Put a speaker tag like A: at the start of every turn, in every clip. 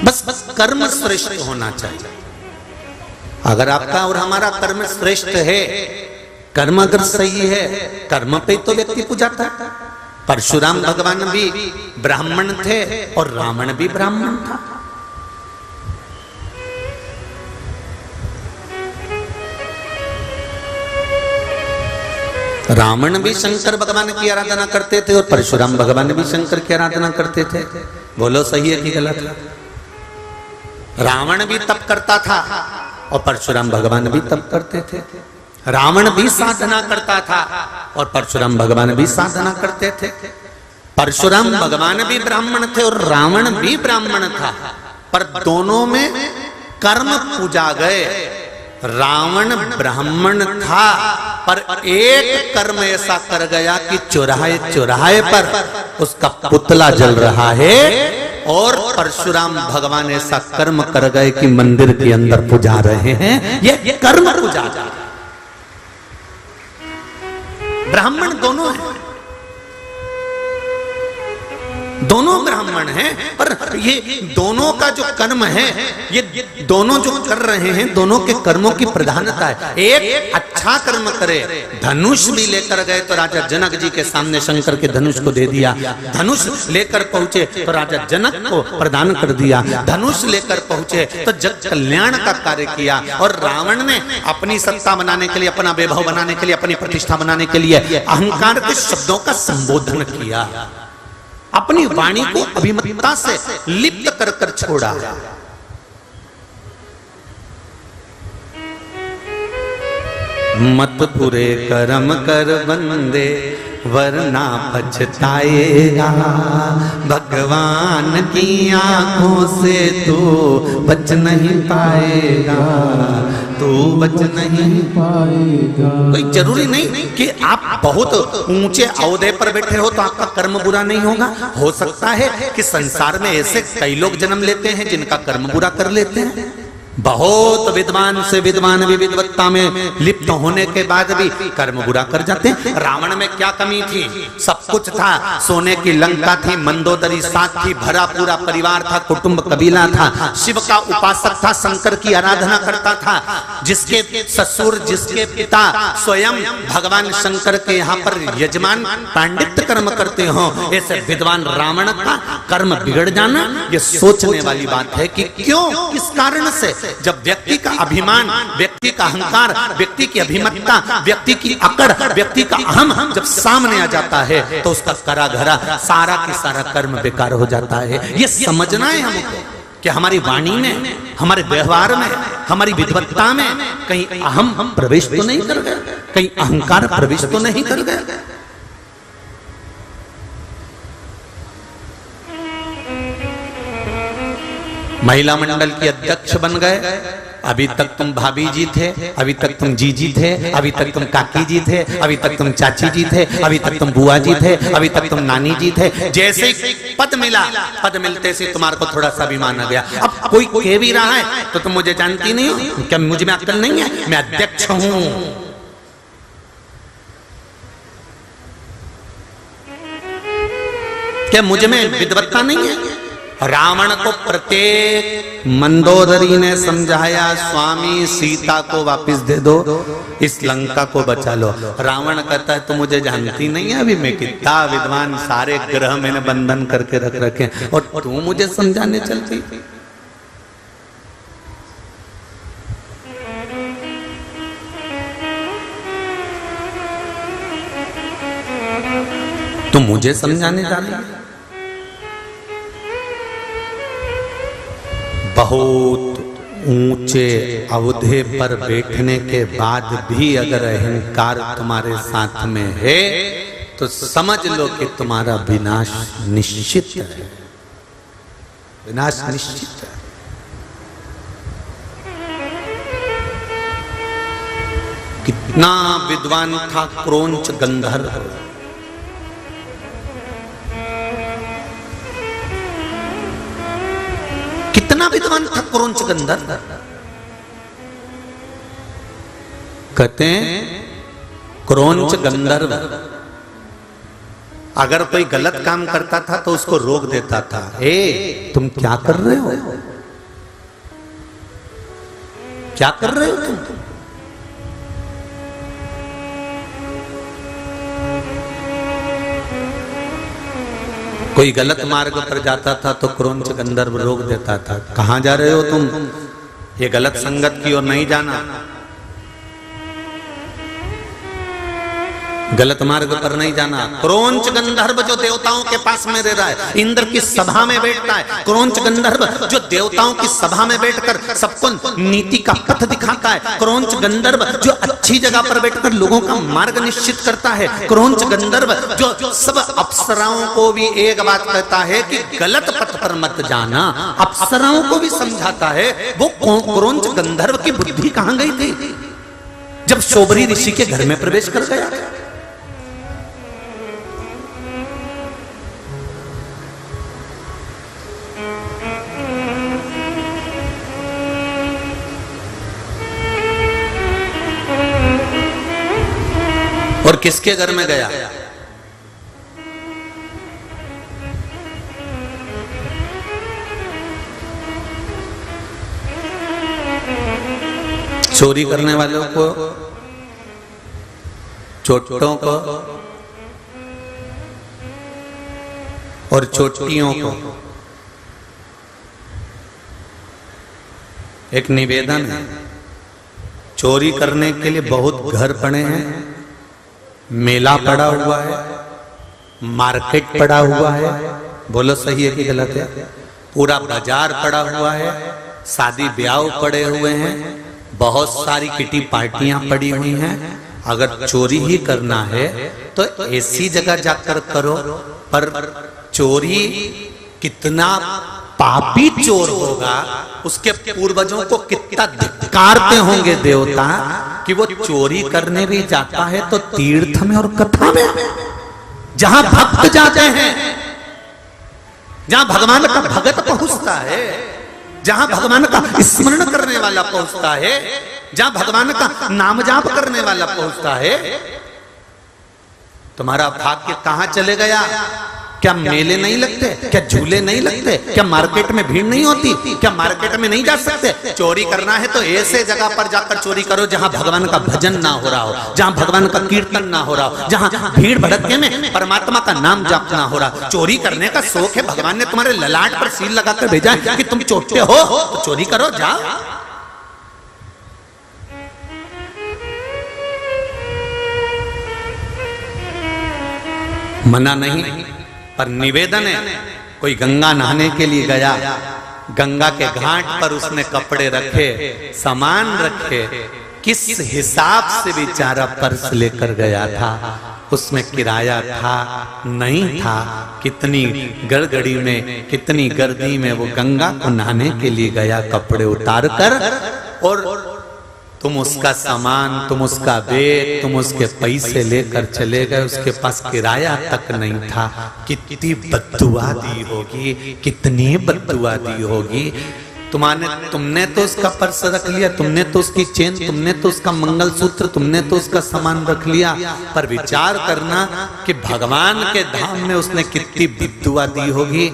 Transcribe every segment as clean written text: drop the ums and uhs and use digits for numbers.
A: बस कर्म श्रेष्ठ होना चाहिए। अगर आपका और हमारा कर्म श्रेष्ठ है, कर्म अगर सही है, कर्म पे तो व्यक्ति पूजाता है। परशुराम भगवान भी ब्राह्मण थे और रावण भी ब्राह्मण था। रावण भी शंकर भगवान की आराधना करते थे और परशुराम भगवान भी शंकर की आराधना करते थे। बोलो सही है कि गलत है? रावण भी तप करता था और परशुराम भगवान भी तप करते थे। रावण भी साधना करता था और परशुराम भगवान भी साधना करते थे। परशुराम भगवान भी ब्राह्मण थे और रावण भी ब्राह्मण था, पर दोनों में कर्म पूजा गए। रावण ब्राह्मण था पर एक कर्म ऐसा कर गया कि चौराहे चौराहे पर उसका पुतला जल रहा है, और परशुराम भगवान ऐसा कर्म कर गए कि मंदिर के अंदर पूजा रहे हैं। ये कर्म पूजा। ब्राह्मण दोनों हैं, दोनों ब्राह्मण हैं, पर ये दोनों का जो कर्म है, ये दोनों जो कर रहे हैं, दोनों के कर्मों की प्रधानता है। एक अच्छा कर्म करे, धनुष भी लेकर गए तो राजा जनक जी के सामने शंकर के धनुष को दे दिया। धनुष लेकर पहुंचे तो राजा जनक को प्रदान कर दिया। धनुष लेकर पहुंचे तो जग कल्याण का कार्य किया। और रावण ने अपनी सत्ता बनाने के लिए, अपना वैभव बनाने के लिए, अपनी प्रतिष्ठा बनाने के लिए अहंकार के शब्दों का संबोधन किया। अपनी वाणी को अभिमतता से लिप्त कर कर छोड़ा। मत बुरे कर्म कर बंदे वरना पछताएगा, भगवान की आंखों से तू बच नहीं पाएगा, तू बच नहीं पाएगा। कोई जरूरी नहीं कि आप बहुत ऊंचे औहदे पर बैठे हो तो आपका कर्म बुरा नहीं होगा। हो सकता है कि संसार में ऐसे कई लोग जन्म लेते हैं जिनका कर्म बुरा कर लेते हैं। बहुत विद्वान से विद्वान भी विद्वत्ता में लिप्त होने के बाद भी कर्म बुरा कर जाते हैं। रावण में क्या कमी थी? सब कुछ था, सोने की लंका थी, मंदोदरी साथ थी, भरा पूरा परिवार था, कुटुंब कबीला था, शिव का उपासक था, शंकर की आराधना करता था। जिसके ससुर, जिसके पिता स्वयं भगवान शंकर के यहाँ पर यजमान पांडित्य कर्म करते हो, ऐसे विद्वान रावण का कर्म बिगड़ जाना ये सोचने वाली बात है कि क्यों, किस कारण से। जब व्यक्ति का अभिमान, व्यक्ति का अहंकार, व्यक्ति की अभिमतता, व्यक्ति की अकड़, व्यक्ति का अहम जब सामने आ जाता है तो उसका करा घरा सारा की सारा कर्म बेकार हो जाता है। ये समझना है हमको कि हमारी वाणी में, हमारे व्यवहार में, हमारी विद्वत्ता में कहीं अहम प्रवेश तो नहीं कर गया, कहीं अहंकार प्रवेश तो नहीं कर गया। महिला मंडल के अध्यक्ष बन गए। अभी तक तुम भाभी जी थे, अभी तक तुम जीजी थे, अभी तक तुम काकी जी थे, अभी तक तुम चाची जी थे, अभी तक तुम बुआ जी थे, अभी तक तुम नानी जी थे। जैसे पद मिला, पद मिलते से तुम्हारे को थोड़ा सा अभिमान आ गया। अब कोई कह भी रहा है तो तुम मुझे जानती नहीं हो क्या? मुझे में अक्ल नहीं है? मैं अध्यक्ष हूं। क्या मुझे में विद्वत्ता नहीं है? रावण को प्रत्येक मंदोदरी ने समझाया, स्वामी सीता को वापस दे दो, इस लंका को बचा लो। रावण कहता है, तो मुझे जानती नहीं है? अभी मैं कितना विद्वान, सारे ग्रह मैंने बंधन करके रख रखे और तू मुझे समझाने चलती। तो मुझे समझाने जा रही है? बहुत ऊंचे अवधे पर बैठने के बाद भी अगर अहंकार तुम्हारे साथ में है तो समझ लो कि तुम्हारा विनाश निश्चित है, विनाश निश्चित है। कितना विद्वान था क्रौंच गंधर्व, कितना विद्वान था क्रौंच गंधर्व। कहते हैं क्रौंच गंधर्व अगर कोई गलत काम करता था तो उसको रोक देता था, ए तुम क्या कर रहे हो, क्या कर रहे हो तुम। कोई गलत मार्ग पर जाता था तो क्रौंच गंधर्व रोक देता था, कहां जा रहे हो तुम, ये गलत संगत की ओर नहीं जाना, गलत मार्ग पर नहीं जाना। क्रौंच गंधर्व जो देवताओं के पास में रह रहा है, इंद्र की सभा में बैठता है, क्रौंच गंधर्व जो देवताओं की सभा में बैठकर सबको नीति का पथ दिखाता है, क्रौंच गंधर्व जो अच्छी जगह पर बैठकर लोगों का मार्ग निश्चित करता है, क्रौंच गंधर्व जो सब अप्सराओं को भी एक बात कहता है कि गलत पथ पर मत जाना, अप्सराओं को भी समझाता है। वो क्रौंच गंधर्व की बुद्धि कहां गई थी जब शोभरी ऋषि के घर में प्रवेश कर गया। और किसके घर में गया, चोरी करने वालों को, चोटों को और चोटियों को। एक निवेदन है, चोरी करने के लिए बहुत घर पड़े हैं, मेला पड़ा हुआ है, मार्केट पड़ा हुआ है, बोलो सही है कि गलत है, पूरा बाजार पड़ा हुआ है, शादी ब्याह पड़े हुए हैं, बहुत सारी किटी पार्टियां पड़ी हुई हैं। अगर चोरी ही करना है तो ऐसी जगह जाकर करो, पर चोरी कितना पापी चोर होगा, उसके पूर्वजों को कितना धिक्कारते होंगे देवता कि वो चोरी करने भी जाता है तो तीर्थ में और कथा में, जहां भक्त जाते हैं, जहां भगवान का भगत पहुंचता है, जहां भगवान का स्मरण करने वाला पहुंचता है, जहां भगवान का नाम जाप करने वाला पहुंचता है। तुम्हारा भाग्य कहां चले गया? क्या मेले नहीं लगते? क्या झूले नहीं लगते? क्या मार्केट में भीड़ नहीं होती? क्या मार्केट में नहीं जा सकते? चोरी करना है तो ऐसे जगह पर जाकर चोरी करो जहां भगवान का भजन ना हो रहा हो, जहां भगवान का कीर्तन ना हो रहा हो, जहां भीड़ भड़के में परमात्मा का नाम जाप ना हो रहा। चोरी करने का शौक है, भगवान ने तुम्हारे ललाट पर सील लगाकर भेजा है कि तुम चोरते हो तो चोरी करो, जाओ। मना नहीं, पर निवेदन है। कोई गंगा नहाने के लिए गया, गंगा के घाट पर उसने कपड़े रखे, सामान रखे, किस हिसाब से बेचारा पर्स लेकर गया था, उसमें किराया था नहीं था, कितनी गड़गड़ी में, कितनी गर्दी में वो गंगा को नहाने के लिए गया कपड़े उतार कर, और तुम उसका सामान, तुम उसका बैग, तुम उसके पैसे लेकर चले गए, उसके पास किराया तक नहीं था। कितनी बद्दुआ दी होगी, कितनी बद्दुआ दी होगी। तुमने तो उसका पर्स रख लिया, तुमने तो उसकी चेन, तुमने तो उसका मंगलसूत्र, तुमने तो उसका सामान रख लिया, पर विचार करना कि भगवान के धाम में उसने कितनी बद्दुआ दी होगी।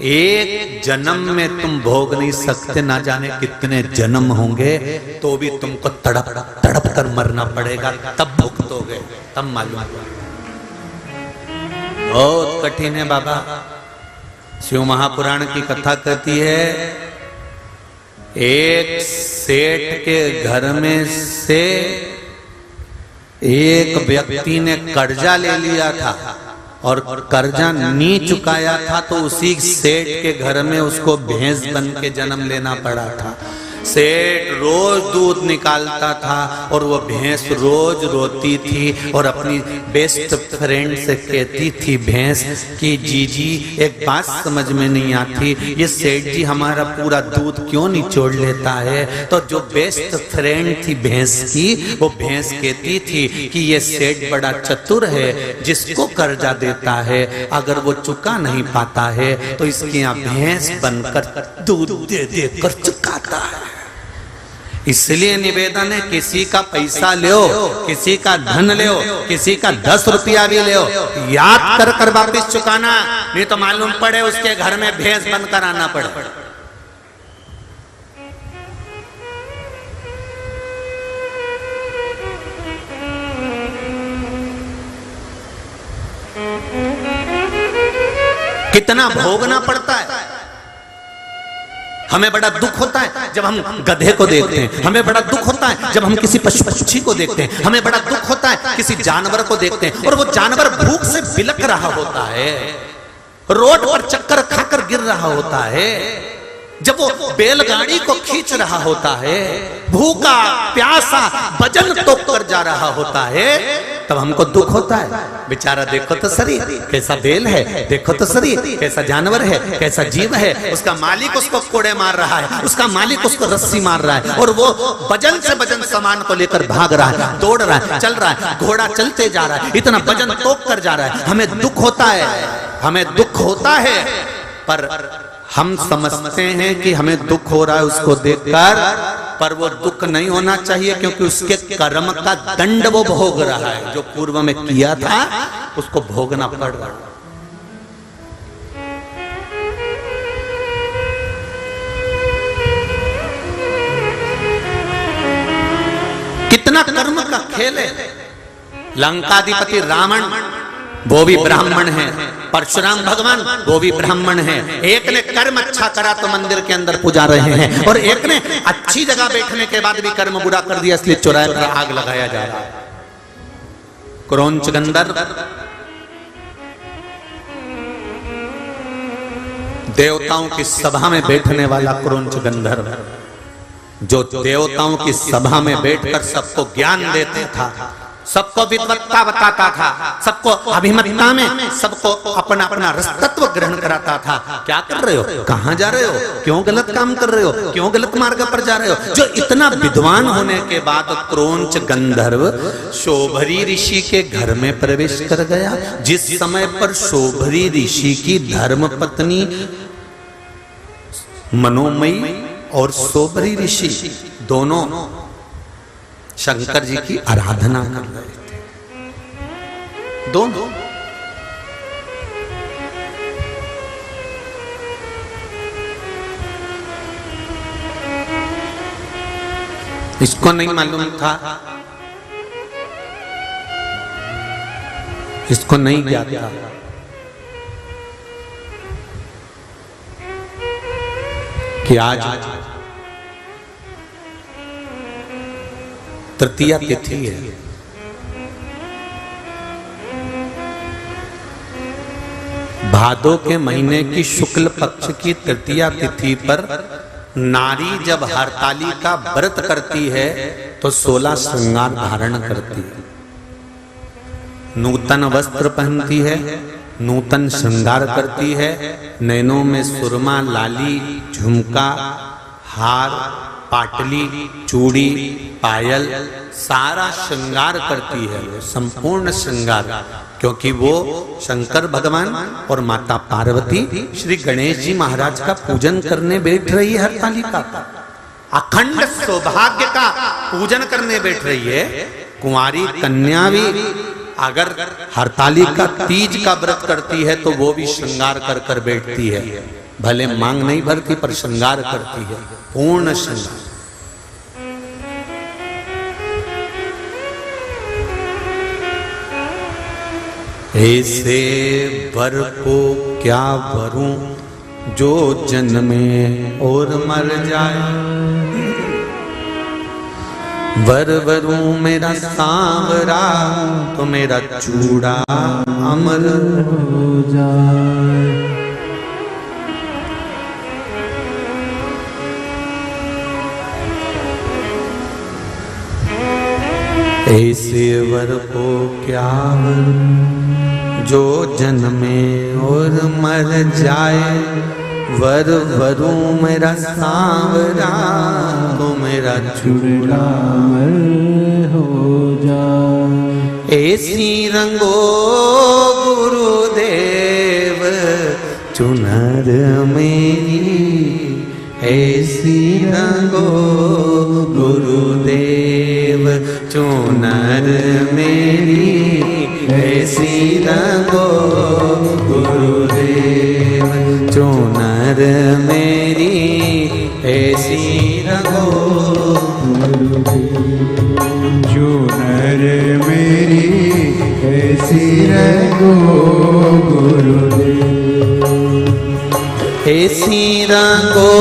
A: एक जन्म में तुम भोग नहीं सकते, ना जाने कितने जन्म होंगे, तो भी तुमको तड़प तड़प कर मरना पड़ेगा, तब भुगतोगे, तब मालूम। बहुत कठिन है बाबा। शिव महापुराण की कथा कहती है, एक सेठ के घर में से एक व्यक्ति ने कर्जा ले लिया था और कर्जा नहीं चुकाया था, तो उसी सेठ के घर में उसको भैंस बन के जन्म लेना पड़ा था। सेठ रोज दूध निकालता था और वो भैंस रोज रोती थी और अपनी बेस्ट फ्रेंड से कहती थी भैंस कि जीजी एक बात समझ में नहीं आती, ये सेठ जी हमारा पूरा दूध क्यों निचोड़ लेता है। तो जो बेस्ट फ्रेंड थी भैंस की, वो भैंस कहती थी कि ये सेठ बड़ा चतुर है, जिसको कर्जा देता है अगर वो चुका नहीं पाता है तो इसके यहाँ भैंस बनकर दूध दे दे कर चुकाता है। इसलिए निवेदन है, किसी का पैसा लो, किसी का धन लो, किसी का 10 रुपया भी लो, याद कर कर वापिस चुकाना, नहीं तो मालूम पड़े उसके घर में भैंस बंद कराना पड़े। कितना भोगना पड़ता है। हमें बड़ा दुख होता है जब हम गधे को देखते हैं, हमें बड़ा दुख होता है जब हम किसी पशु पक्षी को देखते हैं, हमें बड़ा दुख होता है किसी जानवर को देखते हैं और वो जानवर भूख से बिलख रहा होता है, रोड पर चक्कर खाकर गिर रहा होता है, जब वो बैलगाड़ी को खींच रहा होता है, भूखा प्यासा वजन तोप कर जा रहा होता है, तब हमको दुख होता है। बेचारा देखो तो सही कैसा बैल है, देखो तो सही कैसा जानवर है, कैसा जीव है, उसका मालिक उसको कोड़े मार रहा है, उसका मालिक उसको रस्सी मार रहा है और वो वजन से वजन सामान को लेकर भाग रहा है, दौड़ रहा है, चल रहा है, घोड़ा चलते जा रहा है, इतना वजन तोप कर जा रहा है। हमें दुख होता है, हमें दुख होता है, पर हम समझते हैं कि हमें दुख हो रहा है उसको देखकर, पर वो दुख नहीं होना चाहिए क्योंकि उसके कर्म का दंड वो भोग रहा है, जो पूर्व में किया था उसको भोगना पड़ रहा है। कितना कर्म का खेल है। लंकाधिपति रावण वो भी ब्राह्मण है, परशुराम भगवान वो भी ब्राह्मण है। एक ने कर्म अच्छा करा तो मंदिर के अंदर पूजा रहे हैं और एक ने अच्छी जगह बैठने के बाद भी कर्म बुरा कर दिया, इसलिए चौराहे पर आग लगाया जा रहा है। क्रौंच गंधर्व देवताओं की सभा में बैठने वाला क्रौंच गंधर्व, जो देवताओं की सभा में बैठकर सबको ज्ञान देता था, सबको विद्वत्ता बताता था, सबको अभिमतता में सबको अपना अपना रसतत्व ग्रहण कराता था। क्या कर रहे हो, कहां जा रहे हो, क्यों गलत काम कर रहे हो, क्यों गलत मार्ग पर जा रहे हो। जो इतना विद्वान होने के बाद क्रौंच गंधर्व शोभरी ऋषि के घर में प्रवेश कर गया, जिस समय पर शोभरी ऋषि की धर्म पत्नी मनोमयी और शोभरी ऋषि दोनों शंकर जी की आराधना कर रहे थे, दोनों। इसको नहीं मालूम था, इसको नहीं ज्ञात था कि आज तृतीया तिथि है। भादो के महीने की शुक्ल पक्ष की तृतीया तिथि पर नारी जब हरताली का व्रत करती है तो 16 श्रृंगार धारण करती है, नूतन वस्त्र पहनती है, नूतन श्रृंगार करती है, नैनों में सुरमा, लाली, झुमका, हार, पाटली, चूड़ी, पायल, सारा श्रृंगार करती है, संपूर्ण श्रृंगार, क्योंकि वो शंकर भगवान और माता पार्वती श्री गणेश जी महाराज का पूजन करने बैठ रही है। हरतालिका अखंड सौभाग्य का पूजन करने बैठ रही है। कुंवारी कन्या भी अगर हरतालिका तीज का व्रत करती है तो वो भी श्रृंगार कर कर बैठती है, भले मांग नहीं भरती पर श्रृंगार करती है, पूर्ण श्रृंगार। ऐसे वर को क्या वरूं जो जन्मे और मर जाए, वर वरूं मेरा सांवरा तो मेरा चूड़ा अमर हो जाए। ऐसे वर को क्या वरूं जो जन्मे और मर जाए, वर वरूं मेरा सांवरा तो मेरा चूड़ा हो जाए। ऐसी रंगो गुरुदेव चुनर मेरी, ऐसी रंगो गुरुदेव चुनर मेरी, ऐसी रंगो गुरुदेव चुनर मेरी, ऐसी रंगो
B: चुनर मेरी, ऐसी रंगो गुरुदेव,
A: ऐसी रंगो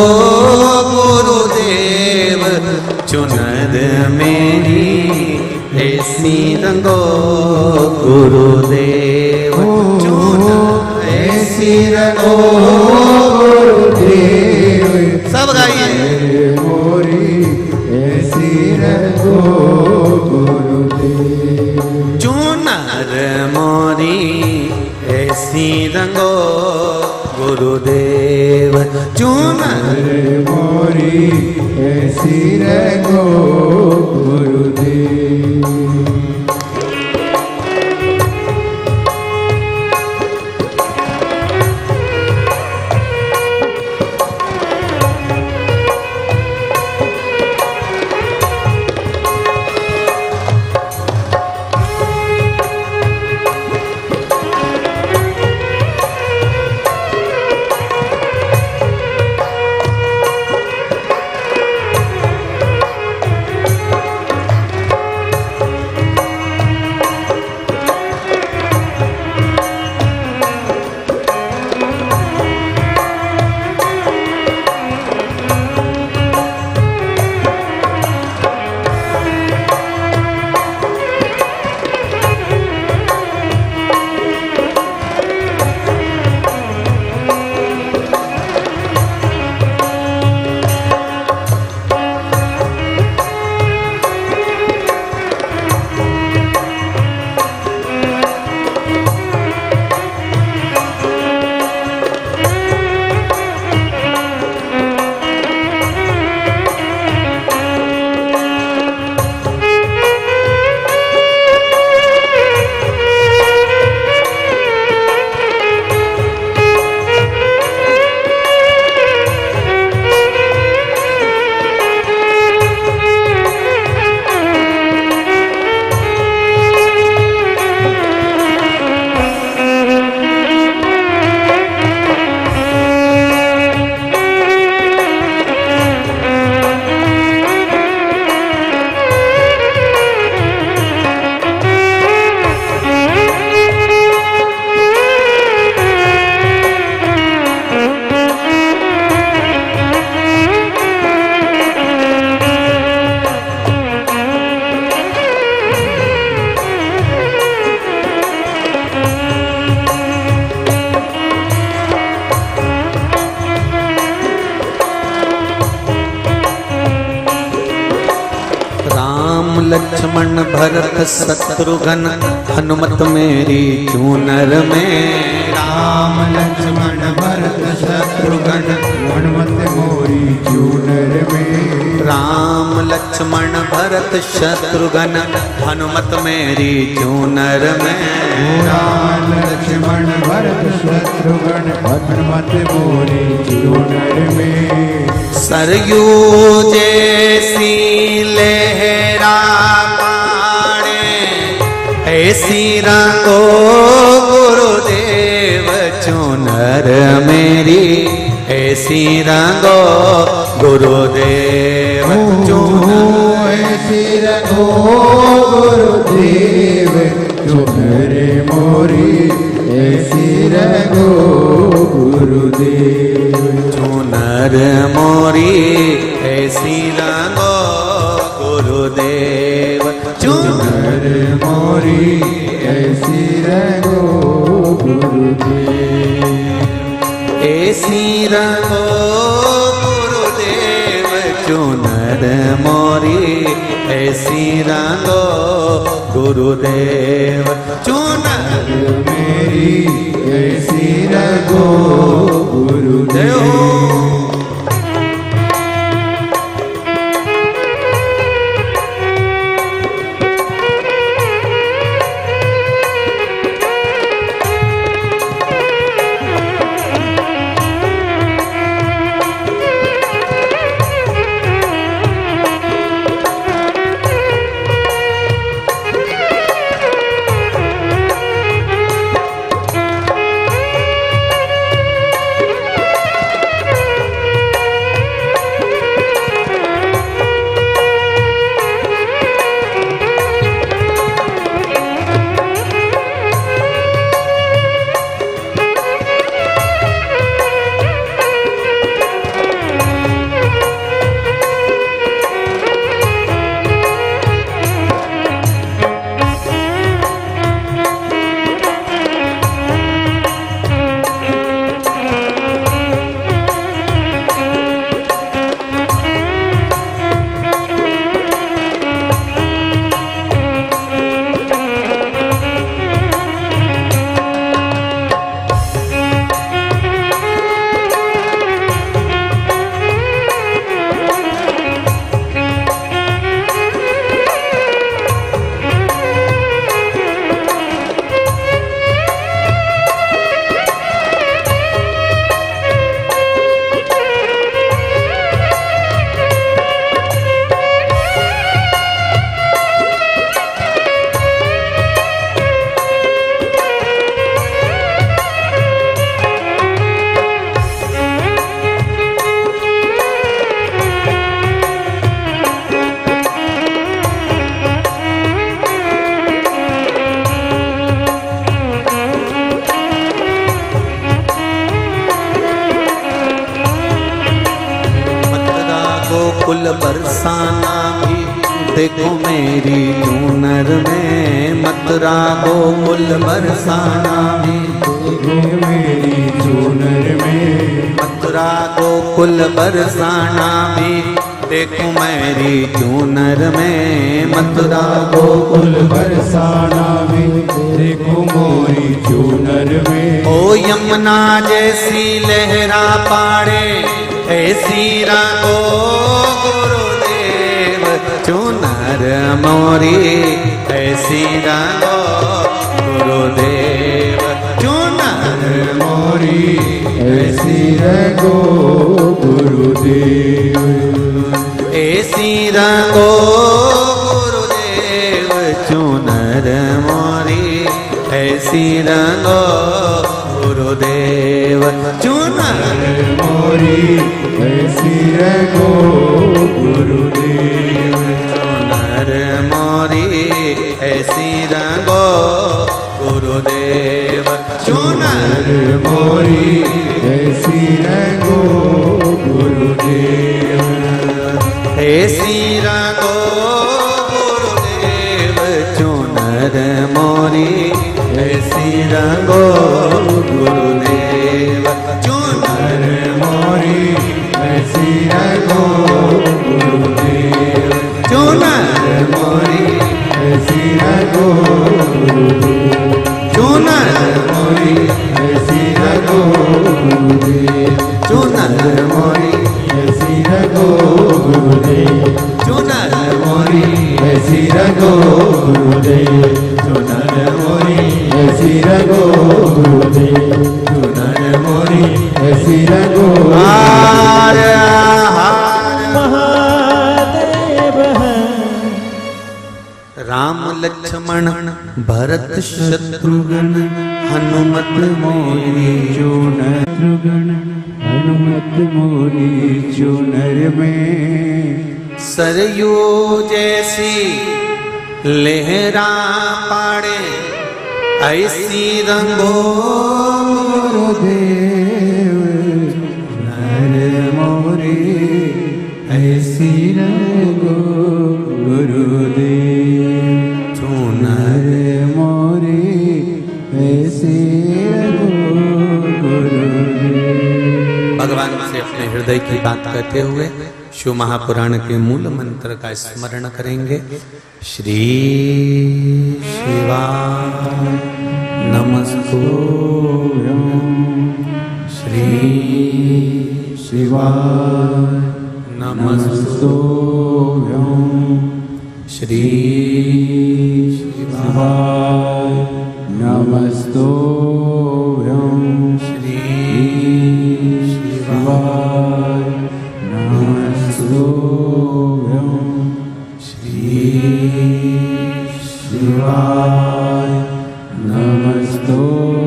A: गुरुदेव चुनर मेरी, ऐसी रंगो गुरुदेव चुनर, ऐसी रंगो गुरुदेव। सब गाइए।
B: मोरी ऐसी रंगो गुरुदेव,
A: चुनर मोरी ऐसी रंगो गुरुदेव चुनर
B: मोरी ऐसी रंगो गुरुदेव।
A: लक्ष्मण भरत शत्रुघ्न हनुमत मेरी चूनर में,
B: राम लक्ष्मण भरत शत्रुघ्न हनुमत मोरी चूनर में,
A: राम लक्ष्मण भरत शत्रुघ्न हनुमत मेरी चूनर में,
B: राम लक्ष्मण भरत शत्रुघ्न हनुमत मोरी चूनर में।
A: सरयू जैसी लहरा पाड़े ऐसी रंगो गुरुदेव चुनर मेरी, ऐसी रंगो गुरुदेव चुनर,
B: ऐसी रंगो गुरुदेव चुनर मोरी, ऐसी रंगो गुरुदेव
A: चुनर मोरी, ऐसी रंगो गुरुदेव चुनर
B: मोरी, ऐसी रंगो गुरुदेव,
A: ऐसी रंगो गुरुदेव चुनर मोरी, ऐसी रंगो गुरुदेव चुनर
B: मेरी, ऐसी रंगो गुरुदेव।
A: गोकुल बरसाना भी देखो मेरी चूनर में, मथुरा गोकुल बरसाना भी
B: देखो मेरी चूनर में,
A: मथुरा गोकुल बरसाना भी देखो मेरी चूनर में, मथुरा
B: गोकुल बरसाना भी देखो मोरी चूनर में।
A: ओ यमुना जैसी लहरा पाड़े ऐसी रंगो गुरुदेव, चूनर मोरी ऐसी रंगो गुरुदेव, चूनर
B: मोरी ऐसी रंगो गुरुदेव,
A: ऐसी रंगो गुरुदेव, चूनर मोरी ऐसी रंगो गुरुदेव, चूनर
B: मोरी ऐसी रंगो गुरुदेव,
A: चूनर मोरी ऐसी रंगो गुरुदेव, चूनर
B: मोरी ऐसी रंगो गुरुदेव,
A: ऐसी रंगो गुरुदेव, चूनर मोरी ऐसी रंगो गुरुदेव, चूनर
B: मोरी ऐसी रंगो गुरुदेव,
A: चूनर मोरी
B: ऐसी रंगो गुरुदेव,
A: चूनर
B: मोरी ऐसी रंगो गुरुदेव,
A: चूनर मोरी
B: ऐसी रंगो गुरुदेव,
A: चूनर
B: मोरी ऐसी रंगो गुरुदेव, चूनर मोरी ऐसी रंगो गुरुदेव, चूनर मोरी ऐसी रंगो
A: हार हार
B: महादेव
A: राम लक्ष्मण भरत शत्रुघ्न हनुमत मोरी
B: चूनर हनुमत मोरी चूनर में,
A: सरयू जैसी लहरा पाड़े ऐसी रंगो
B: गुरुदेव, नर मोरी ऐसी रंगो गुरुदेव,
A: चूनर
B: मोरी ऐसी रंगो गुरुदेव।
A: भगवान से अपने हृदय की बात कहते हुए शिव महापुराण के मूल मंत्र का स्मरण करेंगे। श्री शिवाय नमस्तुभ्यं,
B: श्री शिवाय नमस्तुभ्यं,
A: श्री
B: शिवाय नमस्तुभ्यं,
A: श्री
B: शिवाय नमस्तुभ्यं, श्री शिवाय नमस्तुभ्यं।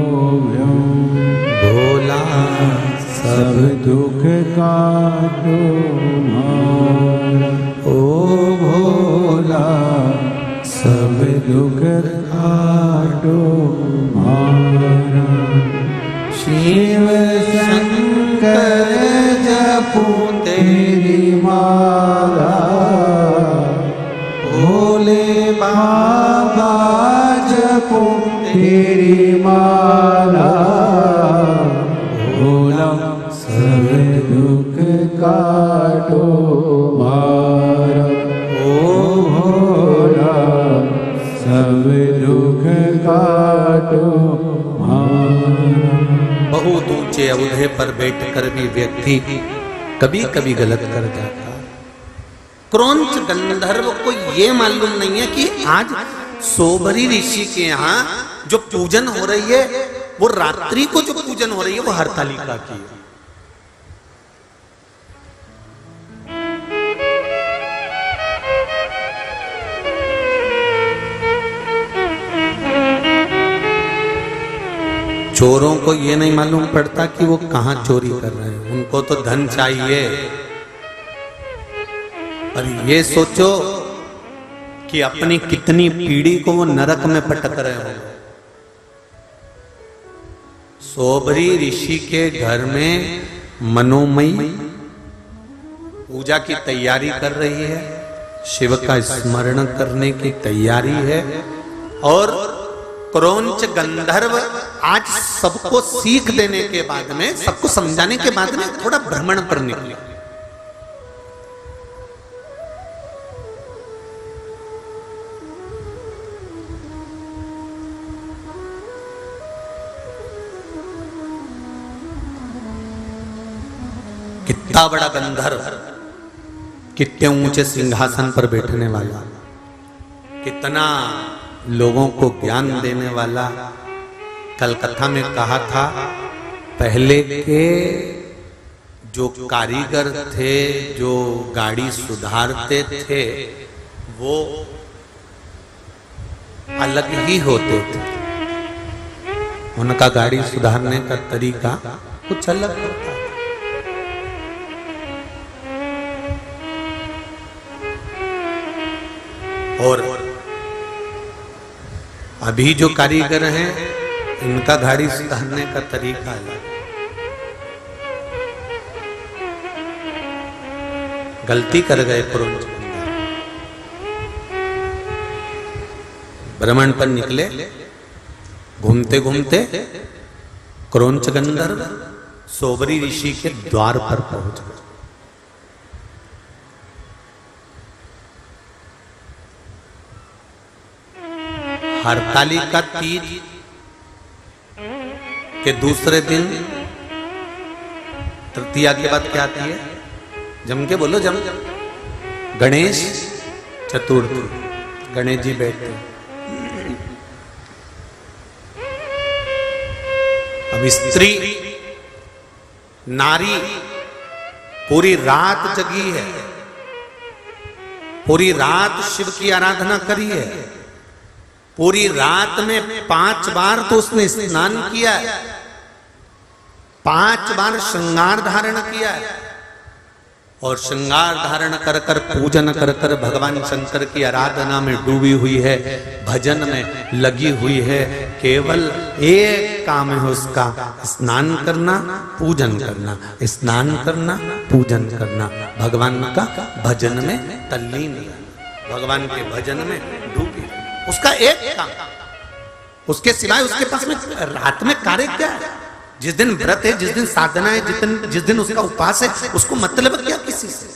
A: भोला
B: सब दुख काटो मारा, ओ भोला सब दुख काटो मारा। शिव शंकर जपू तेरी माला, भोले बाबा जपू तेरी माला, भोला सब दुख काटो मारा, ओ भोला सब दुख काटो मारा।
A: बहुत ऊंचे औहदे पर बैठकर भी व्यक्ति कभी कभी गलत कर जाता है। क्रौंच गंधर्व को ये मालूम नहीं है कि आज सोबरी ऋषि के यहाँ जो पूजन हो रही है, वो रात्रि को जो पूजन हो रही है वो हरतालिका की है। चोरों को ये नहीं मालूम पड़ता कि वो कहां चोरी कर रहे हैं, उनको तो धन चाहिए। और ये सोचो कि अपनी कितनी पीढ़ी को वो नरक में पटक रहे हो। सोबरी ऋषि के घर में मनोमयी पूजा की तैयारी कर रही है, शिव का स्मरण करने की तैयारी है। और क्रौंच गंधर्व आज सबको सीख देने के बाद में, सबको समझाने के बाद में थोड़ा भ्रमण पर निकले। कितना बड़ा गंधर्व, कितने ऊंचे सिंहासन पर बैठने वाला, कितना लोगों को ज्ञान देने वाला। कलकत्ता में कहा था, पहले के जो कारीगर थे, जो गाड़ी सुधारते थे, वो अलग ही होते थे। उनका गाड़ी सुधारने का तरीका कुछ अलग होता है। और अभी जो कारीगर हैं, इनका गाड़ी सुधारने का तरीका अलग। गलती कर गए क्रौंच गंधर्व, भ्रमण पर निकले। घूमते घूमते क्रौंच गंधर्व सोबरी ऋषि के द्वार पर पहुंच गए। हरतालिका तीज के दूसरे दिन, तृतीया के बाद क्या आती है? जम के बोलो, जम। गणेश चतुर्थी, गणेश जी बैठे। अब स्त्री नारी पूरी रात जगी है, पूरी रात शिव की आराधना करी है, पूरी रात में 5 बार तो उसने स्नान किया है, 5 बार श्रृंगार धारण किया है, और श्रृंगार धारण कर कर पूजन कर कर भगवान शंकर की आराधना में डूबी हुई है, भजन में लगी हुई है। केवल एक काम है उसका, स्नान करना, पूजन करना, स्नान करना, पूजन करना, भगवान का भजन में तल्लीन रहना, भगवान के भजन में डूबी। उसका एक काम, उसके सिवाय उसके पास में रात में कार्य क्या है? जिस दिन व्रत है, जिस दिन साधना है, जिस दिन उसका उपवास है, उसको मतलब क्या किसी से?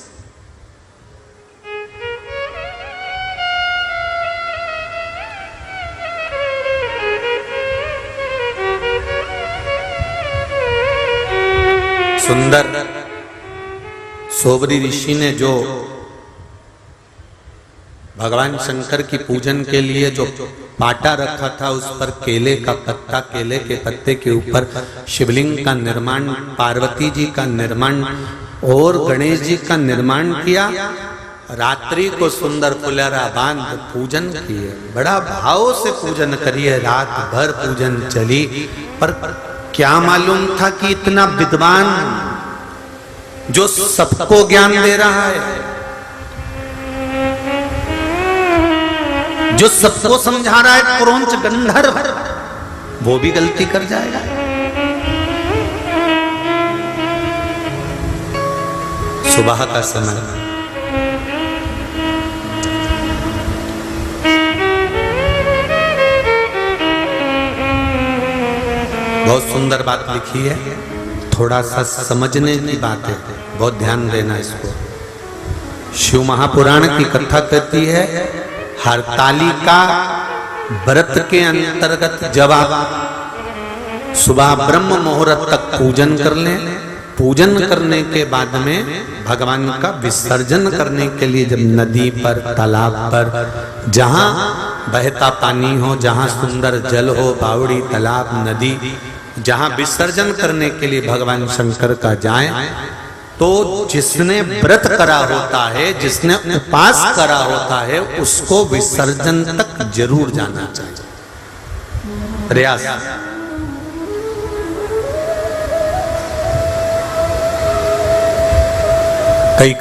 A: सुंदर सोबरी ऋषि ने जो भगवान शंकर की पूजन के लिए जो पाटा रखा था, उस पर केले का पत्ता, केले के पत्ते के ऊपर शिवलिंग का निर्माण, पार्वती जी का निर्माण और गणेश जी का निर्माण किया। रात्रि को सुंदर फुलेरा बांध पूजन किए, बड़ा भाव से पूजन करिए। रात भर पूजन चली, पर क्या मालूम था कि इतना विद्वान जो सबको ज्ञान दे रहा है, जो सबको समझा रहा है, क्रौंच गंधर्व, वो भी गलती कर जाएगा। सुबह का समय, बहुत सुंदर बात लिखी है, थोड़ा सा समझने की बात है, बहुत ध्यान देना इसको। शिव महापुराण की कथा कहती है, हरतालिका व्रत के अंतर्गत जब आप सुबह ब्रह्म मुहूर्त तक पूजन कर लें, पूजन करने के बाद में भगवान का विसर्जन करने के लिए जब नदी पर, तालाब पर, जहां बहता पानी हो, जहां सुंदर जल हो, बावड़ी, तालाब, नदी, जहां विसर्जन करने के लिए भगवान शंकर का जाए, तो जिसने व्रत करा होता है, जिसने उपवास करा होता है, उसको विसर्जन तक जरूर जाना चाहिए। प्रयास।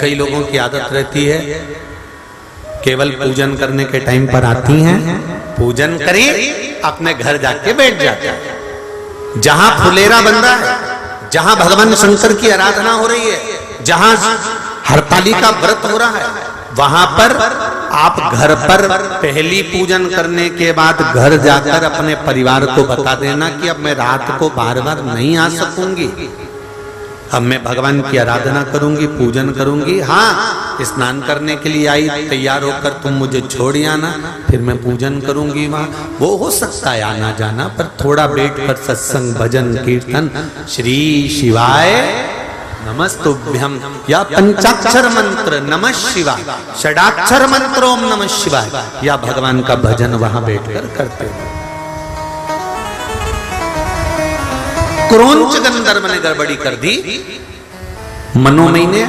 A: कई लोगों की आदत रहती है, केवल पूजन करने के टाइम पर आती हैं, पूजन करी, अपने घर जाके बैठ जाते हैं। जहां फुलेरा बन रहा है, जहां भगवान शंकर की आराधना हो रही है, जहां हरतालिका व्रत हो रहा है, वहां पर आप घर पर पहली पूजन करने के बाद घर जाकर अपने परिवार को बता देना कि अब मैं रात को बार बार नहीं आ सकूंगी, अब मैं भगवान की आराधना करूंगी, पूजन करूंगी। हाँ, स्नान करने के लिए आई, तैयार होकर तुम मुझे छोड़ आना, फिर मैं पूजन करूंगी वहां। वो हो सकता है आना जाना, पर थोड़ा बैठ कर सत्संग, भजन, कीर्तन, श्री शिवाय नमस्तुभ्यम या पंचाक्षर मंत्र नमः शिवाय, षडाक्षर मंत्र ओम नमः शिवाय, या भगवान का भजन वहां बैठकर करते हैं। क्रोंच गंधर्व ने गड़बड़ी कर दी, मनोमयी ने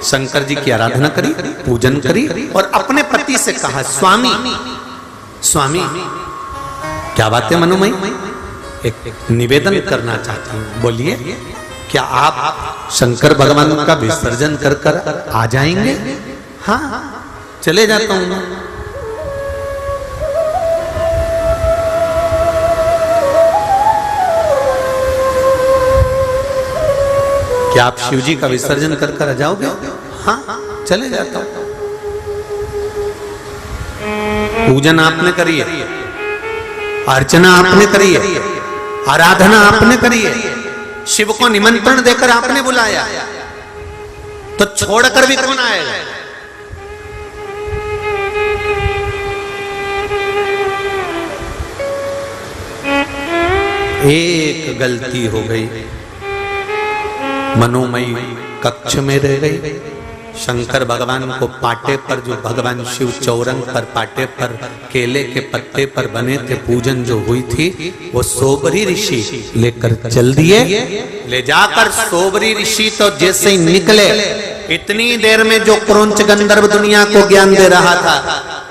A: शंकर जी की आराधना करी, पूजन करी और अपने पति से कहा, स्वामी स्वामी, क्या बात है मनोमयी, एक निवेदन करना चाहती हूं, बोलिए, क्या आप शंकर भगवान का विसर्जन कर कर आ जाएंगे? हाँ, चले जाता हूं। क्या आप शिव जी का विसर्जन कर कर आ जाओगे? हाँ, चले जाता हूं। पूजन आपने करी है, अर्चना आपने करी है, आराधना आपने करी है, शिव को निमंत्रण देकर आपने बुलाया, तो छोड़कर भी कौन आएगा? एक गलती हो गई, मनोमयी कक्ष में रह गई। शंकर भगवान को पाटे पर, जो भगवान शिव चौरंग पर पाटे पर केले के पत्ते पर बने थे, पूजन जो हुई थी, वो सोबरी ऋषि लेकर चल दिए। ले जाकर सोबरी ऋषि तो जैसे ही निकले, इतनी देर में जो क्रोंच गंधर्व दुनिया को ज्ञान दे रहा था,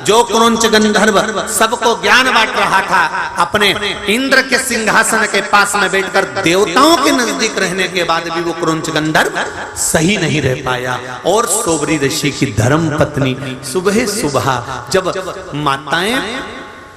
A: जो क्रोंच गंधर्व सबको ज्ञान बांट रहा था, अपने इंद्र के सिंहासन के पास में बैठकर देवताओं के नजदीक रहने के बाद भी वो क्रोंच गंधर्व सही नहीं रह पाया। और सोबरी ऋषि की धर्म पत्नी सुबह सुबह जब माताएं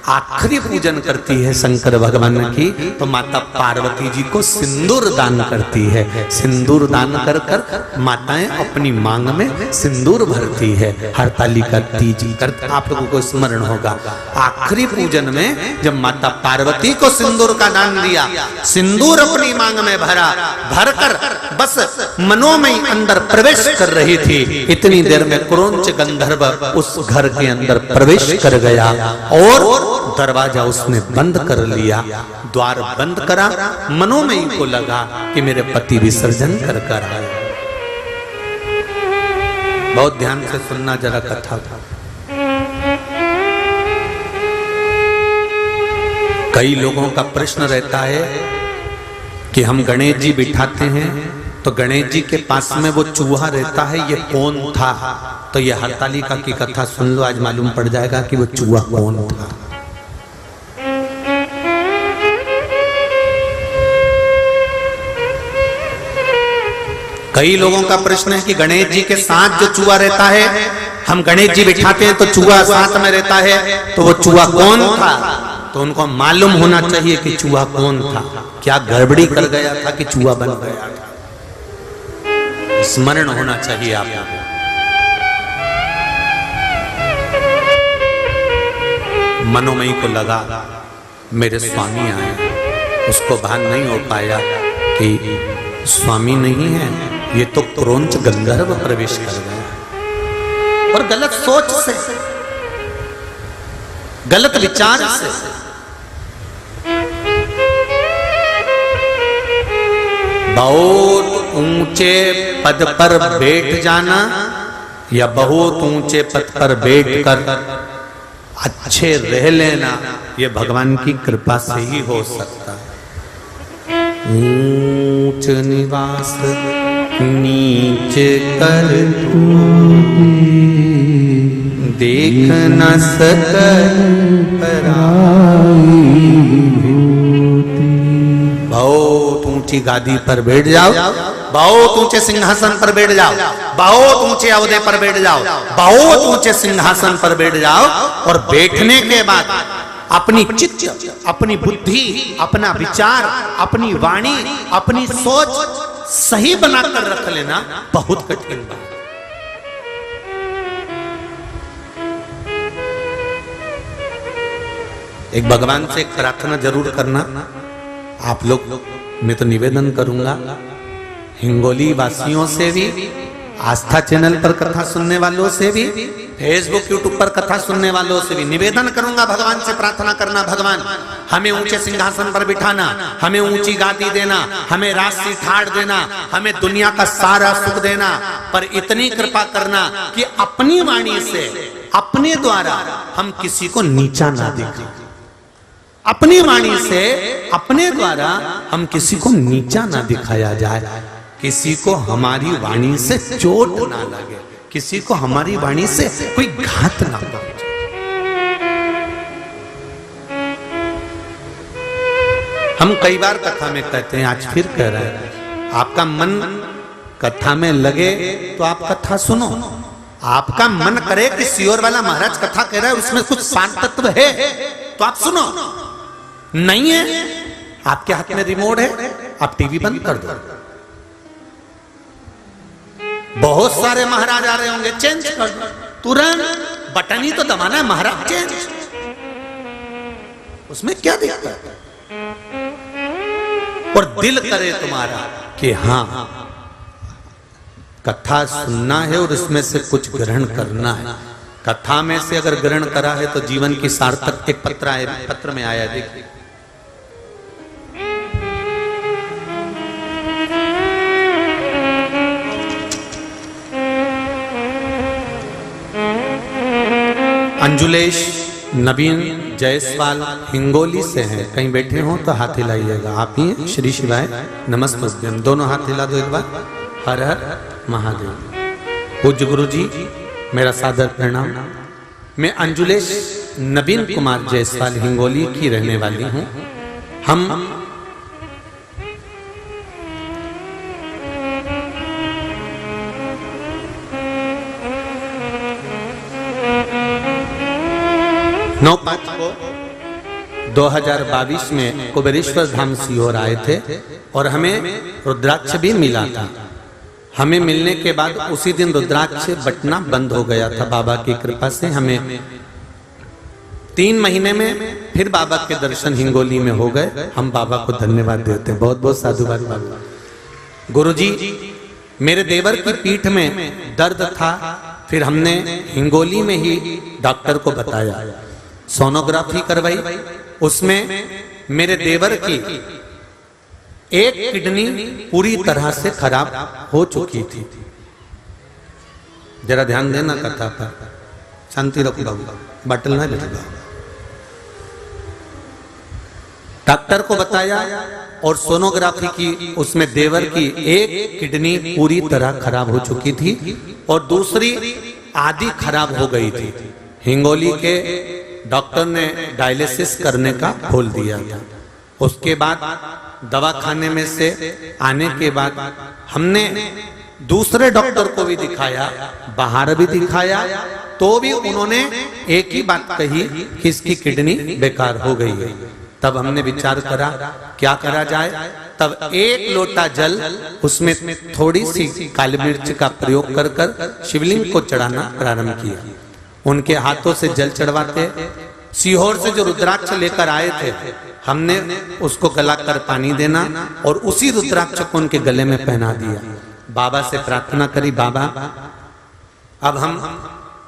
A: आखिरी पूजन करती है शंकर भगवान की, तो माता पार्वती जी को सिंदूर दान करती है। सिंदूर दान कर कर माताएं अपनी मांग में सिंदूर भरती है। हरतालिका तीज कर आप लोगों को स्मरण होगा, आखिरी पूजन में जब माता पार्वती को सिंदूर का दान दिया, सिंदूर अपनी मांग में भरा, भरकर बस मनोमयी अंदर प्रवेश कर रही थी, इतनी देर में क्रोंच गंधर्व उस घर के अंदर प्रवेश कर गया और दरवाजा उसने बंद कर लिया। द्वार बंद करा, मनोमयी को लगा कि मेरे पति विसर्जन कर कर आए। बहुत ध्यान से सुनना जरा कथा। कई लोगों का प्रश्न रहता है कि हम गणेश जी बिठाते हैं तो गणेश जी के पास में वो चूहा रहता है, ये कौन था? तो ये हरतालिका की कथा सुन लो, आज मालूम पड़ जाएगा कि वो चूहा कौन था। कई लोगों का प्रश्न है कि गणेश जी के साथ जो चूहा रहता है, हम गणेश जी बिठाते हैं तो चूहा साथ में रहता है, तो वो चूहा कौन था? तो उनको मालूम होना चाहिए कि चूहा कौन था, क्या गड़बड़ी कर गया था कि चूहा बन गया था, स्मरण होना चाहिए आपको। मनोमयी को लगा मेरे स्वामी आए, उसको भान नहीं हो पाया कि स्वामी नहीं है, ये तो क्रोंच गंधर्व प्रवेश कर गया। और गलत सोच से, गलत विचार से बहुत ऊंचे पद पर बैठ जाना या बहुत ऊंचे पद पर बैठकर अच्छे रह लेना, ये भगवान की कृपा से ही हो सकता है। ऊंच निवास नीच कर देख न सकल बहुत ऊंची गादी पर बैठ जाओ, बहुत ऊंचे सिंहासन पर बैठ जाओ, बहुत ऊंचे ओहदे पर बैठ जाओ, बहुत ऊंचे सिंहासन पर बैठ जाओ, और बैठने के बाद अपनी चित्त, अपनी बुद्धि, अपना विचार, अपनी वाणी, अपनी सोच सही बनाकर रख लेना बहुत कठिन बात। एक भगवान से एक प्रार्थना जरूर करना। आप लोग, मैं तो निवेदन करूंगा हिंगोली वासियों से भी, आस्था चैनल पर कथा सुनने वालों से भी, फेसबुक यूट्यूब पर कथा सुनने वालों से भी निवेदन करूंगा, भगवान से प्रार्थना करना, भगवान हमें ऊंचे सिंहासन पर बिठाना, हमें ऊंची गादी देना, हमें राशि ठाड़ देना, हमें दुनिया का सारा सुख देना, पर इतनी कृपा करना कि अपनी वाणी से, अपने द्वारा हम किसी को नीचा ना दिखाएं। अपनी वाणी से, अपने द्वारा हम किसी को नीचा ना दिखाया जाए, किसी को हमारी वाणी से चोट ना लगे, किसी को हमारी वाणी से कोई घात ना पहुंचे। हम कई बार कथा में कहते हैं, आज फिर कह रहे हैं, आपका मन कथा में लगे तो आप कथा सुनो। आपका मन करे कि सियोर वाला महाराज कथा कह रहा है, उसमें कुछ सार तत्व है, तो आप सुनो। नहीं है, आपके हाथ में रिमोट है, आप टीवी बंद कर दो। बहुत सारे महाराज आ रहे होंगे, चेंज कर दो तुरंत, बटन ही तो दबाना है, महाराज चेंज, उसमें क्या दिक्कत है? और दिल करे तुम्हारा कि हाँ कथा सुनना है और इसमें से कुछ ग्रहण करना है। कथा में से अगर ग्रहण करा है तो जीवन की सार्थक। एक पत्र में आया, देखिए, अंजुलेश नवीन जायसवाल हिंगोली से हैं, कहीं बैठे हो तो हाथ हिलाइएगा। आप ही श्री शिवाय नमस्तुभ्यम, दोनों हाथ हिला दो एक बार। हर हर महादेव। पूज्य गुरु जी मेरा सादर प्रणाम। मैं अंजुलेश नवीन कुमार जायसवाल हिंगोली की रहने वाली हूँ। हम नौ 5 को 2022 में कुबेरेश्वर धाम सीहोर आए थे और हमें रुद्राक्ष भी मिला था। हमें मिलने के बाद उसी दिन रुद्राक्ष बटना बंद हो गया था। बाबा की कृपा से हमें 3 महीने में फिर बाबा के दर्शन हिंगोली में हो गए। हम बाबा को धन्यवाद देते हैं, बहुत बहुत साधुवाद बाबा। गुरुजी, मेरे देवर की पीठ में दर्द था, फिर हमने हिंगोली में ही डॉक्टर को बताया, सोनोग्राफी करवाई। उसमें मेरे देवर की एक किडनी पूरी तरह से खराब हो चुकी थी। जरा ध्यान देना कथा पर, शांति रखो बाबू, बटल ना लगेगा। डॉक्टर को बताया और सोनोग्राफी की, उसमें देवर की एक किडनी पूरी तरह खराब हो चुकी थी और दूसरी आधी खराब हो गई थी। हिंगोली के डॉक्टर ने डायलिसिस करने का बोल दिया था। उसके बाद दवाखाने में से आने के बाद हमने दूसरे डॉक्टर को भी दिखाया, बाहर भी दिखाया, तो भी उन्होंने एक ही बात कही कि इसकी किडनी बेकार हो गई है। तब हमने विचार करा क्या करा जाए। तब 1 लोटा जल, उसमें थोड़ी सी काली मिर्च का प्रयोग कर कर शिवलिंग को चढ़ाना प्रारंभ किया। उनके हाथों से जल चढ़वाते, सीहोर से जो रुद्राक्ष लेकर आए थे हमने उसको गलाकर पानी देना और उसी रुद्राक्ष को उनके गले में पहना दिया। बाबा से प्रार्थना करी, बाबा अब हम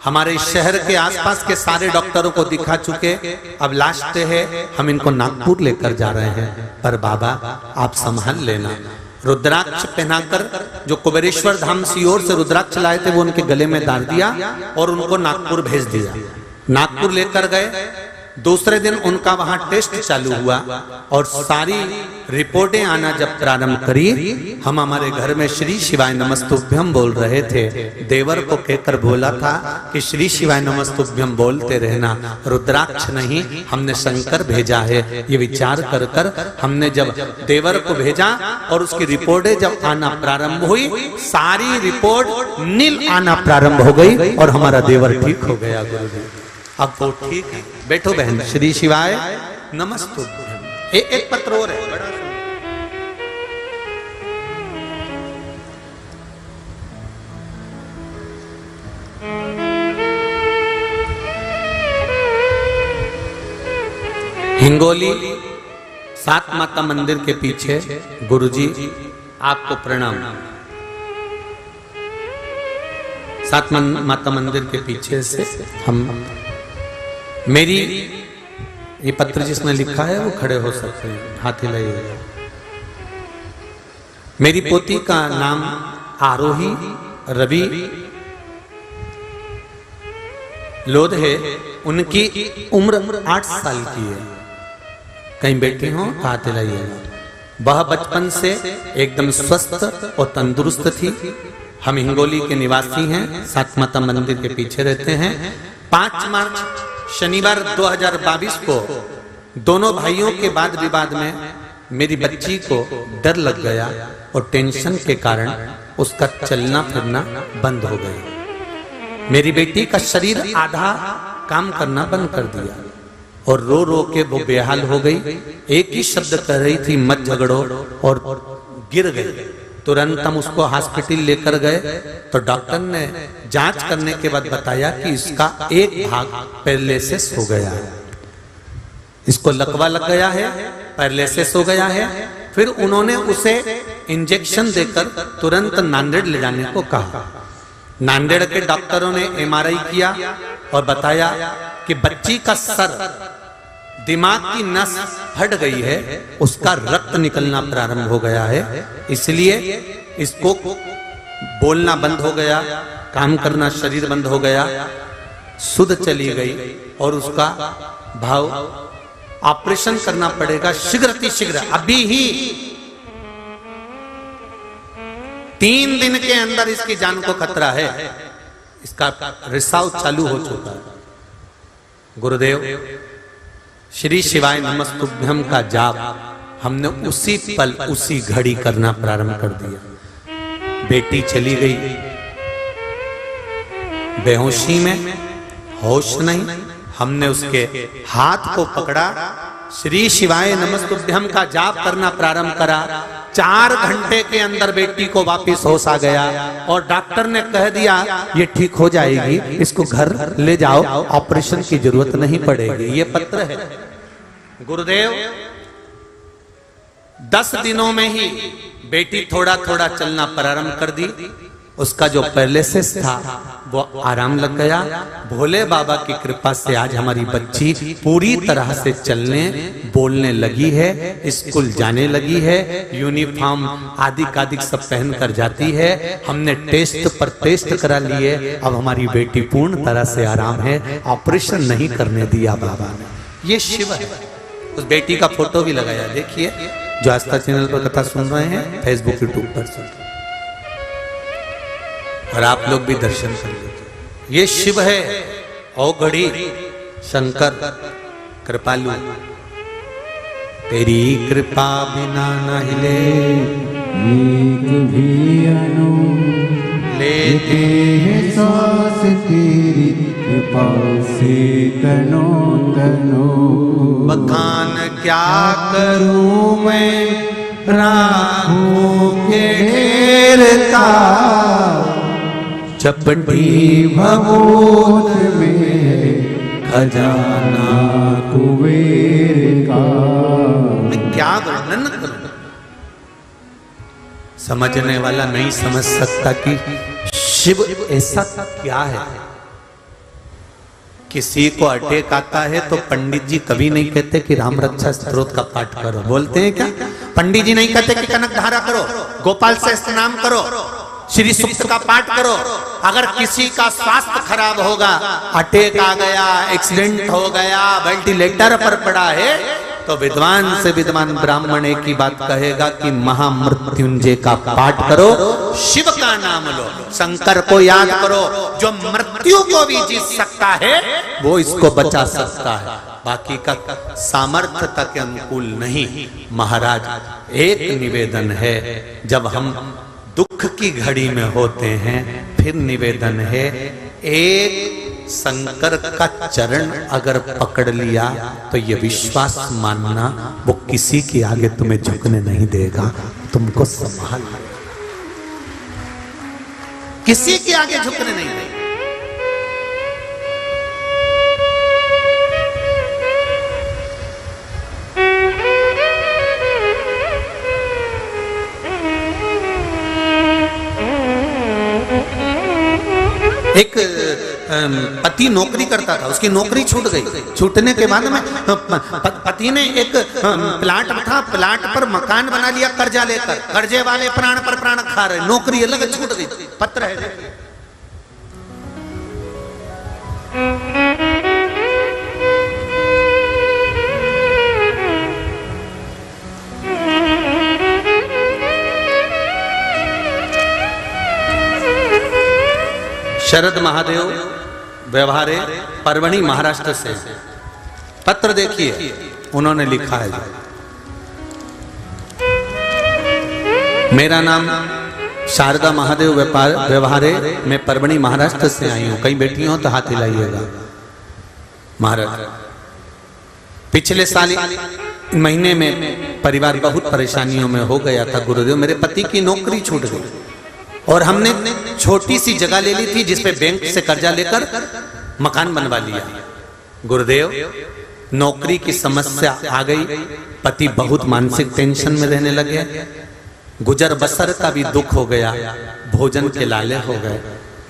A: हमारे शहर के आसपास के सारे डॉक्टरों को दिखा चुके, अब लास्ट है, हम इनको नागपुर लेकर जा रहे हैं, पर बाबा आप संभाल लेना। रुद्राक्ष पहनाकर जो कुबेरेश्वर धाम सीहोर से रुद्राक्ष लाए थे वो उनके गले में डाल दिया और उनको नागपुर भेज दिया। नागपुर लेकर गए, दूसरे दिन उनका वहां टेस्ट चालू हुआ और सारी रिपोर्टें आना जब प्रारंभ करी, हम हमारे घर में श्री शिवाय नमस्तुभ्यम बोल रहे थे। देवर को कहकर बोला था कि श्री शिवाय नमस्तुभ्यम बोलते रहना, रुद्राक्ष नहीं हमने शंकर भेजा है। ये विचार कर कर हमने जब देवर को भेजा और उसकी रिपोर्टें जब आना प्रारंभ हुई, सारी रिपोर्ट नील आना प्रारंभ हो गई और हमारा देवर ठीक हो गया। गुरुजी अब वो ठीक है। बैठो बहन, श्री शिवाय नमस्तुभ्यम। एक पत्र और है, बड़ा हिंगोली सात माता मंदिर के पीछे गुरुजी आपको प्रणाम। सात माता मंदिर के पीछे से हम मेरी ये पत्र जिसने लिखा है वो खड़े हो सकते हैं, हाथ हिलाइए। मेरी पोती का नाम आरोही रवि लोध है। उनकी उम्र 8 साल की है। कहीं बेटी हो हाथ हिलाइएगा। वह बचपन से एकदम स्वस्थ और तंदुरुस्त थी। हम हिंगोली के निवासी हैं, सात माता मंदिर के पीछे रहते हैं। 5 मार्च शनिवार 2022 को दोनों भाइयों के वाद विवाद में मेरी बच्ची को डर लग गया और टेंशन के कारण उसका चलना फिरना बंद हो गया। मेरी बेटी का शरीर आधा काम करना बंद कर दिया और रो रो के वो बेहाल हो गई। एक ही शब्द कह रही थी, मत झगड़ो, और गिर गई। तुरंत हम उसको हॉस्पिटल लेकर गए तो डॉक्टर ने जांच करने के बाद बताया कि इसका एक भाग पैरालिसिस हो गया है, इसको लकवा लग गया है, पैरालिसिस हो गया है। फिर उन्होंने उसे इंजेक्शन देकर तुरंत नांदेड़ ले जाने को कहा। नांदेड़ के डॉक्टरों ने एमआरआई किया और बताया कि बच्ची का सर, दिमाग की नस फट गई है, उसका रक्त निकलना प्रारंभ हो गया है, इसलिए इसको बोलना बंद हो गया, काम करना शरीर बंद हो गया, सुध चली गई और उसका भाव ऑपरेशन करना पड़ेगा शीघ्र अभी ही। 3 दिन के अंदर इसकी जान को खतरा है। इसका रिसाव चालू हो चुका है। गुरुदेव श्री शिवाय नमस्तुभ्यम का जाप हमने उसी पल उसी घड़ी करना प्रारंभ कर दिया। बेटी चली गई बेहोशी में, होश नहीं। हमने उसके हाथ को पकड़ा, श्री शिवाय नमस्तुभ्यम का जाप करना प्रारंभ करा। 4 घंटे के अंदर बेटी को वापस होश आ गया और डॉक्टर ने कह दिया ये ठीक हो जाएगी, इसको घर ले जाओ, ऑपरेशन की जरूरत नहीं पड़ेगी। ये पत्र है। गुरुदेव 10 दिनों में ही बेटी थोड़ा थोड़ा चलना प्रारंभ कर दी। उसका जो पैरालिसिस था वो आराम लग गया। भोले बाबा की कृपा से आज हमारी बच्ची पूरी तरह से चलने बोलने लगी है, स्कूल जाने लगी है, यूनिफॉर्म आदि कादिक सब पहन कर जाती है। हमने टेस्ट पर टेस्ट करा लिए। अब हमारी बेटी पूर्ण तरह से आराम है। ऑपरेशन नहीं करने दिया बाबा ने। ये शिव है। उस बेटी का फोटो भी लगाया, देखिए। जो आस्था चैनल पर कथा सुन रहे हैं, फेसबुक यूट्यूब पर सुन रहे हैं, और आप लोग भी दर्शन कर लीजिए। ये शिव है, औघड़ी शंकर कृपालु। तेरी कृपा बिना न हिले
B: एक भी अनु
A: लेते
B: हैं सांस तेरी कृपा से तनो तनो।
A: बखान क्या करूं मैं राहों के ढेर का, चपटी भगोत में खजाना
B: कुबेर का।
A: मैं क्या वर्णन करूं? समझने वाला नहीं समझ सकता कि शिव ऐसा क्या है। किसी को अटैक आता है तो पंडित जी कभी नहीं कहते कि राम रक्षा स्तोत्र का पाठ करो। बोलते हैं क्या? पंडित जी नहीं कहते कि कनक धारा करो, गोपाल से स्नान करो, श्री सूक्त का पाठ करो। अगर किसी का स्वास्थ्य खराब होगा, अटैक आ गया, एक्सीडेंट हो गया, वेंटिलेटर पर पड़ा है, तो विद्वान से विद्वान ब्राह्मण एक ही बात कहेगा कि महामृत्युंजय का पाठ करो, शिव का नाम लो, शंकर को याद करो। जो मृत्यु को भी जीत सकता है वो इसको बचा सकता है, बाकी का सामर्थ्यता के अनुकूल नहीं। महाराज एक निवेदन है, जब हम दुख की घड़ी में होते हैं, फिर निवेदन है, एक शंकर का चरण अगर पकड़ लिया तो ये विश्वास मानना वो किसी के आगे तुम्हें झुकने नहीं देगा, तुमको संभाल किसी के आगे झुकने नहीं देगा। एक पति नौकरी करता था, उसकी नौकरी छूट गई। छूटने के बाद में पति ने एक प्लाट था, प्लाट पर मकान बना लिया कर्जा लेकर। कर्जे वाले प्राण पर प्राण खा रहे, नौकरी अलग छूट गई। पत्र है देखिए। शरद महादेव व्यवहारे परभणी महाराष्ट्र से पत्र देखिए, उन्होंने लिखा है, मेरा नाम शारदा महादेव व्यवहारे, मैं परभणी महाराष्ट्र से आई हूं। कहीं बैठी हो तो हाथ हिलाइएगा। महाराज, पिछले साल महीने में परिवार बहुत परेशानियों में हो गया था गुरुदेव। मेरे पति की नौकरी छूट गई और हमने छोटी सी जगह ले ली थी जिसपे बैंक से कर्जा लेकर मकान बनवा लिया। गुरुदेव, नौकरी की समस्या आ गई, पति बहुत मानसिक टेंशन में रहने लगे, गुजर बसर का भी दुख हो गया, भोजन के लाले हो गए,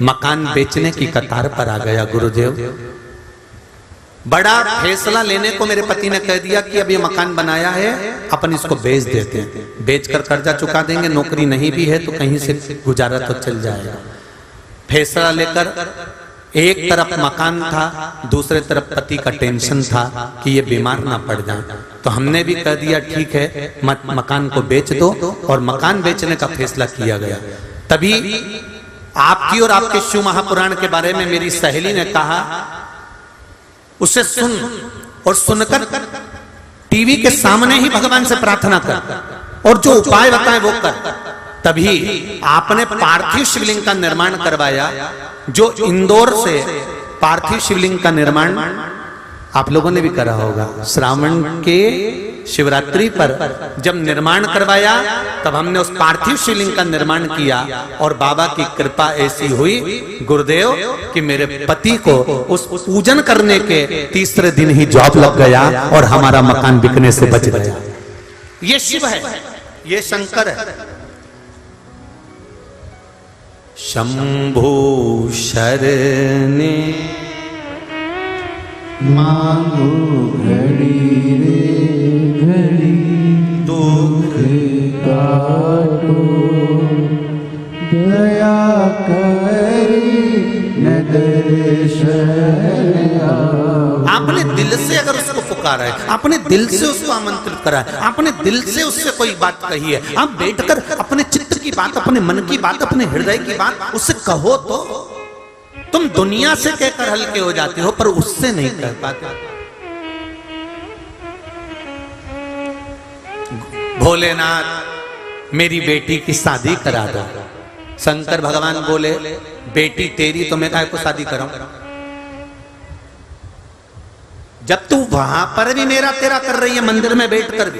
A: मकान बेचने की कतार पर आ गया। गुरुदेव, बड़ा फैसला लेने को मेरे पति ने कह दिया कि अब ये मकान बनाया है, अपन इसको बेच देते हैं, बेचकर कर्जा चुका देंगे, नौकरी नहीं भी है तो कहीं से गुजारा तो चल जाएगा। फैसला लेकर एक तरफ मकान था, दूसरे तरफ पति का टेंशन था कि ये बीमार ना पड़ जाए। तो हमने भी कह दिया ठीक है, मकान को बेच दो, और मकान बेचने का फैसला किया गया। तभी आपकी और आपके शिव महापुराण के बारे में मेरी सहेली ने कहा, उसे सुन और सुनकर टीवी के सामने ही भगवान से प्रार्थना कर और जो उपाय बताए वो कर। तभी आपने पार्थिव शिवलिंग का निर्माण करवाया, जो इंदौर से पार्थिव शिवलिंग का निर्माण आप लोगों ने भी करा होगा। श्रावण के शिवरात्रि पर जब निर्माण करवाया तब हमने उस पार्थिव शिवलिंग का निर्माण किया और बाबा की कृपा ऐसी हुई गुरुदेव कि मेरे पति को उस पूजन करने के तीसरे दिन ही जॉब लग गया और हमारा मकान बिकने से बच गया। ये शिव है, ये शंकर है। शंभु शरणे
B: मांगो घड़ी रे घड़ी, दुख काटो दया करी न दर्शन आओ।
A: आपने दिल से अगर उसको पुकारा है, आपने दिल से उसको आमंत्रित करा है, आपने दिल से उससे कोई बात कही है, आप बैठकर अपने चित्त की बात, अपने मन की बात, अपने हृदय की बात उससे कहो तो तुम दुनिया से कहकर हल्के हो जाते हो, पर उससे नहीं कह पाते। भोलेनाथ, मेरी बेटी की शादी करा दो। शंकर भगवान बोले, बेटी तेरी तो मैं काहे को शादी कराऊं? जब तू वहां पर भी मेरा तेरा कर रही है, मंदिर में बैठकर भी,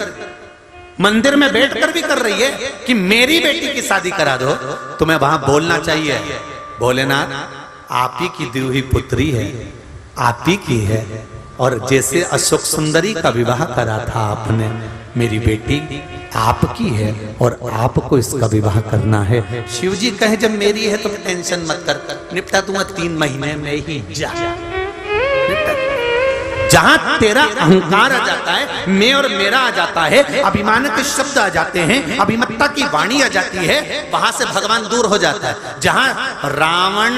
A: मंदिर में बैठकर भी कर रही है कि मेरी बेटी की शादी करा दो, तुम्हें वहां बोलना चाहिए, भोलेनाथ आप ही की दी हुई पुत्री है, आप ही की है, और जैसे अशोक सुंदरी का विवाह करा था आपने, मेरी बेटी आपकी है और आपको इसका विवाह करना है। शिव जी कहे जब मेरी है तो टेंशन मत कर, निपटा दूंगा 3 महीने में ही। जा, जहां तेरा अहंकार आ जाता है, मैं और मेरा आ जाता है, अभिमान के शब्द आ जाते हैं, अभिमत्ता की वाणी आ जाती है, वहां से भगवान दूर हो जाता है। जहां रावण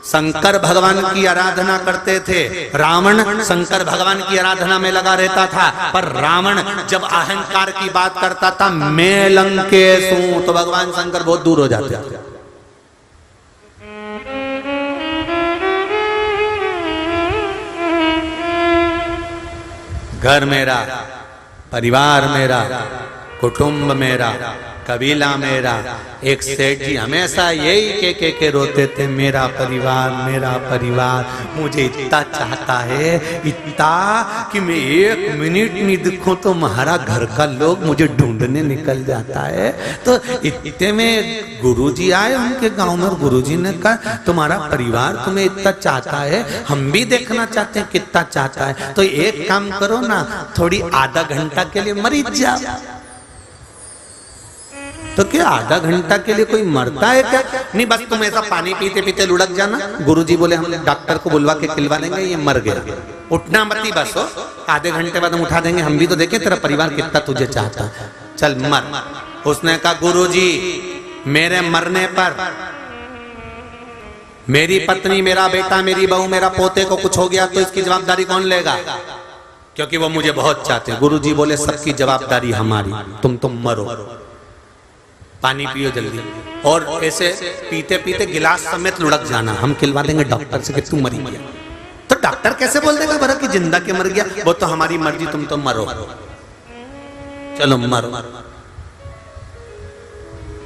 A: शंकर भगवान की आराधना करते थे, रावण शंकर भगवान की आराधना में लगा रहता था, पर रावण जब अहंकार की बात करता था, मैं लंकेश हूं, तो भगवान शंकर बहुत दूर हो जाते थे। घर मेरा, परिवार मेरा, कुटुंब मेरा, कबीला मेरा। एक सेठ जी हमेशा यही के रोते थे, मेरा परिवार, मेरा परिवार मुझे इतना चाहता है, इतना कि मैं 1 मिनट नहीं दिखूं तो हमारा घर का लोग मुझे ढूंढने निकल जाता है। तो इतने में गुरुजी आए उनके गांव में, गुरुजी ने कहा तुम्हारा परिवार तुम्हें इतना चाहता है, हम भी देखना चाहते हैं कितना चाहता है, तो एक काम करो ना, थोड़ी आधा घंटा के लिए मरीज जाओ। तो क्या आधा घंटा के लिए कोई मरता है क्या? नहीं, बस तुम ऐसा पानी पीते पीते लुढ़क जाना। गुरुजी बोले हम डॉक्टर को बुलवा के खिलवा देंगे, ये मर गया, उठना मत ही बस हो, आधे घंटे बाद हम उठा देंगे, हम भी तो देखें तेरा परिवार कितना तुझे चाहता है, चल मर। उसने कहा गुरुजी मेरे मरने पर मेरी पत्नी, मेरा बेटा, मेरी बहू, मेरा पोते को कुछ हो गया तो इसकी जवाबदारी कौन लेगा? क्योंकि वो मुझे बहुत चाहते हैं। गुरुजी बोले सबकी जवाबदारी हमारी, तुम मरो, पानी पियो जल्दी। और ऐसे पीते पीते गिलास समेत लुढ़क जाना, हम खिलवा देंगे डॉक्टर से कि तू मरी गया। तो डॉक्टर कैसे बोल देगा भरा कि जिंदा के मर गया? वो तो हमारी मर्जी, तुम तो मरो, चलो मरो,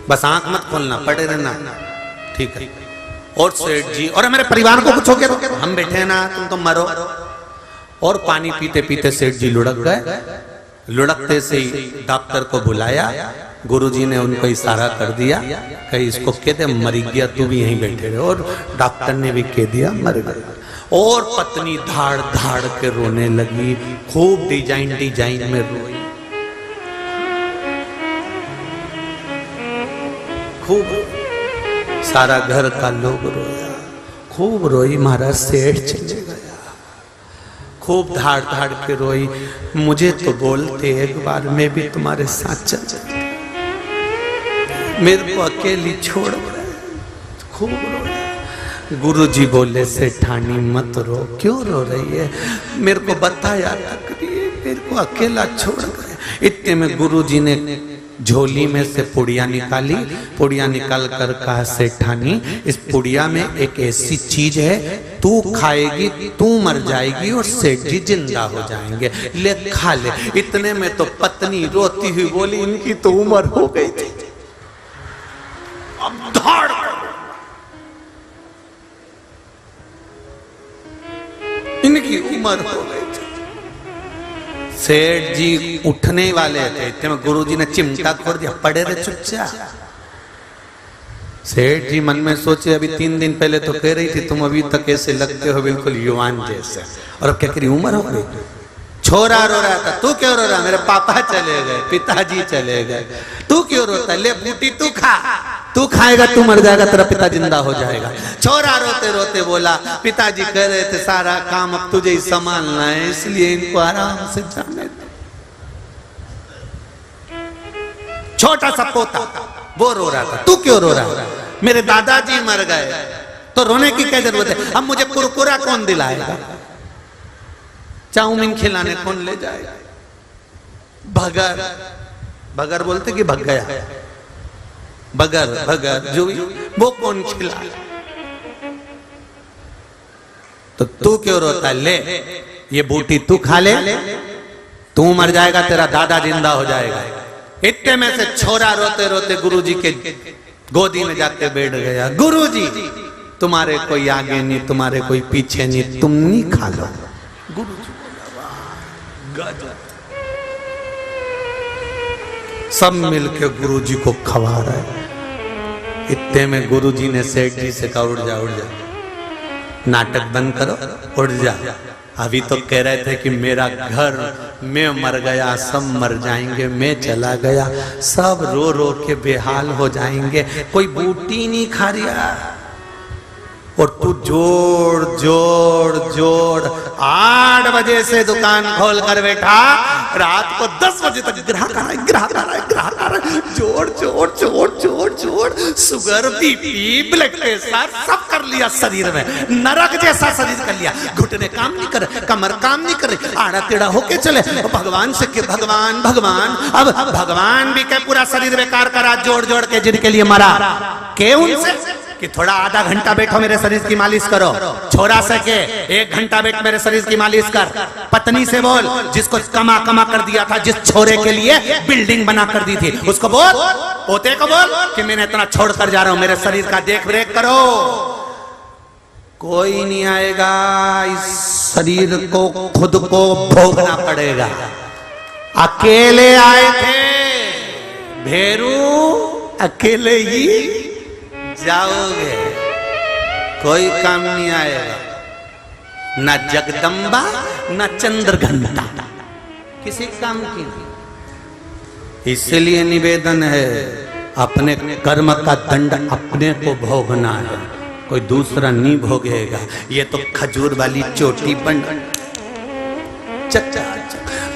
A: बस आंख मत खोलना, पड़े रहना, ठीक है। और सेठ जी और हमारे परिवार को कुछ हो गया तो हम बैठे हैं ना, तुम तो मरो। और पानी पीते पीते सेठ जी लुढ़क गए। लुढ़कते से ही डॉक्टर को बुलाया, गुरुजी ने उनको इशारा कर दिया, कहीं इसको कह दे मर गया, तू भी यहीं बैठे रहे। और डॉक्टर ने भी कह दिया मर गया। और पत्नी धाड़ धाड़ के रोने लगी, खूब डिजाइन डिजाइन में रोई, खूब, सारा घर का लोग रोया, खूब रोई। महाराज सेठ चले गया, खूब धाड़ धाड़ के रोई, मुझे तो बोलते एक बार मैं भी तुम्हारे साथ चल जाती, मेरे को अकेली छोड़ गए, खूब रोया। गुरुजी बोले सेठानी मत रो, क्यों रो रही है, मेरे को बताया था करिए, मेरे को अकेला छोड़ गए। इतने में गुरुजी ने झोली में से पुड़िया निकाली, पुड़िया निकाल कर कहा सेठानी इस पुड़िया में एक ऐसी चीज है, तू खाएगी तू मर जाएगी और सेठ जी जिंदा हो जाएंगे, ले खा ले। इतने में तो पत्नी रोती हुई बोली इनकी तो उम्र हो गई थी, अब धाड़ इनकी उम्र हो गई थी। सेठ जी उठने वाले थे, इतने में गुरुजी ने चिमटा खोल दिया, पड़े रहे चुपचाप। सेठ जी मन में सोचे अभी 3 दिन पहले तो कह रही थी तुम अभी तक ऐसे लगते हो बिल्कुल युवान जैसे, और अब क्या करी उम्र हो गई। छोरा रो रहा था, तू क्यों रो रहा? मेरे पापा चले गए, पिताजी चले गए, तू क्यों रोता? ले बूटी तू खा, तू खाएगा तू मर जाएगा, तेरा पिता जिंदा हो जाएगा। छोरा रोते रोते बोला पिताजी कह रहे थे सारा काम अब तुझे ही संभालना है, इसलिए इनको आराम से जाने दो। छोटा सा पोता वो रो रहा था, तू क्यों रो रहा है? मेरे दादाजी मर गए, तो रोने की क्या जरूरत है? अब मुझे कुरकुरा कौन दिलाएगा, चाउमीन खिलाने कौन ले जाएगा? भगर, भगर बोलते कि भग गया, बगर भगर जो वो कौन खिला? तो तू क्यों रोता? ले ये बूटी तू खा ले, तू मर जाएगा, तेरा दादा जिंदा हो जाएगा। इतने में से छोरा रोते रोते गुरुजी के गोदी में जाके बैठ गया। गुरुजी तुम्हारे कोई आगे नहीं, तुम्हारे कोई पीछे नहीं, तुम नहीं खा लो। गुरुजी गजब, सब मिलके गुरुजी को खवा रहे। इतने में गुरुजी ने सेठ जी से कहा उठ जा, उठ जा, नाटक बंद करो, उठ जा। अभी तो कह रहे थे कि मेरा घर, मैं मर गया, सब मर जाएंगे, मैं चला गया, सब रो रो के बेहाल हो जाएंगे, कोई बूटी नहीं खा रहा। और तू जोड़ जोड़ जोड़ 8 बजे से दुकान खोल कर बैठा, रात को 10 बजे तक ग्राहक आ रहा है, ग्राहक आ रहा है, ग्राहक आ रहा है, जोड़ जोड़ जोड़ जोड़ जोड़, शुगर बीपी ब्लड प्रेशर सब कर लिया शरीर में, नरक जैसा शरीर कर लिया। घुटने काम नहीं कर, कमर काम नहीं कर रही, आड़ा टेढ़ा होके चले। भगवान से के भगवान भगवान, अब भगवान भी क्या पूरा शरीर बेकार करा जोड़ जोड़ के, जिनके लिए मरा के उनसे कि थोड़ा आधा घंटा बैठो मेरे शरीर की मालिश करो। छोरा से के 1 घंटा बैठ मेरे शरीर की मालिश कर। पत्नी से बोल जिसको कमा कमा कर दिया था, जिस छोरे के लिए बिल्डिंग बना कर दी थी, उसको बोल, पोते को बोल कि मैंने इतना छोड़ कर जा रहा हूं, मेरे शरीर का देख रेख करो। कोई नहीं आएगा, इस शरीर को खुद को भोगना पड़ेगा। अकेले आए थे भेरू, अकेले ही जाओगे, कोई काम नहीं आएगा, न जगदम्बा न चंद्रघंटा, किसी काम की नहीं। इसलिए निवेदन है अपने कर्म का दंड अपने को भोगना है, कोई दूसरा नहीं भोगेगा। ये तो खजूर वाली चोटी बन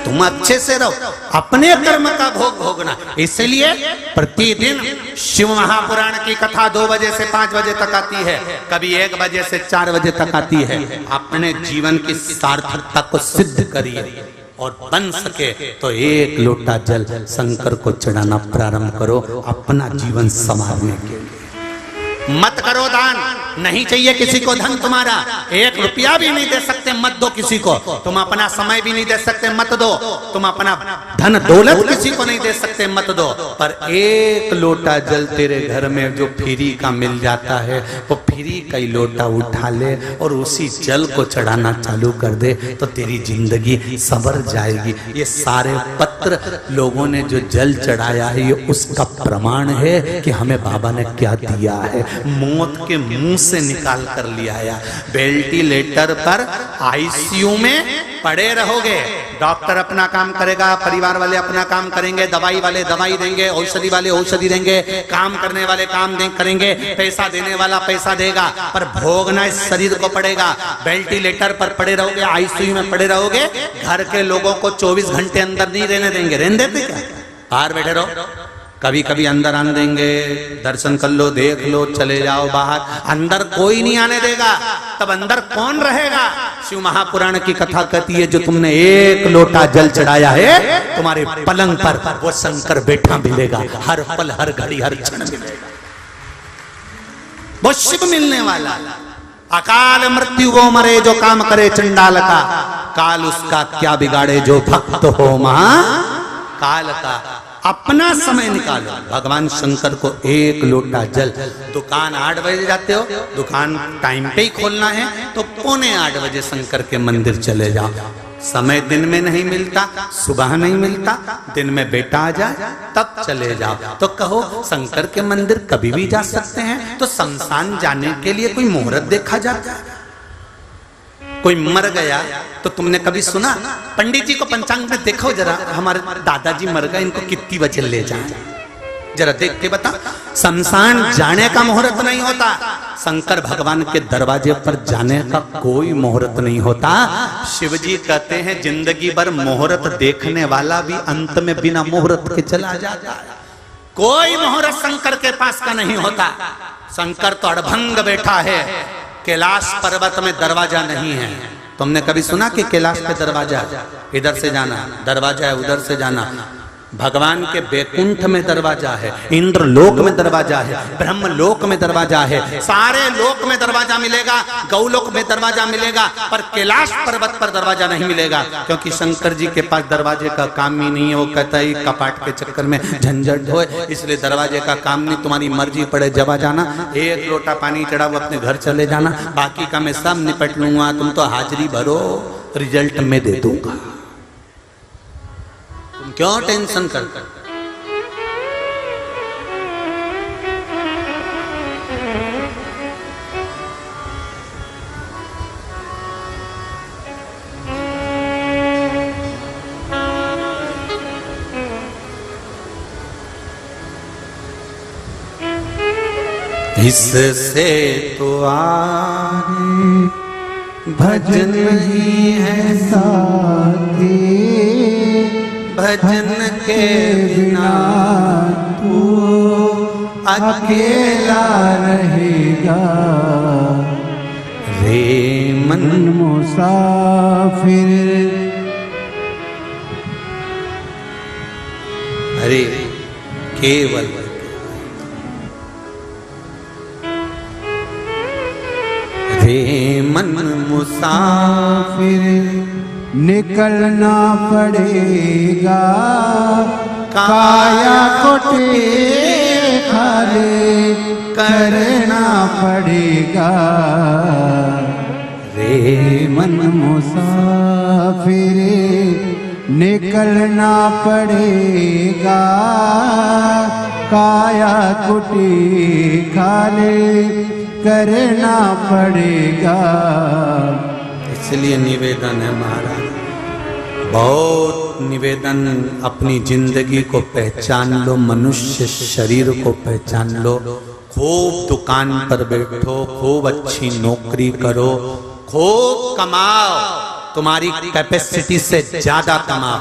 A: तुम अच्छे से रहो, अपने कर्म का भोग भोगना। इसलिए प्रतिदिन शिव महापुराण की कथा 2 बजे से 5 बजे तक आती है, कभी 1 बजे से 4 बजे तक आती है। अपने जीवन की सार्थकता को सिद्ध करिए और बन सके तो 1 लोटा जल शंकर को चढ़ाना प्रारंभ करो अपना जीवन संवारने के लिए। मत करो दान, नहीं चाहिए किसी को धन तुम्हारा, 1 रुपया भी नहीं दे सकते मत दो किसी को, तुम अपना समय भी नहीं दे सकते मत दो, तुम अपना धन दौलत किसी को नहीं दे सकते मत दो, पर 1 लोटा जल तेरे घर में जो फ्री का मिल जाता है वो फ्री का ही लोटा उठा ले और उसी जल को चढ़ाना चालू कर दे तो तेरी जिंदगी संवर जाएगी। ये सारे पत्र लोगों ने जो जल चढ़ाया है ये उसका प्रमाण है कि हमें बाबा ने क्या दिया है। मौत के मुंह से निकाल कर लिया आया, वेंटिलेटर पर आईसीयू में पड़े रहोगे, डॉक्टर अपना काम करेगा, परिवार वाले अपना काम करेंगे, दवाई वाले दवाई देंगे, औषधि वाले औषधि देंगे, काम करने वाले काम करेंगे, पैसा देने वाला पैसा देगा, पर भोगना इस शरीर को पड़ेगा। वेंटिलेटर पर पड़े रहोगे, आईसीयू में पड़े रहोगे, घर के लोगों को 24 घंटे अंदर नहीं रहने देंगे। रहने देते क्या? बाहर बैठे रहो, कभी कभी अंदर आने देंगे, दर्शन कर लो, देख लो, चले जाओ बाहर, अंदर कोई नहीं आने देगा। तब अंदर कौन रहेगा? शिव महापुराण की कथा कहती है जो तुमने 1 लोटा जल चढ़ाया है तुम्हारे पलंग पर वो शंकर बैठा मिलेगा, हर पल हर घड़ी हर क्षण मिलेगा, वो शिव मिलने वाला। अकाल मृत्यु वो मरे जो काम करे चंडाल का, काल उसका क्या बिगाड़े जो भक्त हो महाकाल का। अपना समय निकालो, भगवान शंकर को 1 लोटा जल। दुकान 8 बजे जाते हो, दुकान टाइम पे ही खोलना है तो 7:45 बजे शंकर के मंदिर चले जाओ। समय दिन में नहीं मिलता, सुबह नहीं मिलता, दिन में बेटा आ जाए तब चले जाओ। तो कहो शंकर के मंदिर कभी भी जा सकते हैं, तो शमशान जाने के लिए कोई मुहूर्त देखा जाता है? कोई मर गया तो तुमने कभी सुना? पंडित जी को पंचांग में देखो जरा, हमारे दादाजी मर गए, इनको कितनी बजे ले जाएं, जरा देख के बता। शमशान जाने का मुहूर्त नहीं होता, शंकर भगवान के दरवाजे पर जाने का कोई मुहूर्त नहीं होता। शिव जी कहते हैं जिंदगी भर मुहूर्त देखने वाला भी अंत में बिना मुहूर्त के चला जाता है। कोई मुहूर्त शंकर के पास का नहीं होता। शंकर तो अड़भंग बैठा है, कैलाश पर्वत में दरवाजा नहीं है। तुमने कभी सुना कि कैलाश पे दरवाजा, इधर से जाना दरवाजा है, उधर से जाना? भगवान के बैकुंठ में दरवाजा है, इंद्र लोक में दरवाजा है, ब्रह्म लोक में दरवाजा है, सारे लोक में दरवाजा मिलेगा, गौलोक में दरवाजा मिलेगा, पर कैलाश पर्वत पर दरवाजा नहीं मिलेगा, क्योंकि शंकर जी के पास दरवाजे का काम ही नहीं है। वो कहता है कपाट के चक्कर में झंझट हो, इसलिए दरवाजे का काम नहीं। तुम्हारी मर्जी पड़े जब आ जाना, 1 लोटा पानी चढ़ाओ, अपने घर चले जाना, बाकी का मैं सब निपट लूंगा, तुम तो हाजिरी भरो, रिजल्ट में दे दूंगा। क्यों टेंशन कर? इससे तो आगे
B: भजन ही है साथी,
A: भजन के बिना
B: तू अकेला रहेगा।
A: रे मन
B: मुसाफिर,
A: अरे केवल रे मन मुसाफिर,
B: निकलना पड़ेगा काया को खाली करना पड़ेगा। रे मन मुसाफिर, निकलना पड़ेगा काया कुटी खाली करना पड़ेगा।
A: इसलिए निवेदन है महाराज, बहुत निवेदन, अपनी जिंदगी को पहचान लो, मनुष्य शरीर को पहचान लो। खूब दुकान पर बैठो, खूब अच्छी नौकरी करो, खूब कमाओ, तुम्हारी कैपेसिटी से ज्यादा कमाओ,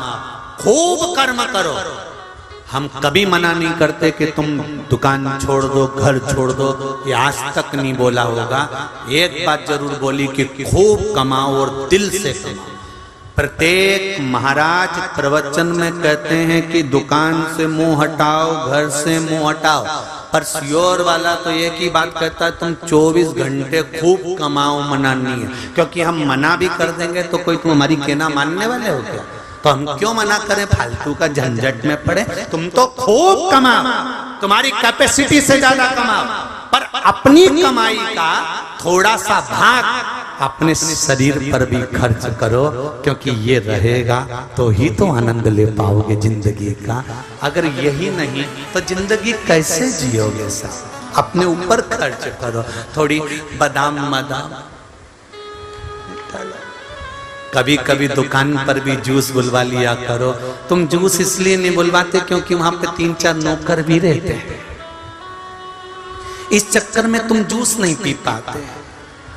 A: खूब कर्म करो। हम कभी मना नहीं करते कि तुम दुकान छोड़ दो, घर छोड़ दो, ये आज तक नहीं बोला होगा। एक बात जरूर बोली कि खूब कमाओ और दिल से कमाओ। प्रत्येक महाराज प्रवचन में कहते हैं कि दुकान से मुंह हटाओ, घर से मुंह हटाओ, पर श्योर वाला तो एक ही बात कहता है, तुम 24 घंटे खूब कमाओ, मना नहीं है। क्योंकि हम मना भी कर देंगे तो कोई तुम हमारी कहना मानने वाले हो क्या? तो हम क्यों मना करें, फालतू का झंझट में पड़े। तुम तो खूब कमाओ, तुम्हारी कैपेसिटी से ज्यादा कमाओ, पर अपनी कमाई का थोड़ा सा भाग अपने शरीर पर भी खर्च करो, क्योंकि ये रहेगा तो ही तो आनंद ले पाओगे जिंदगी का। अगर यही नहीं तो जिंदगी कैसे जियोगे साहब? अपने ऊपर खर्च करो, थोड़ी बादाम बादाम। कभी कभी दुकान पर भी जूस बुलवा लिया करो। तुम जूस इसलिए नहीं बुलवाते क्योंकि वहां पे 3-4 नौकर भी रहते हैं, इस चक्कर में तुम जूस नहीं पी पाते,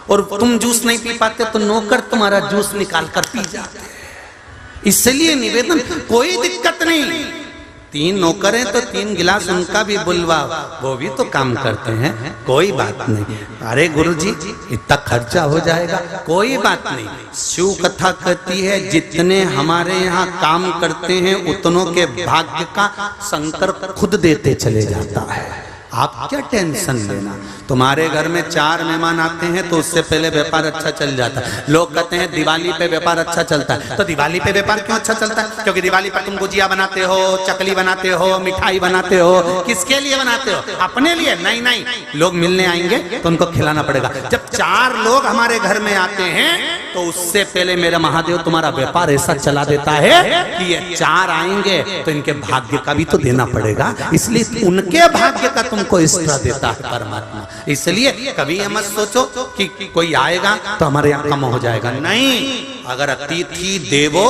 A: और तुम जूस नहीं पी पाते तो नौकर तुम्हारा जूस निकाल कर पी जाते हैं। इसलिए निवेदन, कोई दिक्कत नहीं, 3 नौकर हैं तो 3 गिलास उनका भी बुलवाओ, वो भी तो काम करते हैं, कोई बात नहीं। अरे गुरुजी इतना खर्चा हो जाएगा, कोई बात नहीं। शिव कथा कहती है जितने हमारे यहाँ काम करते हैं उतनों के भाग्य का शंकर खुद देते चले जाता है। आप क्या टेंशन लेना। तुम्हारे घर में 4 मेहमान आते हैं तो उससे पहले व्यापार अच्छा चल जाता है। लोग कहते हैं दिवाली पे व्यापार अच्छा चलता है, तो दिवाली पे व्यापार क्यों अच्छा चलता है? क्योंकि दिवाली पर तुम गुजिया बनाते हो, चकली बनाते हो, मिठाई बनाते हो। किसके लिए बनाते हो? अपने लिए? नहीं नहीं, लोग मिलने आएंगे तो उनको खिलाना पड़ेगा। जब 4 लोग हमारे घर में आते हैं तो उससे पहले मेरा महादेव तुम्हारा व्यापार ऐसा चला देता है कि ये 4 आएंगे तो इनके भाग्य का भी तो देना पड़ेगा, इसलिए उनके भाग्य का तुमको एक्स्ट्रा देता है परमात्मा। इसलिए कभी ये मत सोचो कि कोई आएगा तो हमारे यहाँ कम हो जाएगा, नहीं। अगर अतिथि देवो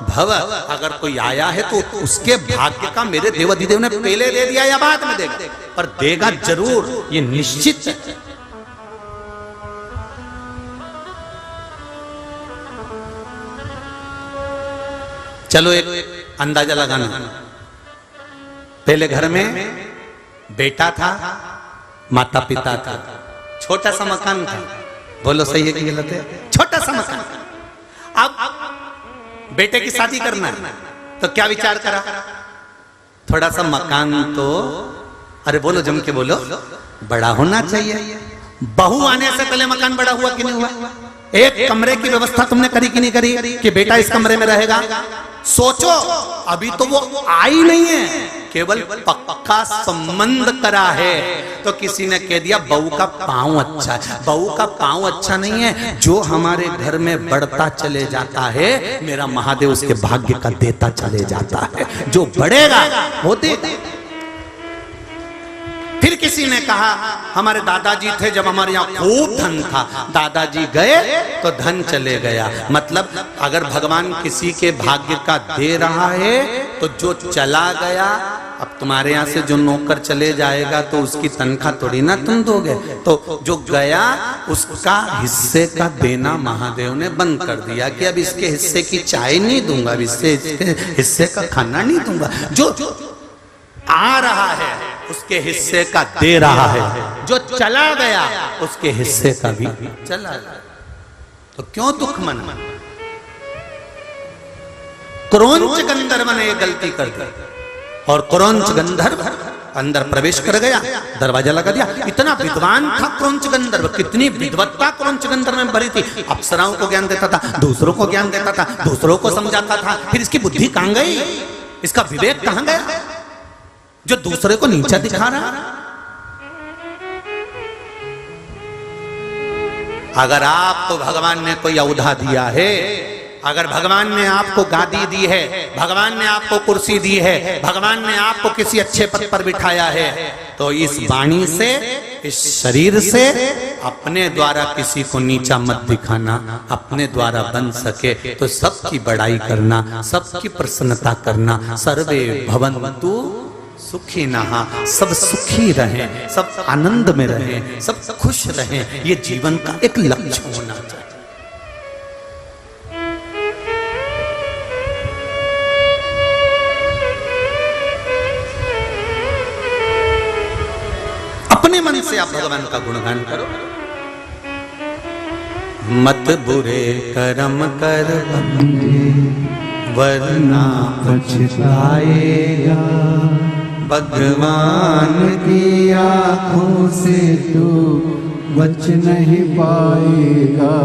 A: भव, अगर कोई आया है तो उसके भाग्य का मेरे देवाधिदेव ने पहले दे दिया या बाद में देगा, पर देगा जरूर, ये निश्चित है। चलो एक अंदाजा लगाना। पहले घर में बेटा था, माता पिता था, छोटा सा मकान था। बोलो सही है कि गलत है? छोटा सा मकान। अब बेटे की शादी करना है तो क्या विचार करा? थोड़ा सा मकान तो, अरे बोलो जम के बोलो, बड़ा होना चाहिए। बहू आने से पहले मकान बड़ा हुआ कि नहीं हुआ? एक कमरे की व्यवस्था तुमने करी कि नहीं करी कि बेटा इस कमरे में रहेगा? सोचो, अभी तो वो आई नहीं है, केवल पक्का संबंध करा है। तो किसी ने कह दिया बहू का पांव अच्छा है। बहू का पांव अच्छा नहीं है, जो हमारे घर में बढ़ता चले जाता है मेरा महादेव उसके भाग्य का देता चले जाता है। जो बढ़ेगा वो देगा। फिर किसी ने कहा हमारे दादाजी थे, जब हमारे यहाँ खूब धन था, दादाजी गए तो धन चले गया। मतलब अगर भगवान किसी के भाग्य का दे रहा है तो जो चला गया, अब तुम्हारे यहाँ से जो नौकर चले जाएगा तो उसकी तनख्वाह थोड़ी ना तुम दोगे, तो जो गया उसका हिस्से का देना महादेव ने बंद कर दिया कि अब इसके हिस्से की चाय नहीं दूंगा, इसके हिस्से का खाना नहीं दूंगा। जो आ रहा है उसके हिस्से का दे रहा है, जो चला गया उसके हिस्से का भी चला गया। तो क्यों दुख मना? क्रोंच गंधर्व ने ये गलती कर दी और क्रोंच गंधर्व अंदर प्रवेश कर गया, दरवाजा लगा दिया। इतना विद्वान था क्रोंच गंधर्व, कितनी विद्वत्ता क्रोंच गंधर्व में भरी थी। अप्सराओं को ज्ञान देता था, दूसरों को ज्ञान देता था, दूसरों को समझाता था। फिर इसकी बुद्धि कहां गई? इसका विवेक कहां गया जो दूसरे को नीचा दिखा रहा? अगर आपको भगवान ने कोई औधा दिया है, अगर भगवान ने आपको गादी दी है, भगवान ने आपको कुर्सी दी है, भगवान ने आपको किसी अच्छे पद पर बिठाया है, तो इस वाणी से, इस शरीर से अपने द्वारा किसी को नीचा मत दिखाना। अपने द्वारा बन सके तो सबकी बड़ाई करना, सबकी प्रसन्नता करना। सर्वे भवन्तु सुखी नहा, सब सुखी रहें, सब आनंद में रहें, सब खुश रहें। ये जीवन का एक लक्ष्य होना चाहिए। अपने मन से आप भगवान का गुणगान करो। मत बुरे कर्म कर बंदे वरना
B: पछताएगा, भगवान की आंखों से तू बच नहीं पाएगा,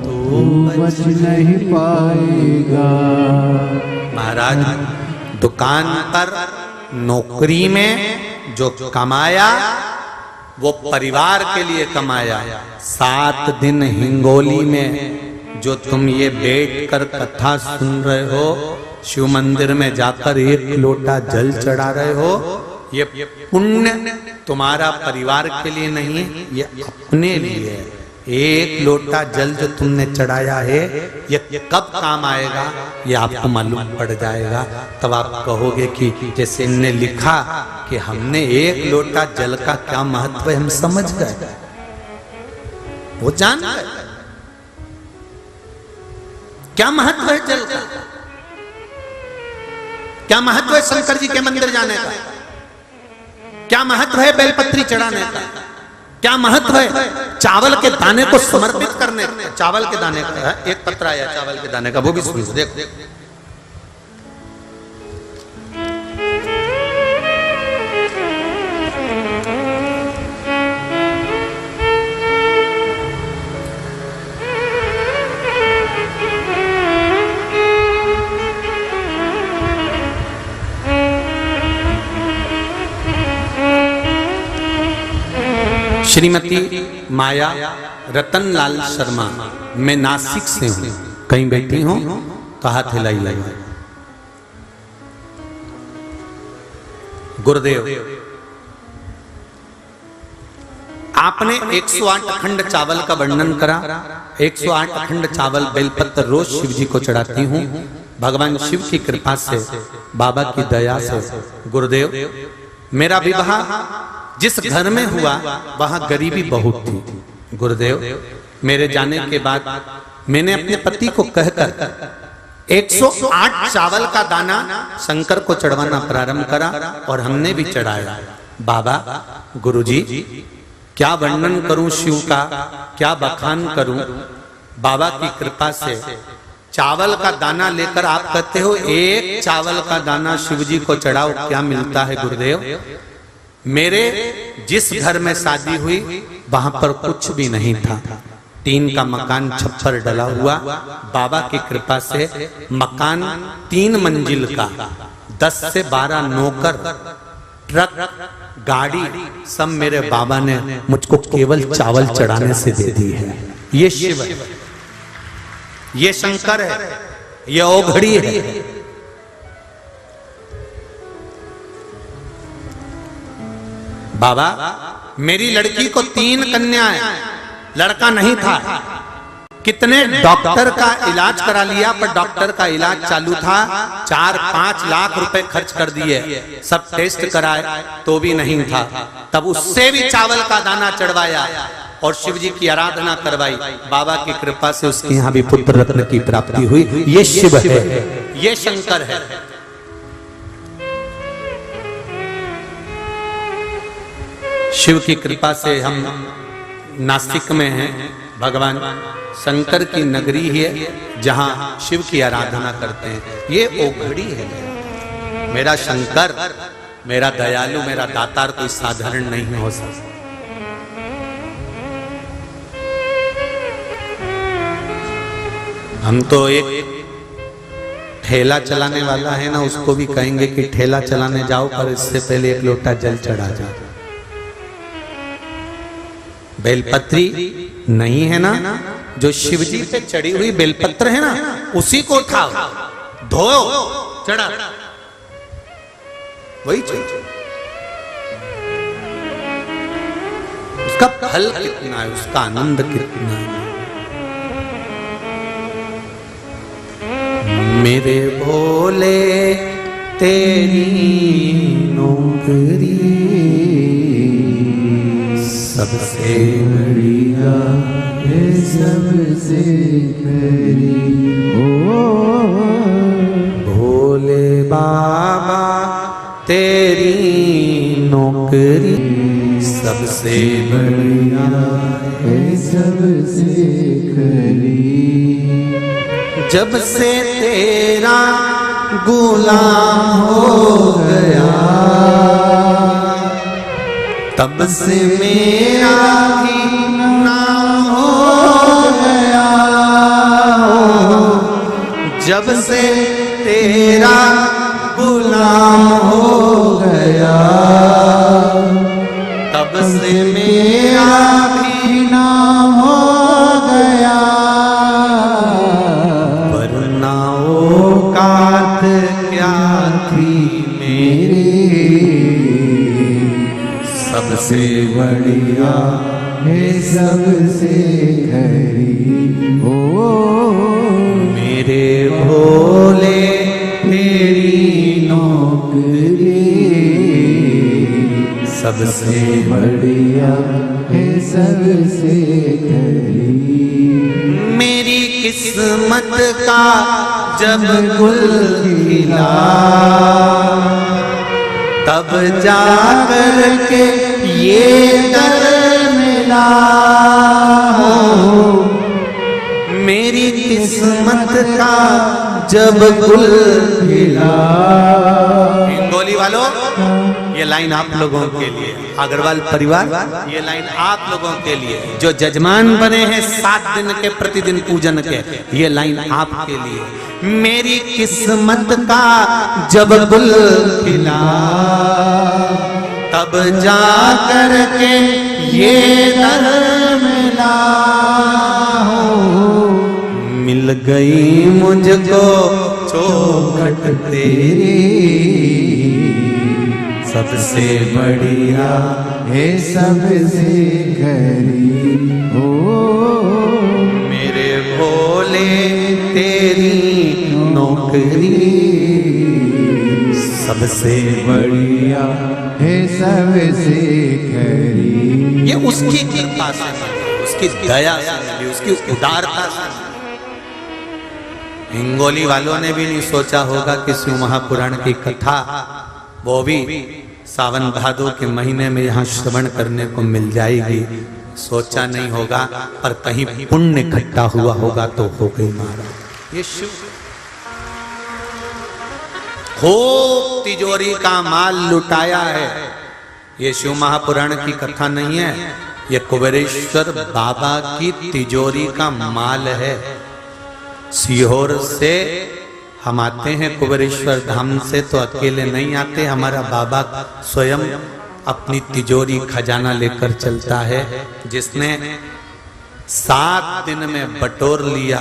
B: तू बच नहीं पाएगा।
A: महाराज, दुकान पर, नौकरी में जो कमाया वो परिवार के लिए कमाया। 7 दिन हिंगोली में जो तुम ये बैठ कर कथा सुन रहे हो, शिव मंदिर में जाकर 1 लोटा जल चढ़ा रहे हो, ये पुण्य तुम्हारा परिवार के लिए नहीं, ये अपने लिए है। 1 लोटा जल जो तुमने चढ़ाया है, ये कब काम आएगा ये आपको मालूम पड़ जाएगा। तब आप कहोगे कि जैसे इनने लिखा कि हमने 1 लोटा जल का क्या महत्व है, हम समझ गए, वो जान गए क्या महत्व है जल का, क्या महत्व है शंकर जी के मंदिर जाने का, क्या महत्व है बेलपत्री चढ़ाने का, क्या महत्व है चावल के दाने को समर्पित करने का। चावल के दाने का एक पत्र आया चावल के दाने का, वो भी सुन देख। श्रीमती माया रतनलाल शर्मा, मैं नासिक से हूं, कहीं बैठी हूं तो हाथ हिलाई लगा। गुरुदेव, आपने 108 अखंड चावल का वर्णन करा। 108 अखंड चावल बेलपत्र रोज शिव जी को चढ़ाती हूं। भगवान शिव की कृपा से, बाबा की दया से गुरुदेव, मेरा विवाह जिस घर में हुआ वहां गरीबी बहुत थी। गुरुदेव, मेरे जाने के बाद मैंने अपने पति को कहकर 108 चावल का दाना शंकर को चढ़वाना प्रारंभ करा और हमने भी चढ़ाया। बाबा, गुरुजी, क्या वर्णन करूं शिव का, क्या बखान करूं। बाबा की कृपा से चावल का दाना लेकर आप कहते हो 1 चावल का दाना शिव जी को चढ़ाओ, क्या मिलता है गुरुदेव। मेरे जिस घर में शादी हुई वहां पर कुछ भी नहीं था। टीन का मकान, छप्पर डला हुआ। बाबा की कृपा से मकान 3 मंजिल का, 10 से 12 नौकर, ट्रक, गाड़ी, सब मेरे बाबा ने मुझको केवल चावल चढ़ाने से दे दी है। ये शिव है, ये शंकर है, ये ओघड़ी है। बाबा, मेरी लड़की को 3 कन्याएं, लड़का नहीं था। कितने डॉक्टर का इलाज करा लिया, पर डॉक्टर का इलाज चालू था। 4-5 लाख रुपए खर्च कर दिए, सब टेस्ट कराए तो भी नहीं था। तब उससे भी चावल का दाना चढ़वाया और शिव जी की आराधना करवाई। बाबा की कृपा से उसके यहाँ भी पुत्र रत्न की प्राप्ति हुई। ये शिव है, ये शंकर है। शिव की कृपा से हम नासिक में हैं। भगवान शंकर की नगरी है जहां शिव की आराधना करते हैं। ये ओघड़ी है मेरा शंकर, मेरा दयालु, मेरा दातार कोई साधारण नहीं हो सकता। हम तो एक ठेला चलाने वाला है ना, उसको भी कहेंगे कि ठेला चलाने जाओ, पर इससे पहले 1 लोटा जल चढ़ा जाओ। बेलपत्री नहीं है ना, जो शिव जी पे चढ़ी हुई बेलपत्र है ना, उसी को उठाओ, धो, चढ़ा, वही चाहिए। उसका फल कितना है, उसका आनंद कितना है। मेरे भोले तेरी नौकरी सबसे
B: बढ़िया है, सबसे खरी। ओ
A: भोले बाबा तेरी नौकरी सबसे बढ़िया
B: है, सबसे खरी।
A: जब से तेरा गुलाम हो गया, तब से मेरा भी नाम हो गया। जब से तेरा गुलाम हो गया, तब से मेरा भी
B: नाम हो गया।
A: वरना औकात क्या थी मेरी, सबसे
B: बढ़िया है, सबसे खरी। ओ
A: मेरे भोले तेरी
B: नौकरी
A: सबसे
B: बढ़िया है, सबसे खरी।
A: मेरी किस्मत का जब गुल खिला, तब जाकर के ये दर मिला। मेरी किस्मत का जब गुल खिला। हिंगोली वालों, ये लाइन आप लोगों के लिए, अग्रवाल परिवार, ये लाइन आप लोगों के लिए जो जजमान बने हैं 7 दिन के प्रतिदिन पूजन के, ये लाइन आपके लिए। मेरी किस्मत का जब गुल खिला, तब जा कर के ये दर मिला। मिल गई मुझको चौखट तेरी सबसे बढ़िया
B: है, सबसे खरी। ओ
A: मेरे भोले तेरी नौकरी सबसे
B: बढ़िया है, सबसे खरी।
A: ये उसकी कृपा से, उसकी दया से, उसकी उदारता से। हिंगोली वालों ने भी नहीं सोचा होगा कि शिव महापुराण की कथा वो भी सावन भादो के महीने में यहाँ श्रवण करने को मिल जाएगी। सोचा नहीं होगा, पर कहीं पुण्य इकट्ठा हुआ होगा तो हो गई महाराज। ये शिव खूब तिजोरी का माल लुटाया है। ये शिव महापुराण की कथा नहीं है, ये कुबेरेश्वर बाबा की तिजोरी का माल है। सीहोर से हम आते हैं कुबेरेश्वर धाम से, तो अकेले नहीं आते, हमारा बाबा स्वयं अपनी तिजोरी खजाना लेकर चलता है। जिसने 7 दिन में बटोर लिया,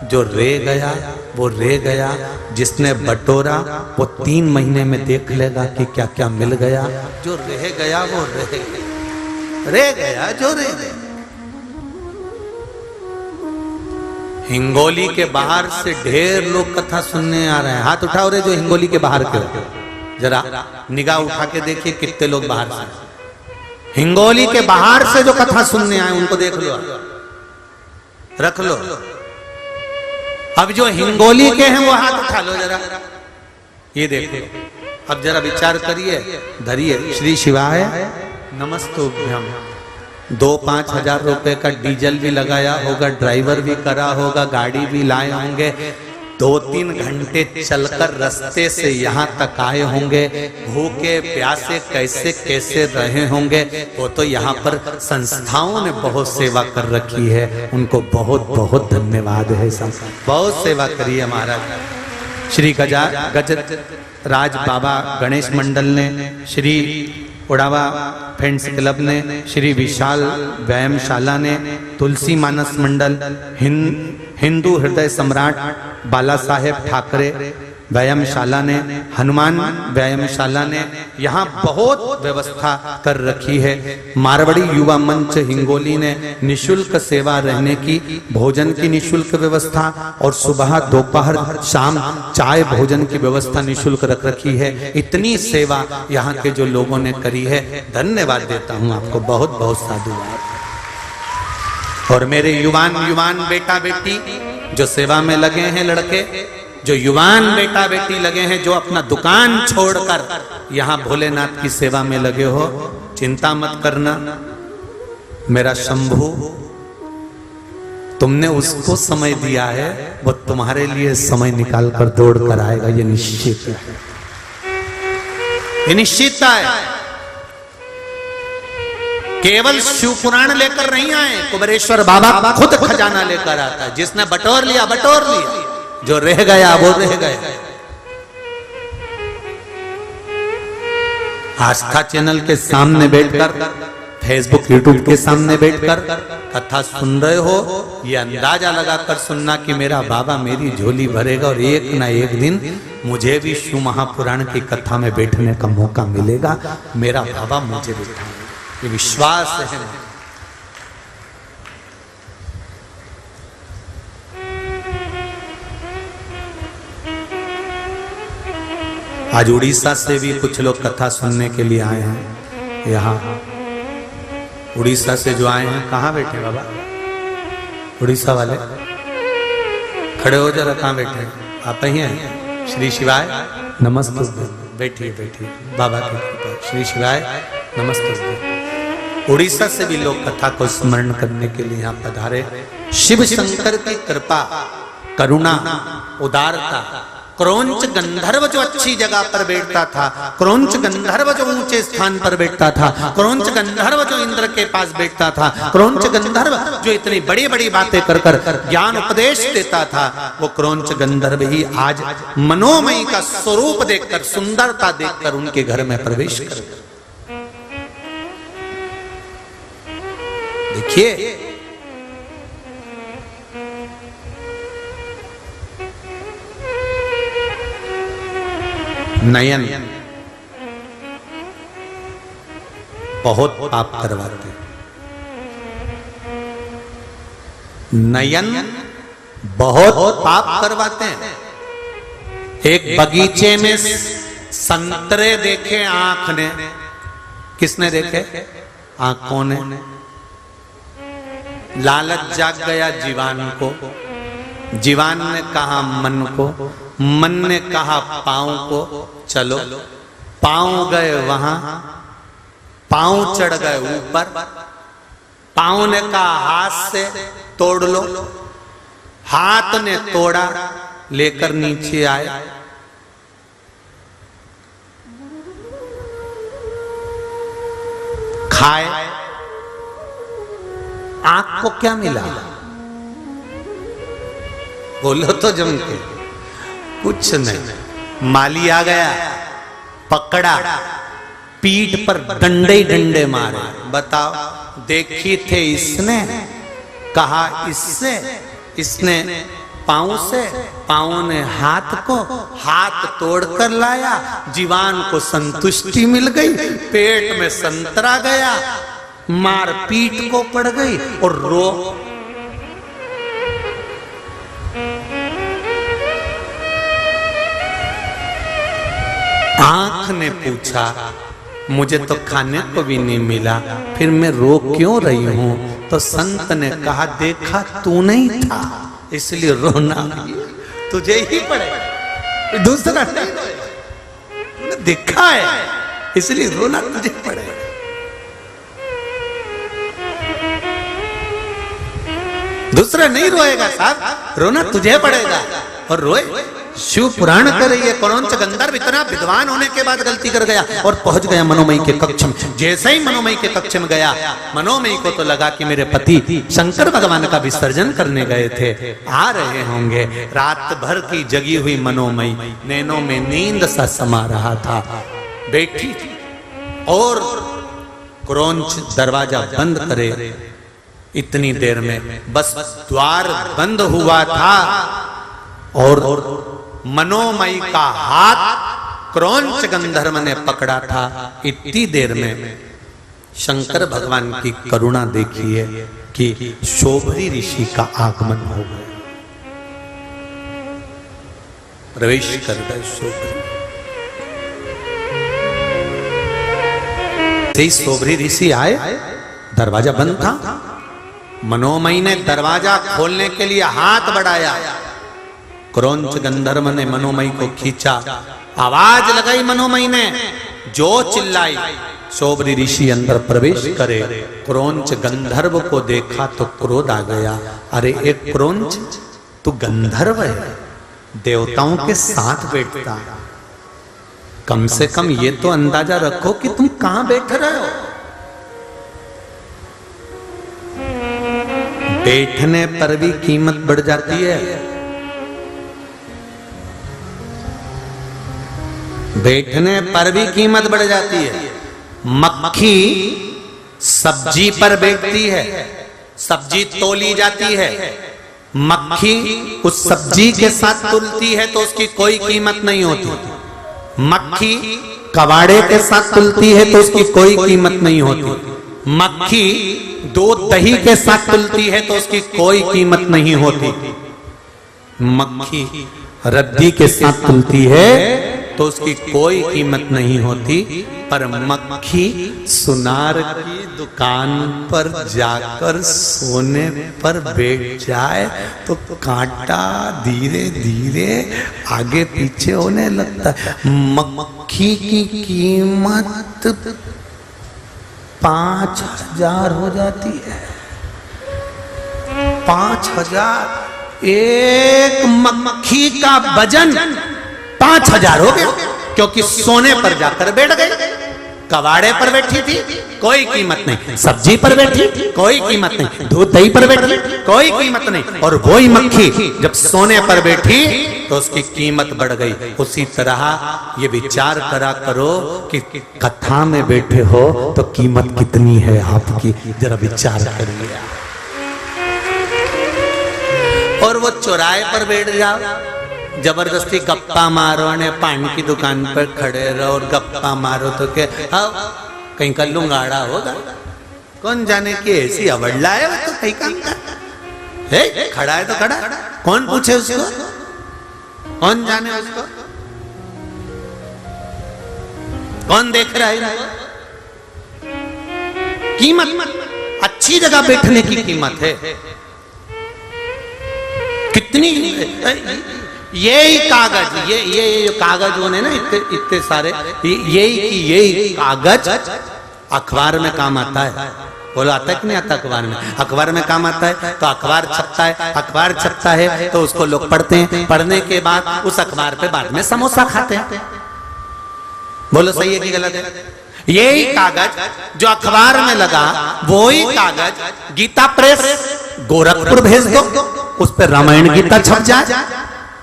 A: जो रह गया वो रह गया। जिसने बटोरा वो 3 महीने में देख लेगा कि क्या क्या मिल गया। जो रह गया वो रह गया जो रह गया। हिंगोली के बाहर से ढेर लोग कथा सुनने आ रहे हैं। हाथ उठाओ रे जो हिंगोली के बाहर के, जरा निगाह उठा के देखिए कितने लोग बाहर से, हिंगोली के बाहर से जो कथा सुनने आए उनको देख लो, रख लो। अब जो हिंगोली के हैं वो हाथ उठा लो जरा, ये देखो। अब जरा विचार करिए, धरिए। श्री शिवाय नमस्तुभ्यम। 2-5 हजार रुपए का डीजल भी लगाया होगा, ड्राइवर भी करा होगा, गाड़ी भी लाए होंगे, 2-3 घंटे चलकर रास्ते से यहाँ तक आए होंगे। भूखे प्यासे कैसे कैसे रहे होंगे। वो तो यहाँ पर संस्थाओं ने बहुत सेवा कर रखी है, उनको बहुत बहुत धन्यवाद है। बहुत सेवा करी है महाराज। श्री गजराज बाबा गणेश मंडल ने, श्री उड़ावा फ्रेंड्स क्लब ने, श्री विशाल व्यायामशाला ने, तुलसी मानस मंडल, हिंदू हृदय सम्राट बाला साहेब ठाकरे व्यायामशाला ने, हनुमान व्यायामशाला ने यहाँ बहुत व्यवस्था कर रखी है। मारवाड़ी युवा मंच हिंगोली ने निशुल्क सेवा रहने की, भोजन की निशुल्क व्यवस्था और सुबह दोपहर शाम चाय भोजन की व्यवस्था निशुल्क रख रखी है। इतनी सेवा यहाँ के जो लोगों ने करी है, धन्यवाद देता हूँ आपको, बहुत बहुत साधुवाद। और मेरे युवान बेटा बेटी जो सेवा में लगे हैं, लड़के जो युवान बेटा बेटी लगे हैं, जो अपना दुकान छोड़कर यहाँ भोलेनाथ की सेवा में लगे हो, चिंता मत करना। मेरा शंभू, तुमने उसको समय दिया है, वो तुम्हारे लिए समय निकाल कर दौड़ कर आएगा, ये निश्चित है, ये निश्चितता है। केवल शिव पुराण लेकर नहीं आए, कुबेरेश्वर बाबा खुद खजाना लेकर आता है। जिसने बटोर लिया, जो रह गया वो रह गया। आस्था चैनल के सामने बैठकर, फेसबुक यूट्यूब के सामने बैठकर कथा सुन रहे हो, ये अंदाजा लगाकर सुनना कि मेरा बाबा मेरी झोली भरेगा और एक ना एक दिन मुझे भी शिव महापुराण की कथा में बैठने का मौका मिलेगा। मेरा बाबा मुझे बिठाएगा, ये विश्वास है। आज उड़ीसा से भी कुछ लोग कथा सुनने के लिए आए हैं। यहाँ उड़ीसा से जो आए हैं, कहाँ बैठे बाबा? उड़ीसा वाले खड़े हो जरा, कहाँ बैठे? आप ही हैं? श्री शिवाय नमस्ते। बैठिए बैठिए, बाबा के कृपा। श्री शिवाय नमस्ते। उड़ीसा से भी लोग कथा को स्मरण करने के लिए यहाँ पधारे। शिव शंकर की कृपा, करुणा, उदारता। क्रौंच गंधर्व जो अच्छी जगह पर बैठता था, क्रौंच गंधर्व जो ऊंचे स्थान पर बैठता था, क्रौंच गंधर्व जो इंद्र के पास बैठता था, क्रौंच गंधर्व जो इतनी बड़ी बड़ी बातें कर कर ज्ञान उपदेश देता था, वो क्रौंच गंधर्व ही आज मनोमयी का स्वरूप देखकर, सुंदरता देखकर उनके घर में प्रवेश कर। देखिए, नयन बहुत पाप करवाते, नयन बहुत पाप करवाते हैं। एक बगीचे में संतरे देखे आंख ने, किसने देखे? आंखों ने। लालच जाग गया जीवान को, जीवान ने कहा मन को, मन ने कहा पांव को, चलो। पांव गए वहां, पांव चढ़ गए ऊपर, पांव ने कहा हाथ से तोड़ लो, हाथ ने तोड़ा, लेकर नीचे आए। खाए, आंख को क्या मिला? बोलो तो जम के। कुछ नहीं। माली आ गया, पकड़ा, पीठ पर डंडे डंडे मारे। बताओ, देखी थे इसने, कहा इससे, इसने पांव से, पांव ने हाथ को, हाथ तोड़कर लाया। जीवान को संतुष्टि मिल गई, पेट में संतरा गया, मार पीठ को पड़ गई और रो। आंख ने पूछा, मुझे तो खाने को भी नहीं मिला, फिर मैं रो क्यों रही हूं? तो संत ने कहा, देखा तू नहीं था इसलिए रोना तुझे ही पड़ेगा, दूसरा नहीं। देखा है इसलिए रोना तुझे पड़ेगा। दूसरा नहीं रोएगा साहब, रोना तुझे पड़ेगा। और रोए, शिव पुराण कर रही है। क्रौंच गंधर्व इतना विद्वान होने के बाद गलती कर गया और पहुंच गया मनोमयी के कक्ष में। जैसे ही मनोमयी के कक्ष में गया, मनोमयी को तो लगा कि मेरे पति शंकर भगवान का विसर्जन करने गए थे, आ रहे होंगे। रात भर की जगी हुई मनोमयी नैनों में नींद सा समा रहा था, बैठी थी। और क्रोंच दरवाजा बंद करे। इतनी देर में बस द्वार बंद हुआ था और मनोमयी का हाथ क्रोंच गंधर्व ने पकड़ा था। इतनी देर में शंकर भगवान की करुणा देखिए कि शोभरी ऋषि का आगमन हो गया। प्रवेश कर गए शोभरी। शोभरी ऋषि आए, दरवाजा बंद था। मनोमयी ने दरवाजा खोलने के लिए हाथ बढ़ाया। क्रोंच गंधर्व ने मनोमयी को खींचा। आवाज लगाई मनोमयी ने, जो चिल्लाई। शोभरी ऋषि अंदर प्रवेश करे। क्रोंच गंधर्व को देखा तो क्रोध आ गया। अरे एक क्रोंच, तू गंधर्व है, देवताओं के साथ बैठता, कम से कम ये तो अंदाजा रखो कि तुम कहां बैठ रहे हो। बैठने पर भी कीमत बढ़ जाती है। बैठने पर भी कीमत बढ़ जाती है। मक्खी सब्जी पर बैठती है, सब्जी तोली जाती है। मक्खी उस सब्जी के साथ तुलती है तो उसकी कोई कीमत नहीं होती। मक्खी कबाड़े के साथ तुलती है तो उसकी कोई कीमत नहीं होती। मक्खी दूध दही के साथ तुलती है तो उसकी कोई कीमत नहीं होती। मक्खी रद्दी के साथ तुलती है तो उसकी कोई कीमत नहीं होती। पर मक्खी सुनार की दुकान पर जाकर सोने पर बैठ जाए तो कांटा धीरे धीरे आगे पीछे होने लगता है। मक्खी की कीमत 5,000 हो जाती है। 5,000। एक मक्खी का वजन 5,000 हो गया, क्योंकि सोने पर जाकर बैठ गई। कबाड़े पर बैठी थी, कोई कीमत नहीं। सब्जी पर बैठी, कोई कीमत नहीं। दूध दही पर बैठी, कोई कीमत नहीं। और वही मक्खी जब सोने पर बैठी तो उसकी कीमत बढ़ गई। उसी तरह ये विचार करा करो कि कथा में बैठे हो तो कीमत कितनी है आपकी, जरा विचार करिए। और वो चौराहे पर बैठ जाओ, जबरदस्ती गप्पा मारो ने पान की दुकान पर खड़े रहो और गप्पा मारो तो क्या कहीं का लुंगाड़ा होगा। कौन जाने की ऐसी अवड़ला है वो, तो कहीं का खड़ा है तो खड़ा, कौन पूछे उसको, कौन जाने उसको, कौन देख रहा है। कीमत अच्छी जगह बैठने की कीमत है। कितनी यही कागज, ये कागज होने ना इतने सारे, यही कागज अखबार में काम आता है। बोलो आता है कि नहीं आता? अखबार में, अखबार में काम आता है। तो अखबार छपता है, अखबार छपता है तो उसको लोग पढ़ते हैं। पढ़ने के बाद उस अखबार पे बाद में समोसा खाते हैं। बोलो सही है कि गलत है? यही कागज जो अखबार में लगा, वही कागज गीता प्रेस गोरखपुर भेज दो, उस पर रामायण गीता छप जाए।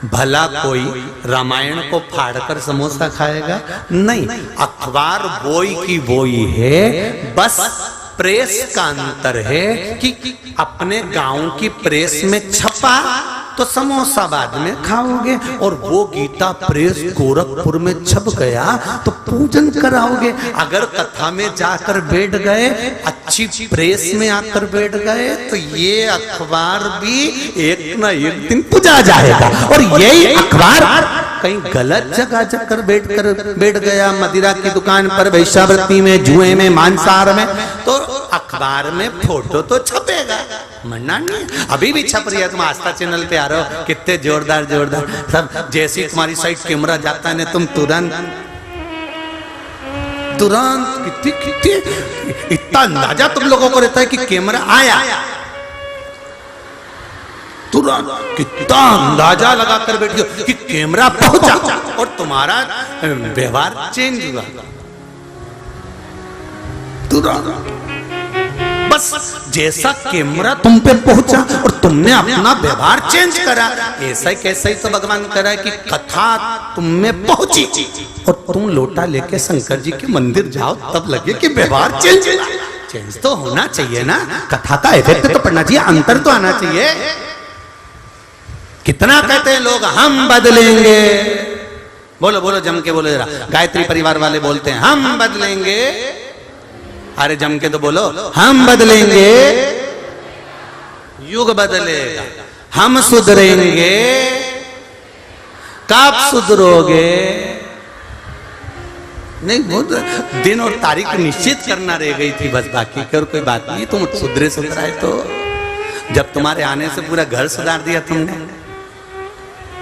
A: भला कोई रामायण को फाड़कर समोसा खाएगा? नहीं। अखबार बोई की बोई है, बस प्रेस का अंतर है कि अपने गांव की प्रेस में छपा तो समोसा बाद में खाओगे, और वो गीता प्रेस गोरखपुर में छप गया तो पूजन कराओगे। अगर कथा में जाकर बैठ गए, अच्छी प्रेस में आकर बैठ गए, तो ये अखबार भी एक न एक दिन पूजा जाएगा। और यही अखबार कहीं गलत जगह जाकर बैठ गया, मदिरा की दुकान पर, वैश्यावृत्ति में, जुए में, मांसाहार में, तो अखबार में फोटो तो छपेगा, मना नहीं। अभी भी छप रही है। तुम आस्था चैनल पे आ रहे हो, कितने जोरदार जोरदार सब। जैसी तुम्हारी साइड कैमरा जाता है ना, तुम तुरंत कितनी इतना अंदाजा तुम लोगों को रहता है कि कैमरा आया, तुरंत कितना अंदाजा लगाकर बैठी हो कि कैमरा पहुंचा और तुम्हारा व्यवहार चेंज हुआ तुरंत। बस जैसा कैमरा तुम पे पहुंचा और तुमने अपना व्यवहार चेंज करा, ऐसा ही कैसा ही तो भगवान कह रहा है कि कथा तुम में पहुंची और तुम लोटा लेके शंकर जी के मंदिर जाओ, तब लगे कि व्यवहार चेंज तो होना चाहिए ना, कथा का इफेक्ट तो पड़ना चाहिए, अंतर तो आना चाहिए। कितना कहते हैं लोग हम बदलेंगे, बोलो बोलो जम के बोलो जरा, गायत्री परिवार वाले बोलते हैं हम बदलेंगे, अरे जम के तो बोलो हम बदलेंगे, युग बदलेगा, हम सुधरेंगे, कब सुधरोगे? नहीं, वो दिन और तारीख निश्चित करना रह गई थी बस, बाकी कर कोई बात नहीं। तुम सुधराए तो जब तुम्हारे आने से पूरा घर सुधार दिया तुमने,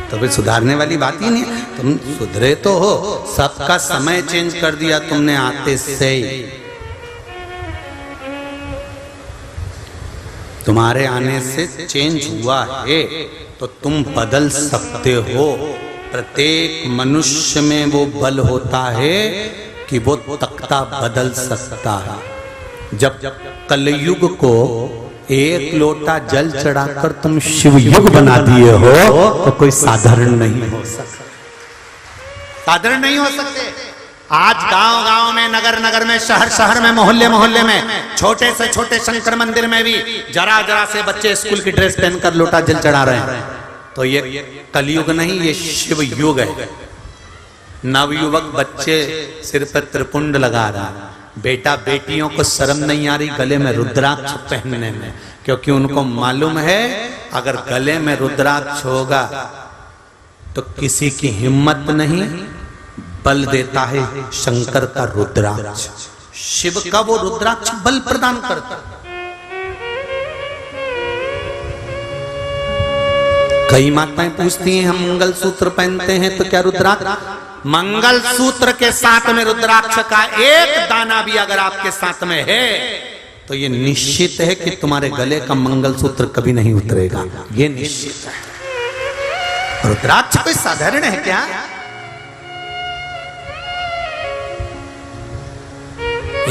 A: तो फिर सुधारने वाली बात ही नहीं। तुम सुधरे तो हो, सबका समय चेंज कर दिया तुमने आते से ही। तुम्हारे आने से चेंज हुआ है तो तुम बदल सकते हो। प्रत्येक मनुष्य में वो बल होता है कि वो तख्ता बदल सकता है। जब कलयुग को एक लोटा जल चढ़ाकर तुम शिवयुग बना दिए हो तो कोई साधारण नहीं हो सकता, साधारण नहीं हो सकते। आज गांव गांव में, नगर नगर में, शहर शहर में, मोहल्ले मोहल्ले में, छोटे से छोटे शंकर मंदिर में भी जरा जरा से बच्चे स्कूल की ड्रेस पहनकर लोटा जल चढ़ा रहे हैं। तो ये कलयुग नहीं, ये शिव युग है। नवयुवक बच्चे सिर पर त्रिपुंड लगा रहा है, बेटा बेटियों को शर्म नहीं आ रही गले में रुद्राक्ष पहनने में, क्योंकि उनको मालूम है अगर गले में रुद्राक्ष होगा तो किसी की हिम्मत नहीं, बल देता है शंकर का रुद्राक्ष। शिव का वो रुद्राक्ष बल प्रदान करता है। कई माताएं पूछती हैं हम मंगल सूत्र पहनते हैं तो क्या रुद्राक्ष? मंगल सूत्र के साथ में रुद्राक्ष का एक दाना भी अगर आपके साथ में है तो ये निश्चित है कि तुम्हारे गले का मंगल सूत्र कभी नहीं उतरेगा, ये निश्चित है। रुद्राक्ष कोई साधारण है क्या?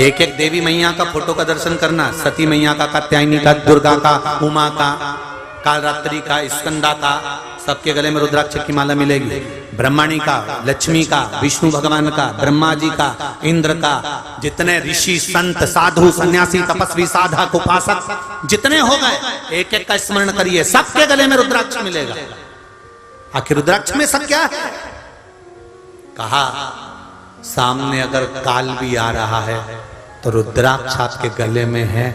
A: एक एक देवी मैया का फोटो का दर्शन करना, सती मैया का, कात्यायनी का, दुर्गा का, उमा का, कालरात्रि का, स्कंदा का, सबके गले में रुद्राक्ष की माला मिलेगी। ब्रह्मणी का, लक्ष्मी का, विष्णु भगवान का, ब्रह्मा जी का, इंद्र का, जितने ऋषि संत साधु सन्यासी तपस्वी साधक उपासक जितने हो गए एक एक का स्मरण करिए, सबके गले में रुद्राक्ष मिलेगा। आखिर रुद्राक्ष में सब क्या है? कहा सामने अगर काल भी आ रहा है तो रुद्राक्ष आपके गले में है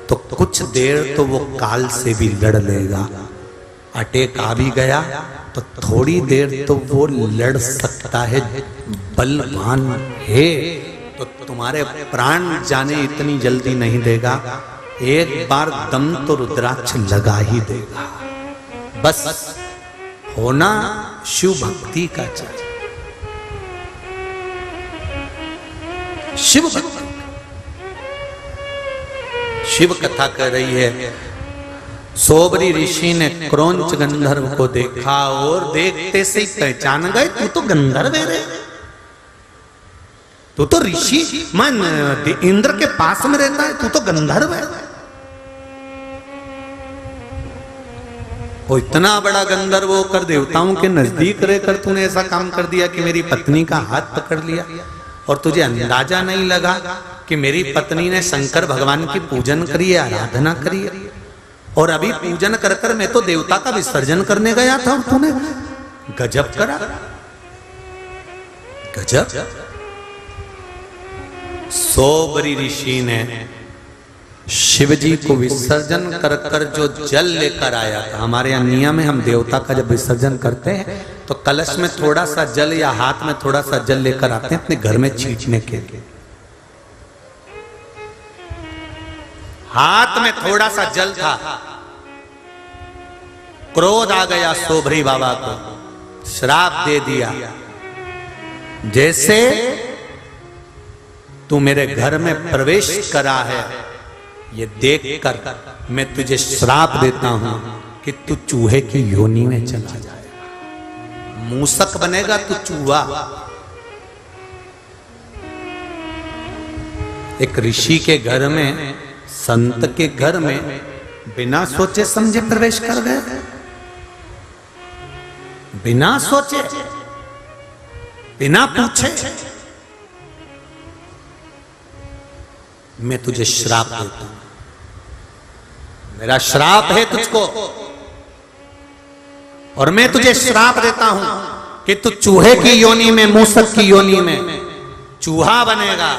A: तो कुछ देर तो वो काल से भी लड़ लेगा। अटैक आ भी गया तो थोड़ी देर तो वो लड़ सकता है, बलवान है, तो तुम्हारे प्राण जाने इतनी जल्दी नहीं देगा। एक बार दम तो रुद्राक्ष लगा ही देगा। बस होना शिव भक्ति का चाहिए, शिव भक्ति। शिव कथा कर रही है, सोबरी ऋषि ने क्रौंच गंधर्व को देखा और देखते से ही पहचान गए तू तो गंधर्व है रे, तू तो ऋषि मन इंद्र के पास में रहता है, तू तो गंधर्व है। वो इतना बड़ा गंधर्व होकर देवताओं के नजदीक रहकर तूने ऐसा काम कर दिया कि मेरी पत्नी का हाथ पकड़ लिया और तुझे अंदाजा नहीं लगा कि मेरी पत्नी ने शंकर भगवान की पूजन करी है, आराधना करी है, और अभी पूजन कर कर मैं तो देवता का विसर्जन करने गया था और तूने गजब करा, गजब। सोबरी ऋषि ने शिव जी को विसर्जन कर कर जो जल लेकर आया था, हमारे यहाँ नियम है हम देवता का जब विसर्जन करते हैं तो कलश में थोड़ा सा जल या हाथ में थोड़ा सा जल लेकर आते हैं अपने घर में छींटने के लिए। हाथ में थोड़ा सा जल था, क्रोध आ गया सोबरी बाबा को, श्राप दे दिया, जैसे तू मेरे घर में प्रवेश करा है ये देखकर मैं तुझे श्राप देता हूं कि तू चूहे की योनि में चला जाएगा, मूसक बनेगा तू चूहा। एक ऋषि के घर में संत के घर में बिना सोचे समझे प्रवेश कर गए, बिना सोचे, बिना पूछे। मैं तुझे श्राप देता हूं, मेरा श्राप है तुझको, और मैं तुझे श्राप देता हूं कि तू चूहे की योनि में, मूसक की योनि में चूहा बनेगा।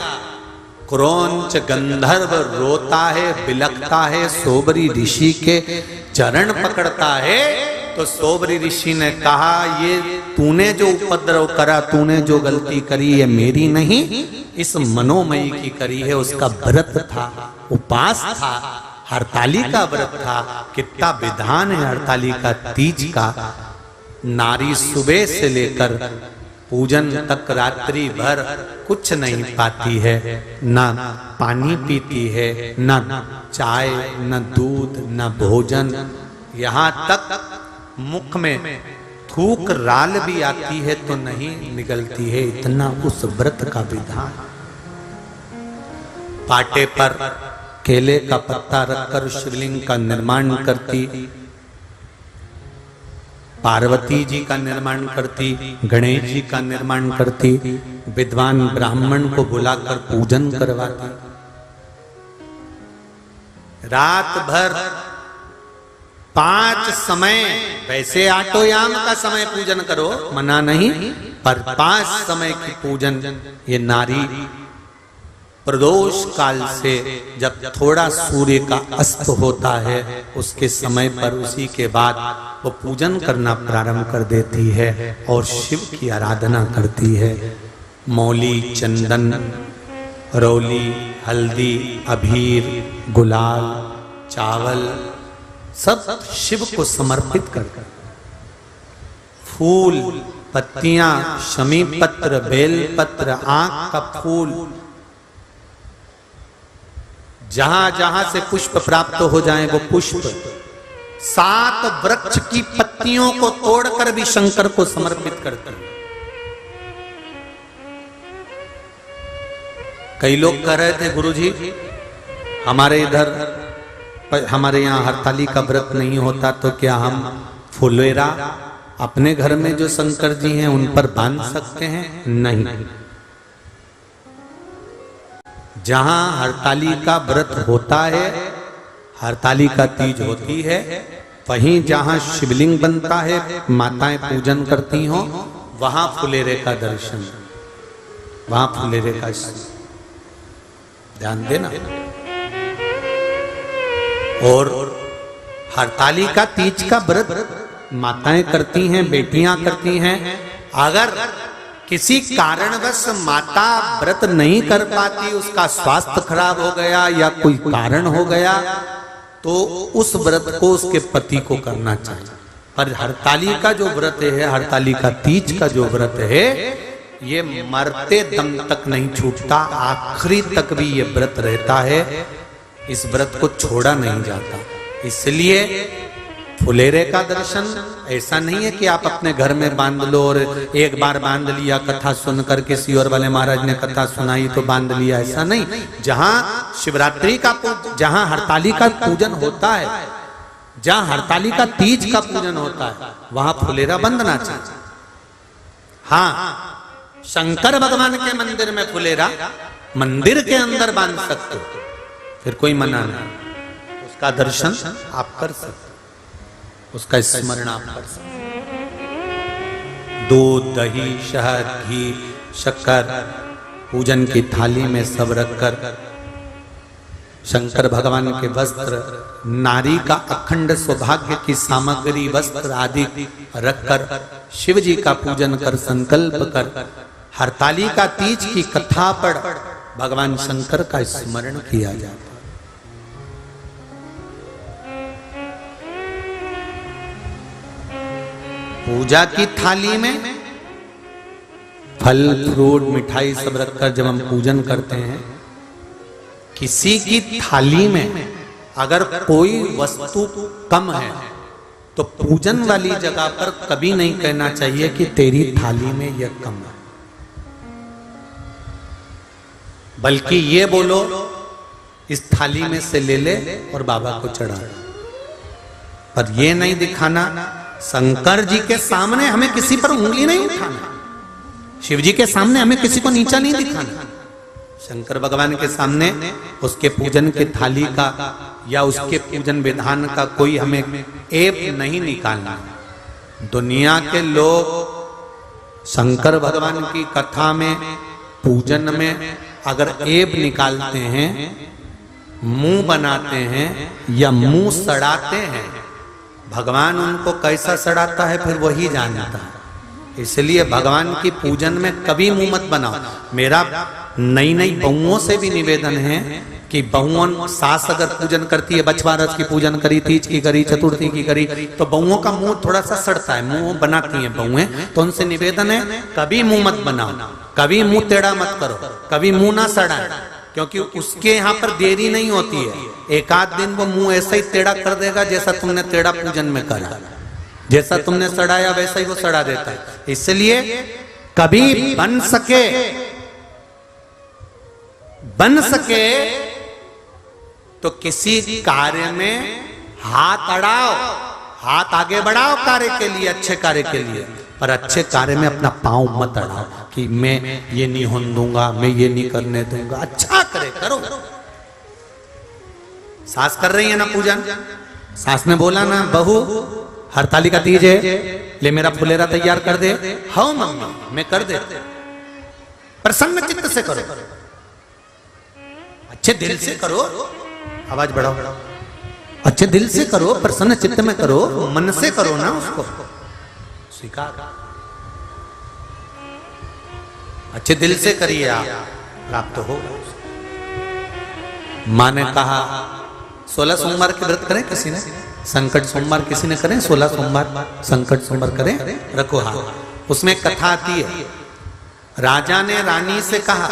A: क्रौंच गंधर्व रोता है, बिलखता है, सोबरी ऋषि के चरण पकड़ता है। तो सोबरी ऋषि ने कहा, ये तूने जो उपद्रव करा, तूने जो गलती करी, ये मेरी नहीं, इस मनोमयी की करी है। उसका व्रत था, उपास था, हरताली का व्रत था। कितना विधान है हरताली का, तीज का। नारी सुबह से लेकर पूजन तक रात्रि भर कुछ नहीं पाती है, ना पानी पीती है, ना चाय, न दूध, न भोजन। यहाँ तक मुख में थूक राल भी आती है तो नहीं निकलती है, इतना उस व्रत का विधान। पाटे पर केले का पत्ता रखकर शिवलिंग का निर्माण करती, पार्वती जी का निर्माण करती, गणेश जी का निर्माण करती, विद्वान ब्राह्मण को बुलाकर पूजन करवाती। रात भर 5 समय, वैसे आटोयाम का समय पूजन करो, मना नहीं, पर 5 समय की पूजन ये नारी प्रदोष काल से जब थोड़ा सूर्य का अस्त होता है उसके समय पर, उसी के बाद वो पूजन करना प्रारंभ कर देती है और शिव की आराधना करती है। मौली, चंदन, रौली, हल्दी, अबीर, गुलाल, चावल सब शिव को समर्पित कर, फूल, पत्तियां, शमी पत्र, बेल पत्र, आंख का फूल, जहां जहां से पुष्प प्राप्त हो जाए वो पुष्प, 7 वृक्ष की पत्तियों को तोड़कर भी शंकर को समर्पित करते हैं। कई लोग कह रहे थे, गुरुजी हमारे इधर, हमारे यहाँ हरताली का व्रत नहीं होता, तो क्या हम फुलेरा अपने घर में जो शंकर जी हैं उन पर बांध सकते हैं? नहीं। जहां हरताली का व्रत होता है, हरताली का तीज होती है, वहीं जहां शिवलिंग बनता है, माताएं पूजन करती हों, वहां फुलेरे का दर्शन, वहां फुलेरे का ध्यान देना। और हरताली का तीज का व्रत माताएं करती हैं, बेटियां करती हैं। अगर किसी कारणवश माता व्रत नहीं कर पाती, उसका स्वास्थ्य खराब हो गया या कोई कारण हो गया, तो उस व्रत को उसके पति को करना चाहिए। पर हरताली का जो व्रत है, हरताली का तीज का जो व्रत है, ये मरते दम तक नहीं छूटता, आखिरी तक भी ये व्रत रहता है। इस व्रत को छोड़ा नहीं जाता। इसलिए फुलेरे का दर्शन ऐसा नहीं है कि आप अपने घर में बांध लो और एक बार बांध लिया, कथा सुनकर के सियोर वाले महाराज ने कथा सुनाई तो बांध लिया, ऐसा नहीं। जहां शिवरात्रि का, जहां हरताली का पूजन होता है, जहां हरताली का तीज का पूजन होता है, वहां फुलेरा बंधना चाहिए। हाँ, शंकर भगवान के मंदिर में फुलेरा मंदिर के अंदर बांध सकते, फिर कोई मना नहीं, उसका दर्शन आप कर सकते, उसका स्मरण आप कर सकते। दूध, दही, शहद, घी, शक्कर पूजन की थाली में सब रखकर शंकर भगवान के वस्त्र, नारी का अखंड सौभाग्य की सामग्री, वस्त्र आदि रखकर शिव जी का पूजन कर, संकल्प कर, हरताली का तीज की कथा पढ़ भगवान शंकर का स्मरण किया जाता। पूजा की थाली में फल, फ्रूट, मिठाई सब रखकर जब हम पूजन करते हैं, किसी की थाली में अगर कोई वस्तु कम है तो पूजन वाली जगह पर कभी नहीं कहना चाहिए कि तेरी थाली में यह कम है, बल्कि ये बोलो इस थाली में से ले ले और बाबा को चढ़ा। पर ये नहीं दिखाना, शंकर जी के सामने हमें किसी पर उंगली नहीं उठाना, शिव जी के सामने हमें किसी को नीचा नहीं दिखाना। शंकर भगवान के सामने उसके पूजन के थाली का या उसके पूजन विधान का कोई हमें ऐब नहीं निकालना। दुनिया के लोग शंकर भगवान की कथा में, पूजन में अगर ऐब निकालते हैं, मुंह बनाते हैं या मुंह सड़ाते हैं, भगवान उनको कैसा सड़ाता है फिर वही जानता है। इसलिए भगवान की पूजन में कभी मुंह मत बनाओ। मेरा नई नई बहुओं से भी निवेदन है कि बहुओं, सास अगर पूजन करती है, बछवा रस की पूजन करी, तीज की करी, चतुर्थी की करी, तो बहुओं का मुंह थोड़ा सा सड़ता है, मुंह बनाती हैं बहुएं, तो उनसे निवेदन है कभी मुंह मत बनाओ, कभी मुंह टेढ़ा मत करो, कभी मुंह ना सड़ाए, क्योंकि उसके यहाँ पर देरी नहीं होती है। एक आध दिन वो मुंह ऐसा ही टेढ़ा कर देगा जैसा तुमने टेढ़ा पूजन में करा, जैसा तुमने सड़ाया वैसा ही वो सड़ा देता है। इसलिए कभी बन सके तो किसी कार्य में हाथ अड़ाओ, हाथ आगे बढ़ाओ कार्य के लिए, अच्छे कार्य के लिए, पर अच्छे कार्य में अपना पांव मत अड़ाओ कि मैं ये नहीं होने दूंगा, मैं ये नहीं करने दूंगा। अच्छा करे करो। सास कर रही है ना पूजन, सास ने बोला ना बहू हरतालिका तीज है, ले मेरा फुलेरा तैयार कर दे। हाँ मम्मी मैं कर दे, प्रसन्न चित्त से करो, अच्छे दिल से करो, आवाज बढ़ाओ, अच्छे दिल से करो, प्रसन्न चित्त में करो, मन से करो ना, उसको स्वीकार, अच्छे दिल से करिए, आप प्राप्त होगा। माँ ने कहा 16 सोमवार के व्रत करें, किसी ने संकट सोमवार किसी ने करें, 16 सोमवार संकट सोमवार करें, रखो हाथ। उसमें कथा आती है, राजा ने रानी से कहा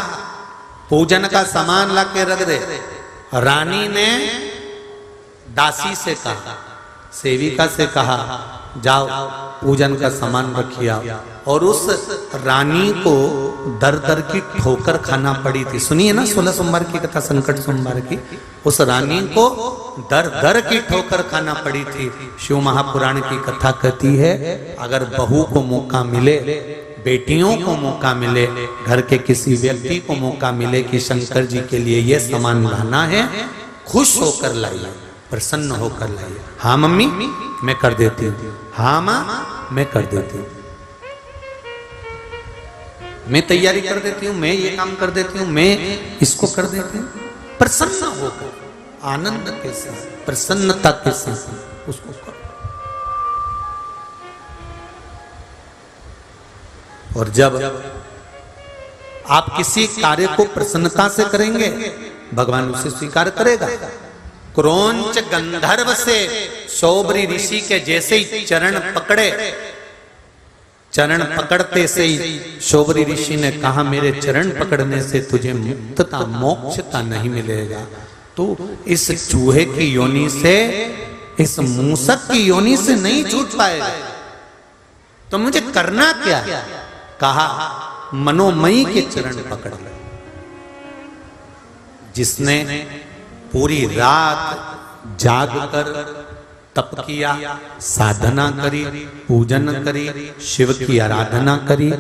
A: पूजन का सामान ला के रख दे। रानी ने दासी से कहा, सेविका से कहा जाओ पूजन का सामान रखिए आओ। और उस रानी को दर दर की ठोकर खाना पड़ी थी। सुनिए ना 16 सोमवार की कथा, संकट सोमवार की। उस रानी को दर दर की ठोकर खाना पड़ी थी। शिव महापुराण की कथा कहती है अगर बहू को मौका मिले, बेटियों को मौका मिले, घर के किसी व्यक्ति को मौका मिले कि शंकर जी के लिए ये सामान लाना है, खुश होकर लाइए, प्रसन्न होकर लाइए। हाँ मम्मी मैं कर देती हूँ, हाँ माँ मैं कर देती हूँ, मैं तैयारी कर देती हूँ, मैं ये काम कर देती हूँ, मैं इसको कर देती हूँ। प्रसन्न होकर, आनंद के साथ, प्रसन्नता के साथ उसको करो। और जब आप किसी कार्य को प्रसन्नता से करेंगे, भगवान उसे स्वीकार करेगा। क्रोंच गंधर्व से शौबरी ऋषि के जैसे ही चरण पकड़े, चरण पकड़ते से ही शौबरी ऋषि ने कहा मेरे चरण पकड़ने से तुझे मुक्तता मोक्षता नहीं मिलेगा, तू इस चूहे की योनि से, इस मूसक की योनि से नहीं छूट पाएगा। तो मुझे करना क्या? कहा मनोमयी के चरण पकड़ ले। जिसने पूरी रात जागकर तप किया, साधना करी, पूजन करी, शिव की आराधना करी,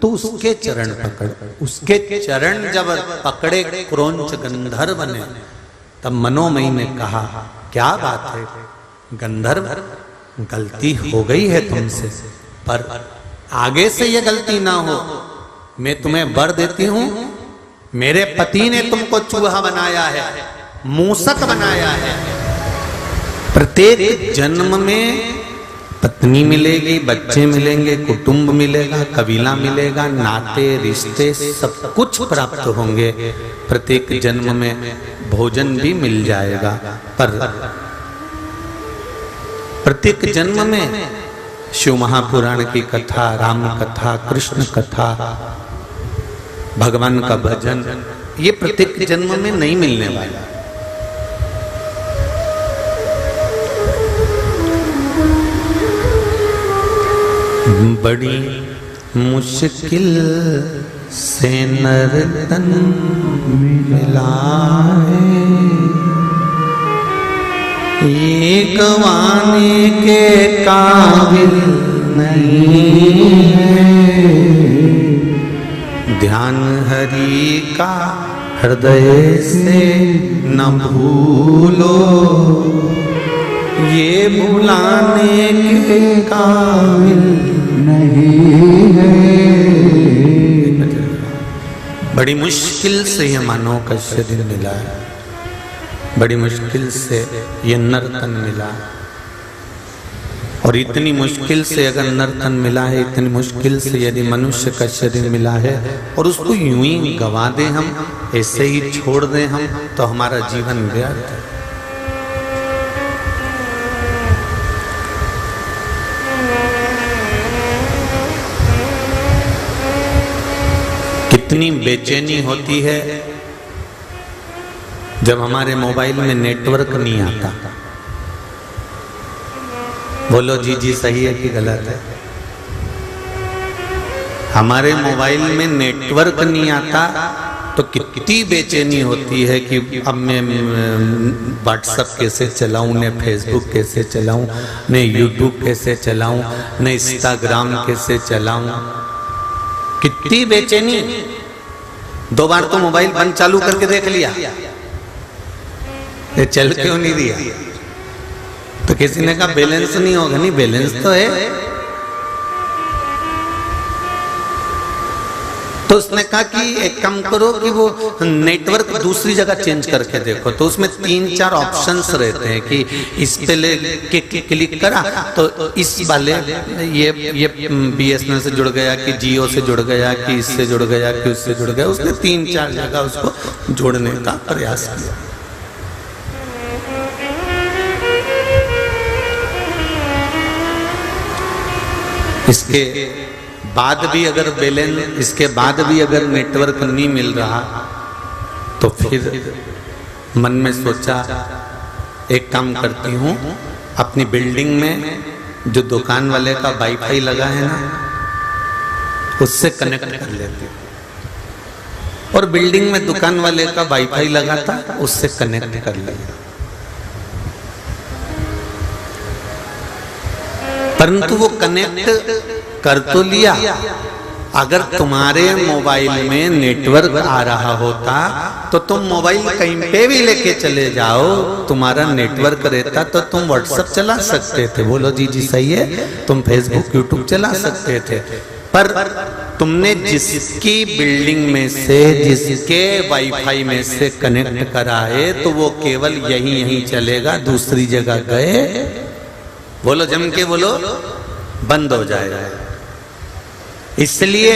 A: तो उसके चरण पकड़, उसके चरण जब पकड़े क्रोंच गंधर्व ने, तब मनोमयी ने कहा क्या बात है गंधर्व, गलती हो गई है तुमसे, पर आगे से ये गलती ना हो। मैं तुम्हें वर देती हूं, मेरे पति ने तुमको चूहा बनाया है, मूसक बनाया है। प्रत्येक जन्म में पत्नी मिलेगी, बच्चे मिलेंगे, कुटुंब मिलेगा, कबीला मिलेगा, नाते रिश्ते सब कुछ प्राप्त होंगे। प्रत्येक जन्म में भोजन भी मिल जाएगा, पर प्रत्येक जन्म में शिव महापुराण की कथा, राम कथा, कृष्ण कथा, भगवान का भजन, ये प्रत्येक जन्म में नहीं मिलने वाला। बड़ी मुश्किल से नर तन मिला है, ये गवाने के काबिल नहीं है। ध्यान हरि का हृदय से न भूलो, ये भुलाने के काबिल
B: नहीं है।
A: बड़ी मुश्किल से ये मानव का शरीर मिला है, बड़ी मुश्किल से ये नर्तन मिला, और इतनी मुश्किल से अगर नर्तन मिला है, इतनी मुश्किल से यदि मनुष्य का शरीर मिला है और उसको यूं ही गवा दें हम, ऐसे ही छोड़ दें हम, तो हमारा जीवन व्यर्थ है। कितनी बेचैनी होती है जब हमारे मोबाइल में नेटवर्क नहीं आता। बोलो जी जी सही है कि गलत है? हमारे मोबाइल में नेटवर्क नहीं आता तो कितनी बेचैनी होती है कि अब मैं व्हाट्सएप कैसे चलाऊं, ने फेसबुक कैसे चलाऊं, ने यूट्यूब कैसे चलाऊं, ने इंस्टाग्राम कैसे चलाऊं। कितनी बेचैनी। 2 बार तो मोबाइल बंद चालू करके देख लिया, ये चल क्यों नहीं दिया? तो किसी ने कहा बैलेंस नहीं होगा। नहीं, बैलेंस तो है। तो उसने कहा कि एक काम करो कि वो नेटवर्क दूसरी जगह चेंज करके देखो। तो उसमें 3-4 ऑप्शंस रहते हैं कि इस पे ले के क्लिक करा तो इस वाले ये BSNL से जुड़ गया, कि जियो से जुड़ गया, कि इससे जुड़ गया, कि उससे जुड़ गया। उसने 3-4 जगह उसको जोड़ने का प्रयास किया। इसके बाद भी अगर बैलेंस, इसके बाद भी अगर नेटवर्क नहीं मिल रहा तो फिर मन में सोचा एक काम करती हूँ, अपनी बिल्डिंग में जो दुकान वाले का वाईफाई लगा है ना, उससे कनेक्ट कर लेती हूँ। और बिल्डिंग में दुकान वाले का वाईफाई लगा था, उससे कनेक्ट कर लिया। परंतु वो कनेक्ट कर तो लिया, अगर तुम्हारे मोबाइल में नेटवर्क आ रहा होता तो तुम मोबाइल कहीं पे भी लेके चले जाओ, तुम्हारा नेटवर्क रहता तो तुम व्हाट्सएप चला सकते थे। बोलो जी जी सही है? तुम फेसबुक यूट्यूब चला सकते थे। पर तुमने जिसकी बिल्डिंग में से, जिसके वाईफाई में से कनेक्ट करा है, तो वो केवल यहीं चलेगा, दूसरी जगह गए, बोलो जम के बोलो, बंद हो जाएगा। इसलिए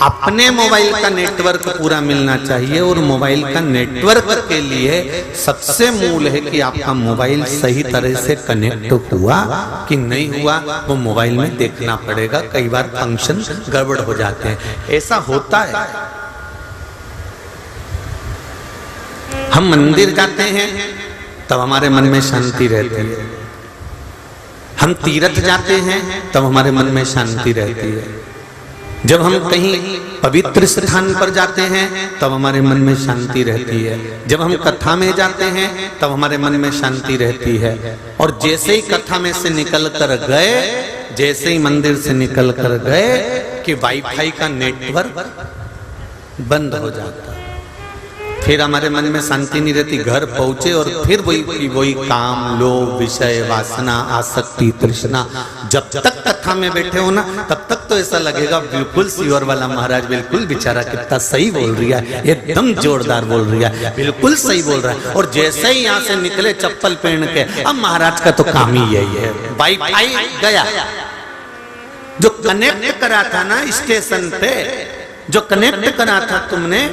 A: अपने मोबाइल का नेटवर्क पूरा मिलना चाहिए, और मोबाइल का नेटवर्क के लिए सबसे मूल है कि आपका मोबाइल सही तरह से कनेक्ट हुआ कि नहीं हुआ, वो मोबाइल में देखना पड़ेगा। कई बार फंक्शन गड़बड़ हो जाते हैं, ऐसा होता है। हम मंदिर जाते हैं तब हमारे मन में शांति रहती है, हम तीर्थ जाते हैं तब हमारे मन में शांति रहती है, जब हम कहीं पवित्र स्थान पर जाते हैं तब हमारे मन में शांति रहती है, जब हम कथा में जाते हैं तब हमारे मन में शांति रहती है। और जैसे ही कथा में से निकल कर गए, जैसे ही मंदिर से निकल कर गए कि वाईफाई का नेटवर्क बंद हो जाता, फिर हमारे मन में शांति नहीं रहती। घर पहुंचे और फिर वही काम, लोभ, विषय, वासना, आसक्ति, तृष्णा। जब तक कथा में बैठे हो ना, तब तक तो ऐसा लगेगा बिल्कुल सियोर वाला महाराज बिल्कुल बेचारा कितना सही बोल रही है, एकदम जोरदार बोल रही है, बिल्कुल सही बोल रहा है। और जैसे ही यहाँ से निकले चप्पल पहन के, अब महाराज का तो काम ही यही है, वाईफाई गया। जो कनेक्ट करा था ना स्टेशन पे, जो कनेक्ट करा था तुमने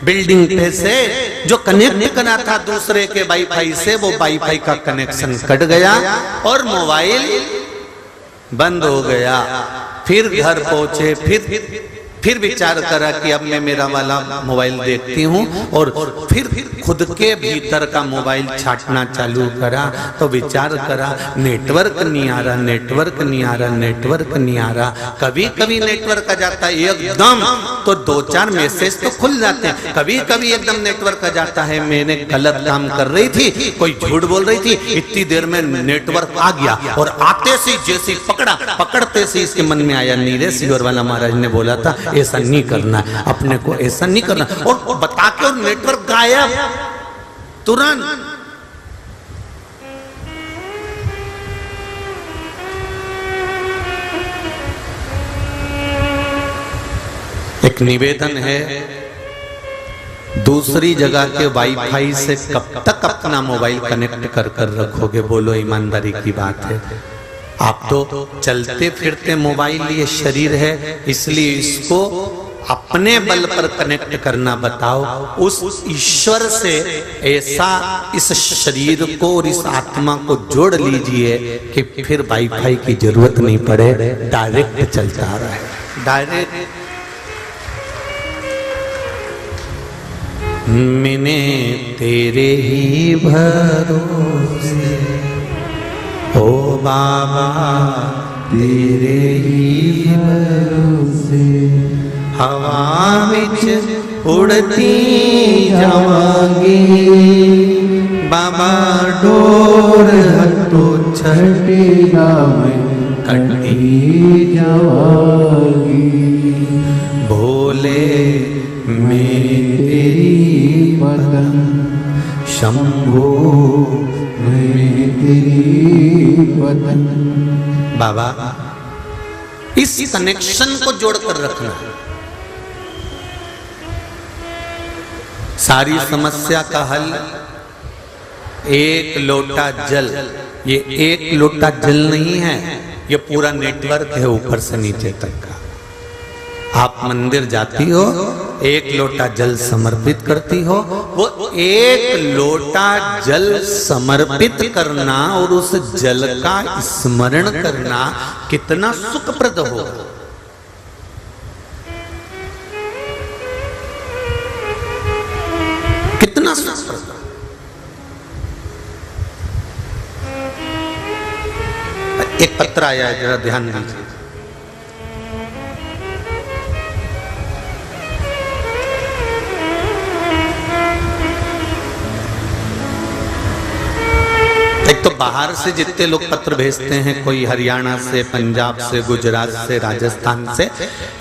A: बिल्डिंग पे से, जो कनेक्ट करा था दूसरे के वाईफाई से, वो वाईफाई का कनेक्शन कट गया और मोबाइल बंद हो गया। फिर घर पहुंचे, फिर फिर विचार करा कि अब मैं मेरा वाला मोबाइल देखती हूँ, और फिर खुद के भीतर का मोबाइल छाटना चालू करा, तो विचार करा नेटवर्क नहीं आ रहा, नेटवर्क नहीं आ रहा, नेटवर्क नहीं आ रहा। कभी कभी नेटवर्क आ जाता है एकदम, तो 2-4 मैसेज तो खुल जाते हैं, कभी कभी एकदम नेटवर्क आ जाता है। मैंने गलत काम कर रही थी, कोई झूठ बोल रही थी, इतनी देर में नेटवर्क आ गया, और आते से जैसे पकड़ते से इसके मन में आया, नीरे सियोर वाला महाराज ने बोला था ऐसा नहीं करना, अपने को ऐसा नहीं करना, और बता के और नेटवर्क गायब तुरंत। एक निवेदन है, दूसरी जगह के वाईफाई से कब तक अपना मोबाइल कनेक्ट कर कर रखोगे? बोलो, ईमानदारी की बात है। आप तो चलते फिरते मोबाइल ये शरीर है, इसलिए इसको अपने बल पर कनेक्ट करना बताओ। उस ईश्वर से ऐसा इस शरीर को और इस आत्मा को जोड़ लीजिए कि फिर वाईफाई की जरूरत नहीं पड़े, डायरेक्ट चलता रहे, डायरेक्ट। मैंने तेरे ही भरोसे ओ बाबा,
B: तेरे ही भरोसे
A: हवा विच उड़ती जावांगी, बाबा डोर हटो
B: छटेगा मैं कटी जावांगी।
A: भोले मैं
B: तेरी पतन शंभो, मैं तेरी पतन।
A: बाबा इस कनेक्शन को जोड़कर रखना। सारी समस्या का हल एक लोटा जल। ये एक लोटा जल नहीं है, ये पूरा नेटवर्क है ऊपर से नीचे तक का। आप मंदिर जाती हो, एक लोटा जल समर्पित करती हो, वो एक लोटा जल समर्पित करना और उस जल का स्मरण करना कितना सुखप्रद होगा। कितना सुखप्रद। एक पत्र आया है, जरा ध्यान दीजिए। एक तो बाहर से जितने लोग पत्र भेजते हैं, कोई हरियाणा से, पंजाब से, गुजरात से, राजस्थान से,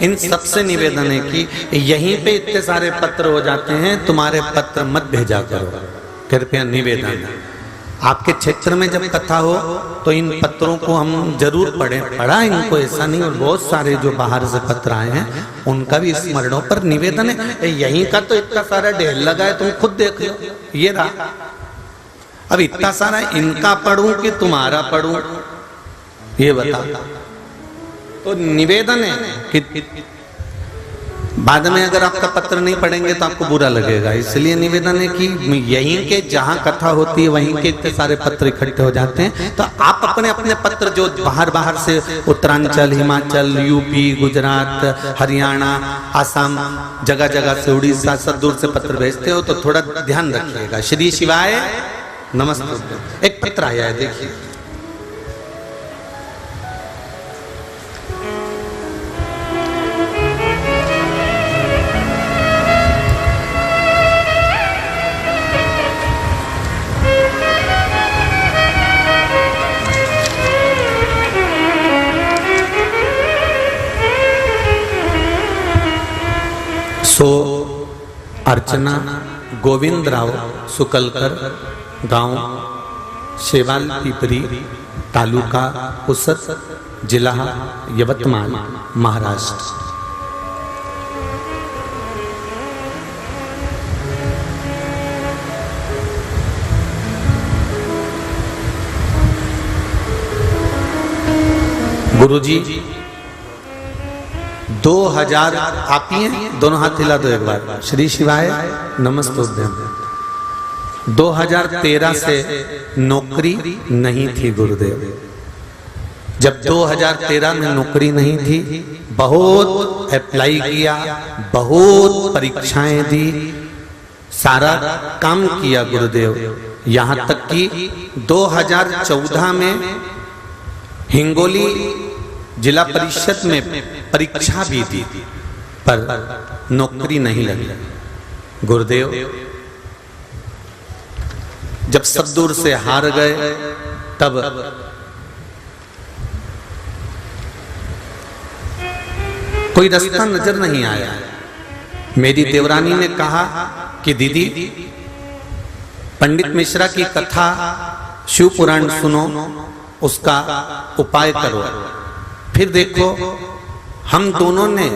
A: इन सबसे निवेदन है कि यहीं पे इतने सारे पत्र हो जाते हैं, तुम्हारे पत्र मत भेजा करो, कृपया निवेदन। आपके क्षेत्र में जब कथा हो तो इन पत्रों को हम जरूर पढ़ें, पढ़ा इनको, ऐसा नहीं। और बहुत सारे जो बाहर से पत्र आए हैं उनका भी स्मरणों पर निवेदन है। यहीं का तो इतना सारा ढेर लगा है, तुम खुद देख लो, ये रहा। अब इतना सारा इनका पढ़ूं कि तुम्हारा पढ़ूं, ये बता। तो निवेदन है कि बाद में अगर आपका पत्र नहीं पढ़ेंगे तो आपको बुरा लगेगा, इसलिए निवेदन है कि यहीं के जहां कथा होती है वहीं के इतने सारे पत्र इकट्ठे हो जाते हैं, तो आप अपने अपने पत्र जो बाहर से उत्तरांचल, हिमाचल, यूपी, गुजरात, हरियाणा, आसाम, जगह जगह से, उड़ीसा, सब दूर से पत्र भेजते हो, तो थोड़ा ध्यान रखिएगा। श्री शिवाय नमस्ते। एक पत्र आया है, देखिए। सो अर्चना गोविंदराव सुकलकर, गांव शेवाल पिपरी, तालुका उसत, जिला यवतमाल, महाराष्ट्र। गुरुजी 2000, आप ही हैं, दोनों हाथ हिला दो एक बार। श्री शिवाय नमस्तुभ्यं। 2013 से नौकरी नहीं थी गुरुदेव, जब 2013 में नौकरी नहीं थी, बहुत अप्लाई किया, बहुत परीक्षाएं दी, सारा काम किया गुरुदेव। यहाँ तक कि 2014 में हिंगोली जिला परिषद में परीक्षा भी दी, पर नौकरी नहीं लगी। गुरुदेव जब सब दूर से हार गए, तब कोई रास्ता नजर नहीं आया। मेरी देवरानी ने कहा कि दीदी, पंडित मिश्रा की कथा शिव पुराण सुनो, उसका उपाय करो। फिर देखो, हम दोनों ने,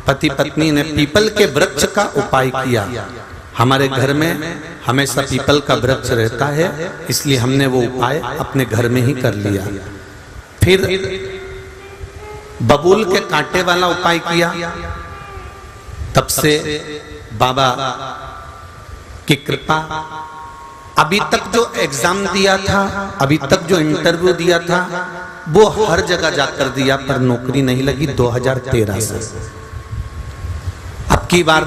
A: पति पत्नी ने पीपल के वृक्ष का उपाय किया। हमारे घर में हमेशा पीपल का वृक्ष रहता है, इसलिए हमने वो उपाय अपने घर में ही कर लिया। फिर बबूल के कांटे वाला उपाय किया। तब से बाबा की कृपा, अभी तक जो एग्जाम दिया था, अभी तक जो इंटरव्यू दिया था, वो हर जगह जाकर दिया, पर नौकरी नहीं लगी 2013 से। अब की बार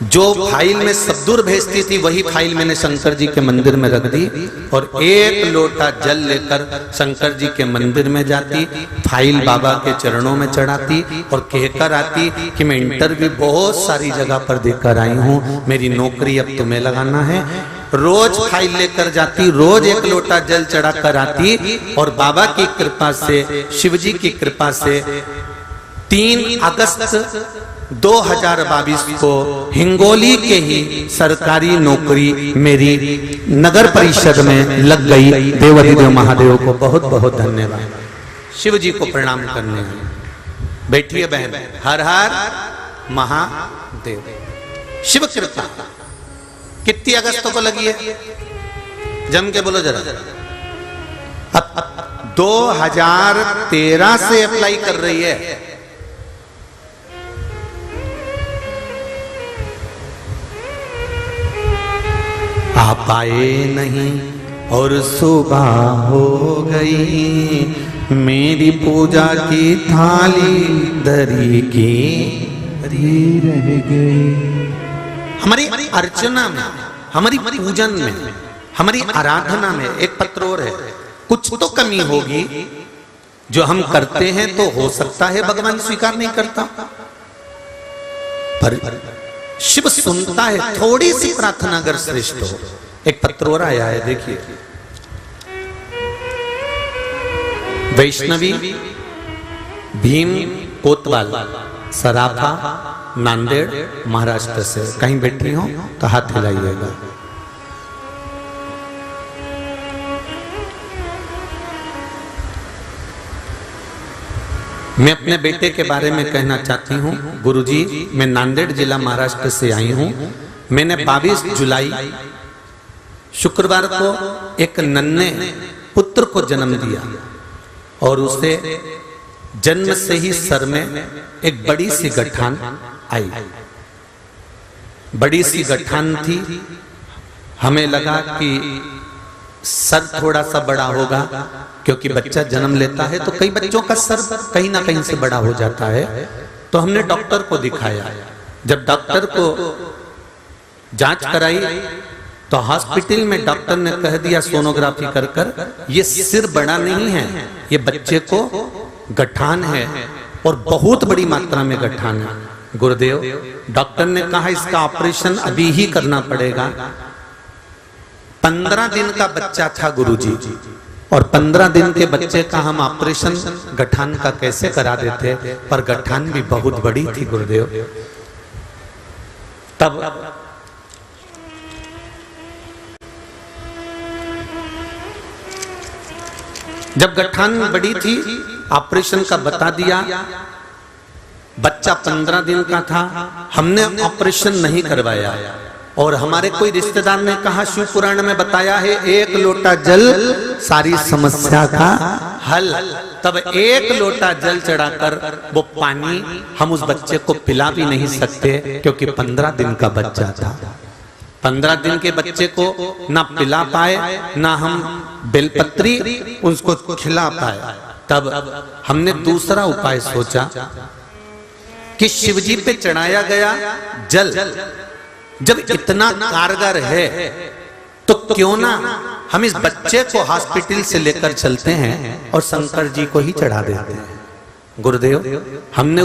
A: जो फाइल में सब्दूर भेजती थी, वही फाइल मैंने शंकर जी के मंदिर में रख दी और एक लोटा जल लेकर शंकर जी के मंदिर में जाती, फाइल बाबा के चरणों में चढ़ाती और कहकर आती कि मैं इंटरव्यू बहुत सारी जगह पर देकर आई हूँ, मेरी नौकरी अब तुम्हें लगाना है। रोज फाइल लेकर जाती, रोज एक लोटा जल चढ़ा कर आती और बाबा की कृपा से, शिव जी की कृपा से 3 अगस्त 2022 को हिंगोली के ही सरकारी नौकरी मेरी नगर परिषद में लग गई। देवाधिदेव महादेव को बहुत बहुत धन्यवाद। शिव जी को प्रणाम करने हैं। बैठिए बहन। हर हर महादेव। शिव कृपा कितनी अगस्त को लगी है? जम के बोलो जरा। अब 2013 से अप्लाई कर रही है। आप आए नहीं और सुबह हो गई, मेरी पूजा की थाली दरी की
B: रह गई।
A: हमारी अर्चना में, हमारी पूजन में, हमारी आराधना में एक पत्र और है, कुछ तो कमी होगी जो हम करते हैं, तो हो सकता है भगवान स्वीकार नहीं करता, पर शिव सुनता है। थोड़ी सी प्रार्थना अगर श्रेष्ठ हो। एक पत्र और आया है, देखिए। वैष्णवी भीम कोतवाल, सराफा, नांदेड़, महाराष्ट्र से। कहीं बैठी हो तो हाथ हिलाइएगा। मैं अपने बेटे के बारे में कहना चाहती हूँ। गुरुजी, मैं नांदेड़ जिला महाराष्ट्र से आई हूँ। मैंने 22 जुलाई शुक्रवार को एक नन्हे पुत्र को जन्म दिया और उसे जन्म से ही सर में एक बड़ी सी गठान आई। बड़ी सी गठान थी। हमें लगा कि सर थोड़ा सा बड़ा होगा, क्योंकि बच्चा जन्म लेता है तो कई बच्चों का सर कहीं ना कहीं से बड़ा हो जाता है। तो हमने डॉक्टर को दिखाया। जब डॉक्टर को जांच कराई तो हॉस्पिटल में डॉक्टर ने कह दिया सोनोग्राफी कर कर, ये सिर बड़ा नहीं है, ये बच्चे को गठान है और बहुत बड़ी मात्रा में गठान है। गुरुदेव, डॉक्टर ने कहा इसका ऑपरेशन अभी ही करना पड़ेगा। 15 दिन का बच्चा था गुरुजी, और 15 दिन के बच्चे का हम ऑपरेशन गठान का कैसे करा देते, पर गठान भी बहुत बड़ी थी गुरुदेव। तब जब गठान बड़ी थी, ऑपरेशन का बता दिया। बच्चा 15 दिन का था, हमने ऑपरेशन नहीं करवाया। और हमारे कोई रिश्तेदार ने कहा शिव पुराण में बताया है 1 लोटा जल सारी समस्या का हल। तब 1 लोटा जल चढ़ाकर वो पानी हम उस बच्चे को पिला भी नहीं सकते, क्योंकि 15 दिन का बच्चा था। 15 दिन के बच्चे को ना पिला पाए, ना हम बेलपत्री उसको खिला पाए। तब हमने दूसरा उपाय सोचा कि शिवजी पे चढ़ाया गया जल जब इतना कारगर है तो क्यों ना हम इस बच्चे को हॉस्पिटल से लेकर चलते हैं और शंकर जी को ही चढ़ा देते हैं। गुरुदेव, हमने